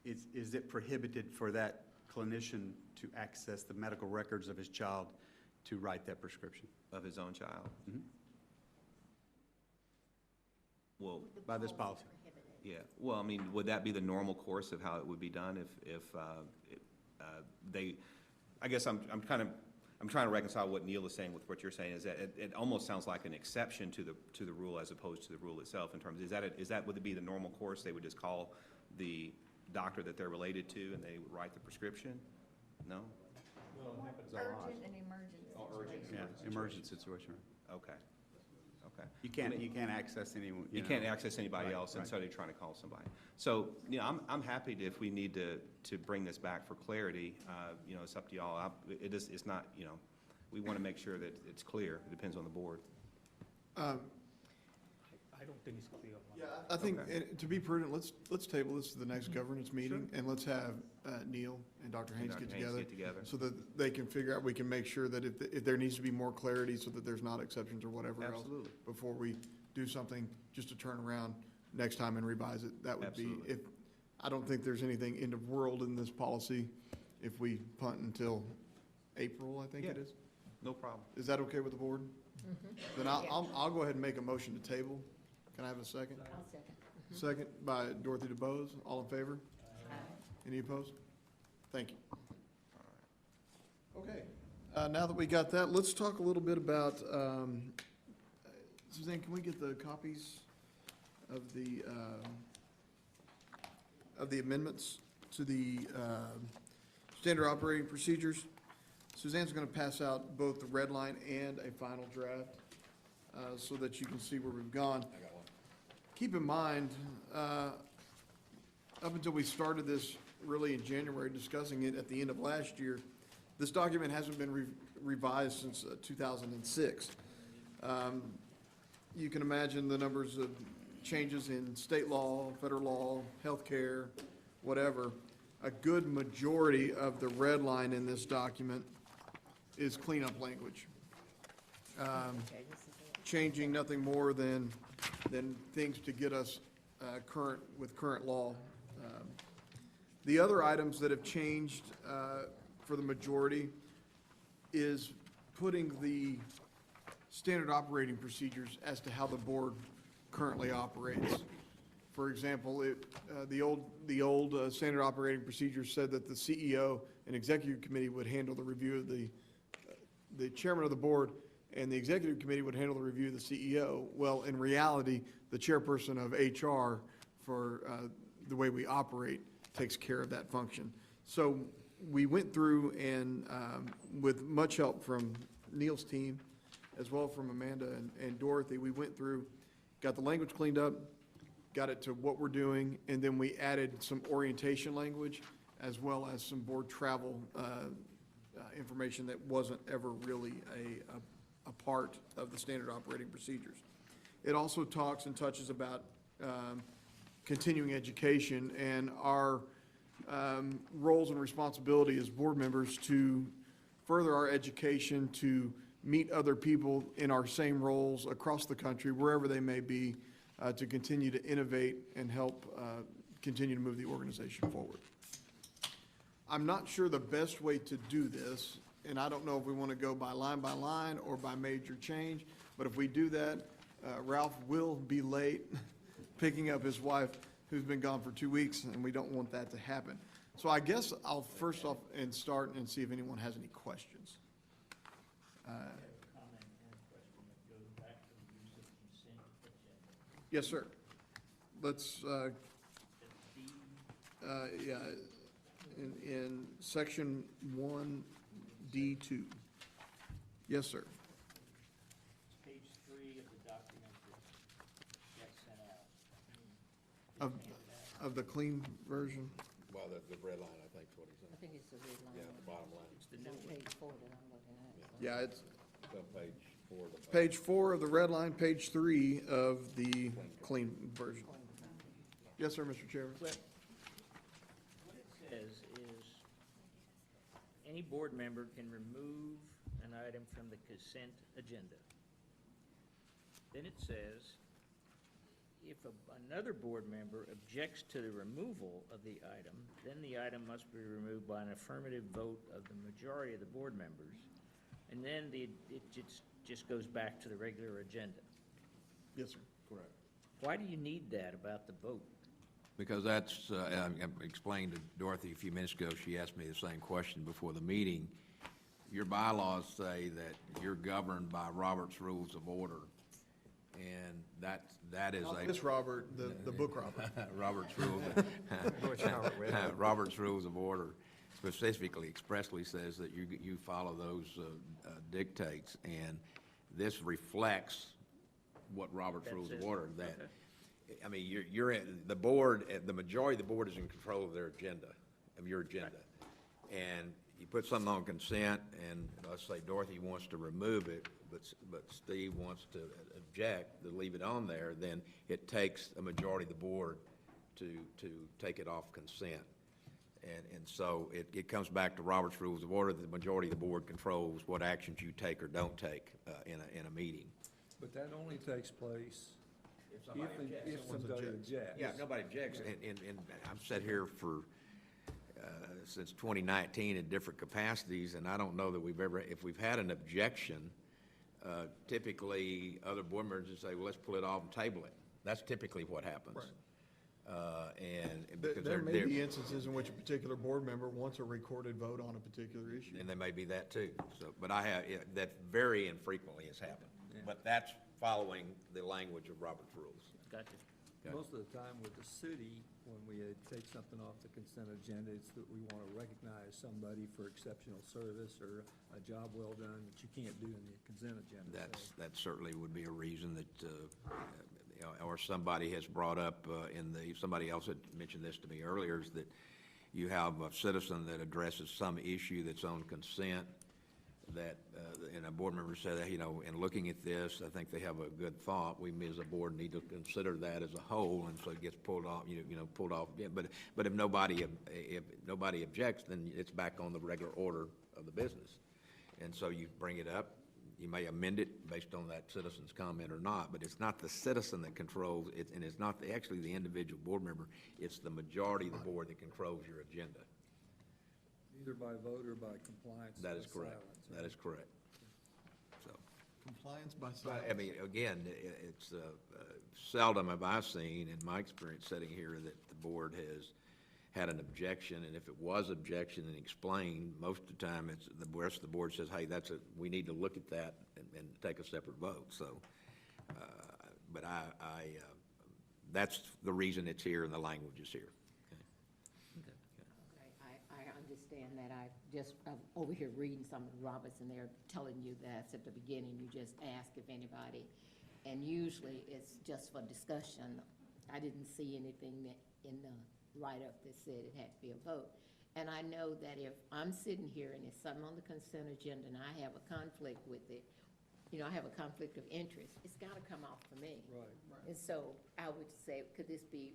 Is it prohibited for that clinician to access the medical records of his child to write that prescription? Of his own child? Mhm. Well, By this policy. yeah, well, I mean, would that be the normal course of how it would be done if they, I guess I'm trying to reconcile what Neil is saying with what you're saying, is that it almost sounds like an exception to the rule as opposed to the rule itself, in terms, would it be the normal course? They would just call the doctor that they're related to, and they would write the prescription? No? Urgent and emergency situation. Yeah, emergent situation. Okay. Okay. You can't access anyone. You can't access anybody Right, else, and right. so they're trying to call somebody. So, I'm happy to, if we need to bring this back for clarity, it's up to y'all. It's not, we want to make sure that it's clear. It depends on the board. I don't think it's clear. Yeah, I think, to be prudent, let's table this to the next governance meeting, and let's have Neil and Dr. Haynes Dr. get Haynes together. get together. So that they can figure out, we can make sure that if there needs to be more clarity, so that there's not exceptions or whatever else. Absolutely. Before we do something, just to turn around next time and revise it, that would be, Absolutely. I don't think there's anything end of world in this policy if we punt until April, I think it Yeah. is. No problem. Is that okay with the board? Then I'll go ahead and make a motion to table. Can I have a second? I'll second. Second by Dorothy DeBose. All in favor? Any opposed? Thank you. Okay. Now that we got that, let's talk a little bit about, Suzanne, can we get the copies of the amendments to the standard operating procedures. Suzanne's going to pass out both the red line and a final draft so that you can see where we've gone. Keep in mind, up until we started this really in January, discussing it at the end of last year, this document hasn't been revised since 2006. You can imagine the numbers of changes in state law, federal law, healthcare, whatever. A good majority of the red line in this document is cleanup language. Changing nothing more than things to get us current with current law. The other items that have changed for the majority is putting the standard operating procedures as to how the board currently operates. For example, the old standard operating procedures said that the CEO and executive committee would handle the review of the chairman of the board, and the executive committee would handle the review of the CEO. Well, in reality, the chairperson of HR for the way we operate takes care of that function. So we went through and with much help from Neil's team, as well from Amanda and Dorothy, we went through, got the language cleaned up, got it to what we're doing, and then we added some orientation language as well as some board travel information that wasn't ever really a part of the standard operating procedures. It also talks and touches about continuing education and our roles and responsibility as board members to further our education, to meet other people in our same roles across the country, wherever they may be, to continue to innovate and help continue to move the organization forward. I'm not sure the best way to do this, and I don't know if we want to go by line or by major change, but if we do that, Ralph will be late picking up his wife who's been gone for 2 weeks, and we don't want that to happen. So I guess I'll first off and start and see if anyone has any questions. Yes, sir. Let's, yeah, in section 1D2. Yes, sir. Page 3 of the document that sent out. Of the clean version? Well, the red line, I think, is what he said. I think it's the red line. Yeah, the bottom line. It's on page 4 that I'm looking at. Yeah, it's It's on page 4 of the. page 4 of the red line, page 3 of the clean version. Yes, sir, Mr. Chairman. What it says is, any board member can remove an item from the consent agenda. Then it says, if another board member objects to the removal of the item, then the item must be removed by an affirmative vote of the majority of the board members. And then it just goes back to the regular agenda. Yes, sir. Correct. Why do you need that about the vote? Because that's, I explained to Dorothy a few minutes ago, she asked me the same question before the meeting. Your bylaws say that you're governed by Robert's Rules of Order, and that is Not a. this Robert, the book Robert. Robert's Rules. Robert's Rules of Order specifically, expressly says that you follow those dictates, and this reflects what Robert's Rules of Order, that. Okay. I mean, you're in, the board, the majority of the board is in control of their agenda, of your agenda. Right. And you put something on consent, and let's say Dorothy wants to remove it, but Steve wants to object, to leave it on there, then it takes a majority of the board to take it off consent. And so it comes back to Robert's Rules of Order. The majority of the board controls what actions you take or don't take in a meeting. But that only takes place if somebody objects. Yeah, nobody objects, and I've sat here for, since 2019 in different capacities, and I don't know that if we've had an objection, typically other board members just say, well, let's pull it off and table it. That's typically what happens. Right. And because there may be instances in which a particular board member wants a recorded vote on a particular issue. And there may be that too. So, but that very infrequently has happened. Yeah. But that's following the language of Robert's Rules. Gotcha. Most of the time with the city, when we take something off the consent agenda, it's that we want to recognize somebody for exceptional service or a job well done that you can't do in the consent agenda. That certainly would be a reason that, or somebody has brought up somebody else had mentioned this to me earlier, is that you have a citizen that addresses some issue that's on consent that, and a board member said, in looking at this, I think they have a good thought. We as a board need to consider that as a whole, and so it gets pulled off, pulled off again. But if nobody objects, then it's back on the regular order of the business. And so you bring it up. You may amend it based on that citizen's comment or not, but it's not the citizen that controls it, and it's not actually the individual board member. It's the majority of the board that controls your agenda. Either by vote or by compliance. That is by correct. silence. That is correct. So, Compliance by but, silence. I mean, again, it's seldom have I seen, in my experience sitting here, that the board has had an objection, and if it was objection and explained, most of the time, it's the rest of the board says, hey, we need to look at that and take a separate vote. So, but that's the reason it's here and the language is here. I understand that. I'm over here reading some of Roberts, and they're telling you that at the beginning, you just ask if anybody, and usually it's just for discussion. I didn't see anything that in the write-up that said it had to be a vote. And I know that if I'm sitting here and it's something on the consent agenda and I have a conflict with it, I have a conflict of interest, it's gotta come off for me. Right. And so I would say, could this be,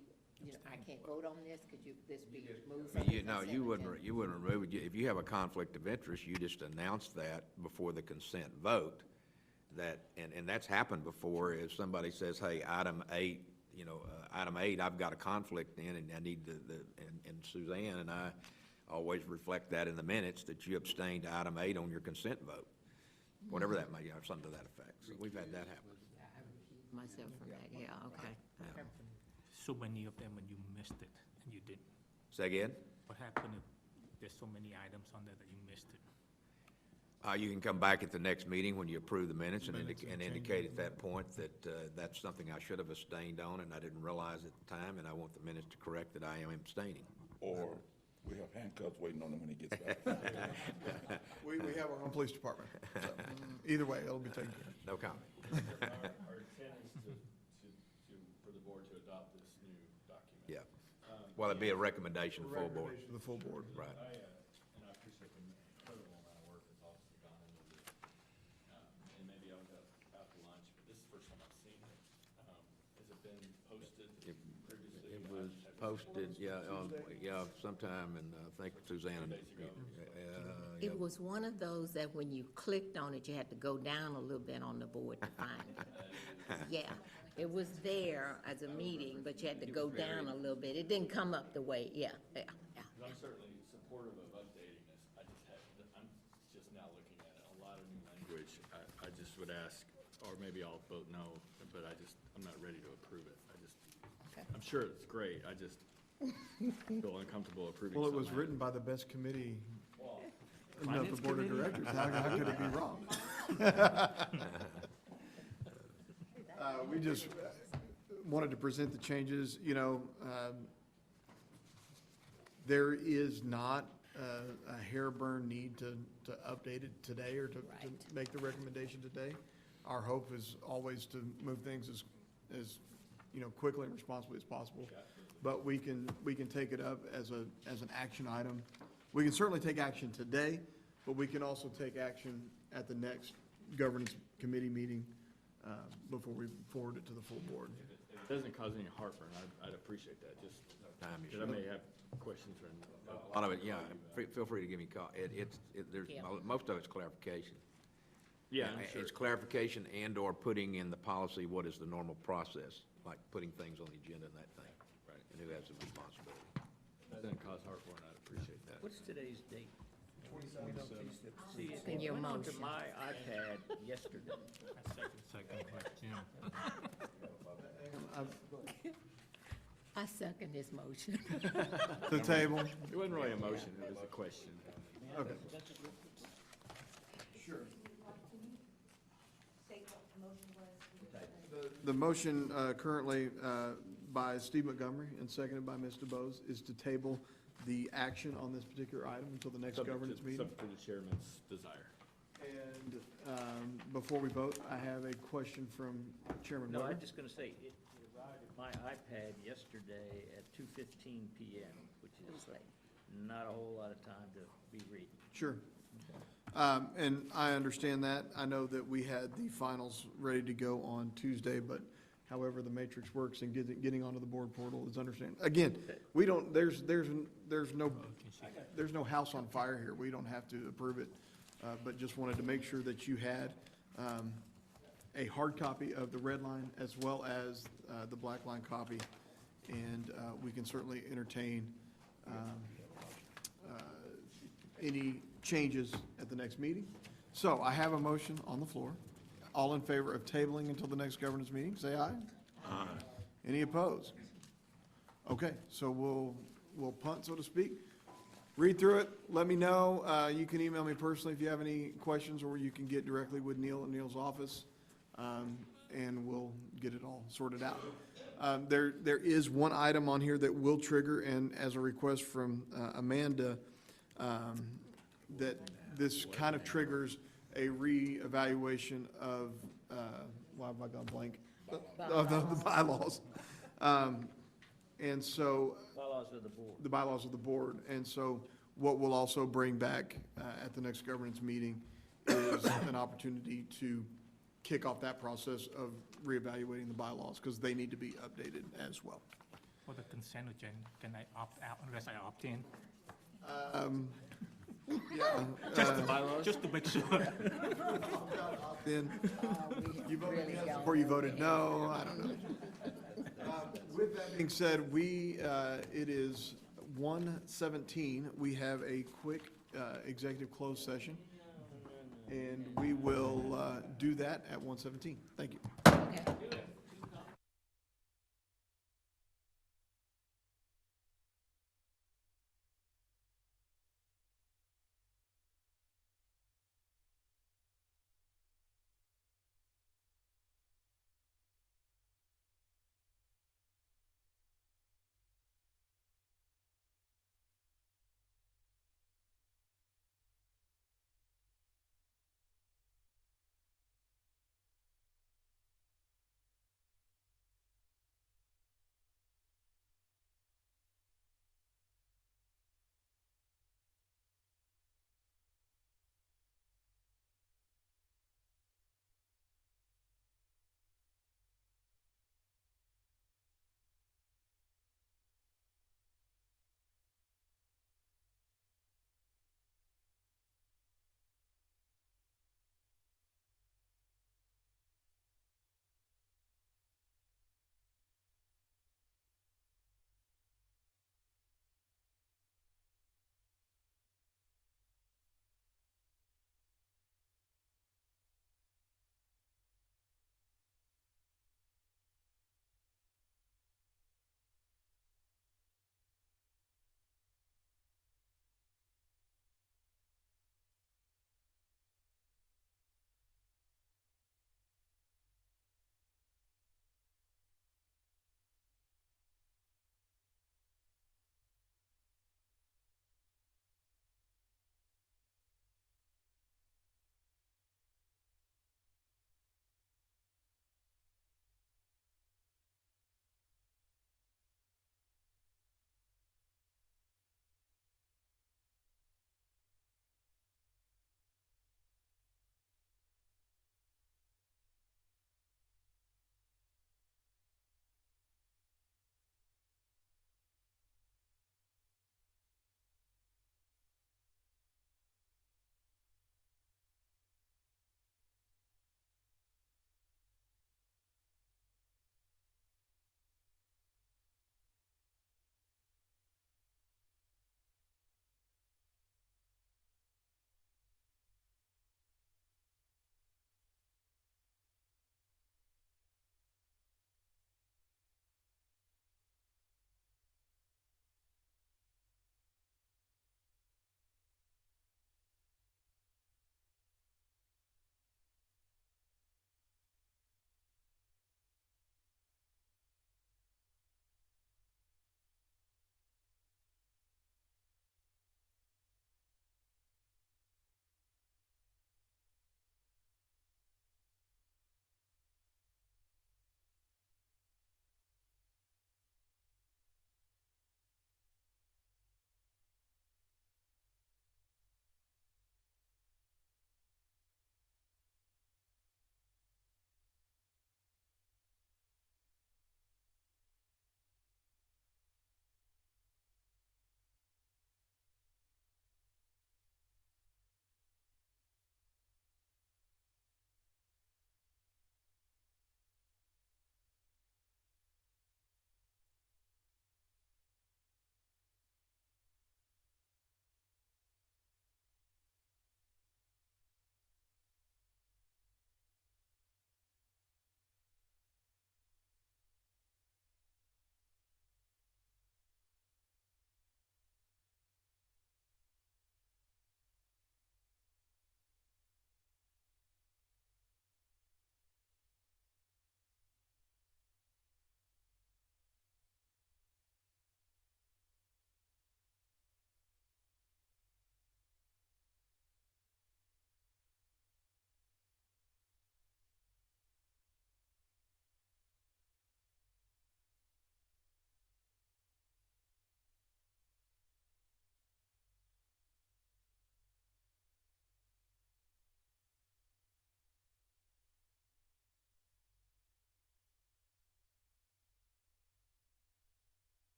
I can't vote on this, this be moved I from mean, the consent you agenda? wouldn't remove it. If you have a conflict of interest, you just announce that before the consent vote. And that's happened before, if somebody says, hey, item 8, I've got a conflict in, and I need and Suzanne and I always reflect that in the minutes, that you abstained to item 8 on your consent vote, whatever that may be, or something to that effect. So we've had that happen. I recused myself from that, yeah, okay. Yeah. So many of them when you missed it and you didn't. Say again? What happened if there's so many items on there that you missed it? You can come back at the next meeting when you approve the minutes and indicate at that point that that's something I should have abstained on and I didn't realize at the time, and I want the minutes to correct that I am abstaining. Or we have handcuffs waiting on him when he gets back. We have our own police department. So, either way, it'll be taken care of. No comment. Our intent is for the board to adopt this new document. Yeah. Well, it'd be a recommendation for the full board. Recommendation to the full board. Right. And I appreciate the incredible amount of work that's obviously gone into this. And maybe I'll go out to lunch, but this is the first time I've seen it. Has it been posted previously? It was posted, sometime, and I think Suzanne. It was one of those that when you clicked on it, you had to go down a little bit on the board to find it. Yeah, it was there as a meeting, but you had to go down a little bit. It didn't come up the way, yeah. I'm certainly supportive of updating this. I'm just now looking at it, a lot of new language. I just would ask, or maybe I'll vote no, but I'm not ready to approve it. I'm sure it's great. I just feel uncomfortable approving. Well, it some was written language. by the best committee of the Finance board of committee? directors. How could it be wrong? We just wanted to present the changes, there is not a hair-burn need to update it today or to make the recommendation today. Our hope is always to move things as quickly and responsibly as possible. But we can take it up as an action item. We can certainly take action today, but we can also take action at the next governance committee meeting before we forward it to the full board. If it doesn't cause any heartburn, I'd appreciate that, just because I may have questions or. A lot of it, yeah, feel free to give me a call. Most of it's clarification. Yeah, I'm sure. It's clarification and/or putting in the policy what is the normal process, like putting things on the agenda and that thing. Right. And who has the responsibility. If it doesn't cause heartburn, I'd appreciate that. What's today's date? 27. See, In it your went onto motion. my iPad yesterday. Second question. I second this motion. The table. It wasn't really a motion, it was a question. Okay. Sure. State what the motion was. The motion currently by Steve Montgomery and seconded by Ms. DeBose, is to table the action on this particular item until the next governance meeting. Subject to the chairman's desire. And before we vote, I have a question from Chairman No, Weber. I'm just gonna say, it arrived at my iPad yesterday at 2:15 PM, which is not a whole lot of time to be reading. Sure. And I understand that. I know that we had the finals ready to go on Tuesday, but however the matrix works and getting onto the board portal is understandable. Again, we don't, there's no house on fire here. We don't have to approve it, but just wanted to make sure that you had a hard copy of the red line as well as the black line copy. And we can certainly entertain any changes at the next meeting. So I have a motion on the floor. All in favor of tabling until the next governance meeting, say aye. Aye. Any opposed? Okay, so we'll punt, so to speak. Read through it, let me know. You can email me personally if you have any questions, or you can get directly with Neil at Neil's office, and we'll get it all sorted out. There is one item on here that will trigger, and as a request from Amanda, that this kind of triggers a reevaluation of, why have I gone blank? Of the bylaws. And so. Bylaws of the board. The bylaws of the board. And so what we'll also bring back at the next governance meeting is an opportunity to kick off that process of reevaluating the bylaws, because they need to be updated as well. For the consent agenda, can I opt out unless I opt in? Yeah. Just the bylaws? Just to make sure. Then, you voted yes before you voted no, I don't know. With that being said, it is 1:17. We have a quick executive closed session, and we will do that at 1:17. Thank you. Okay.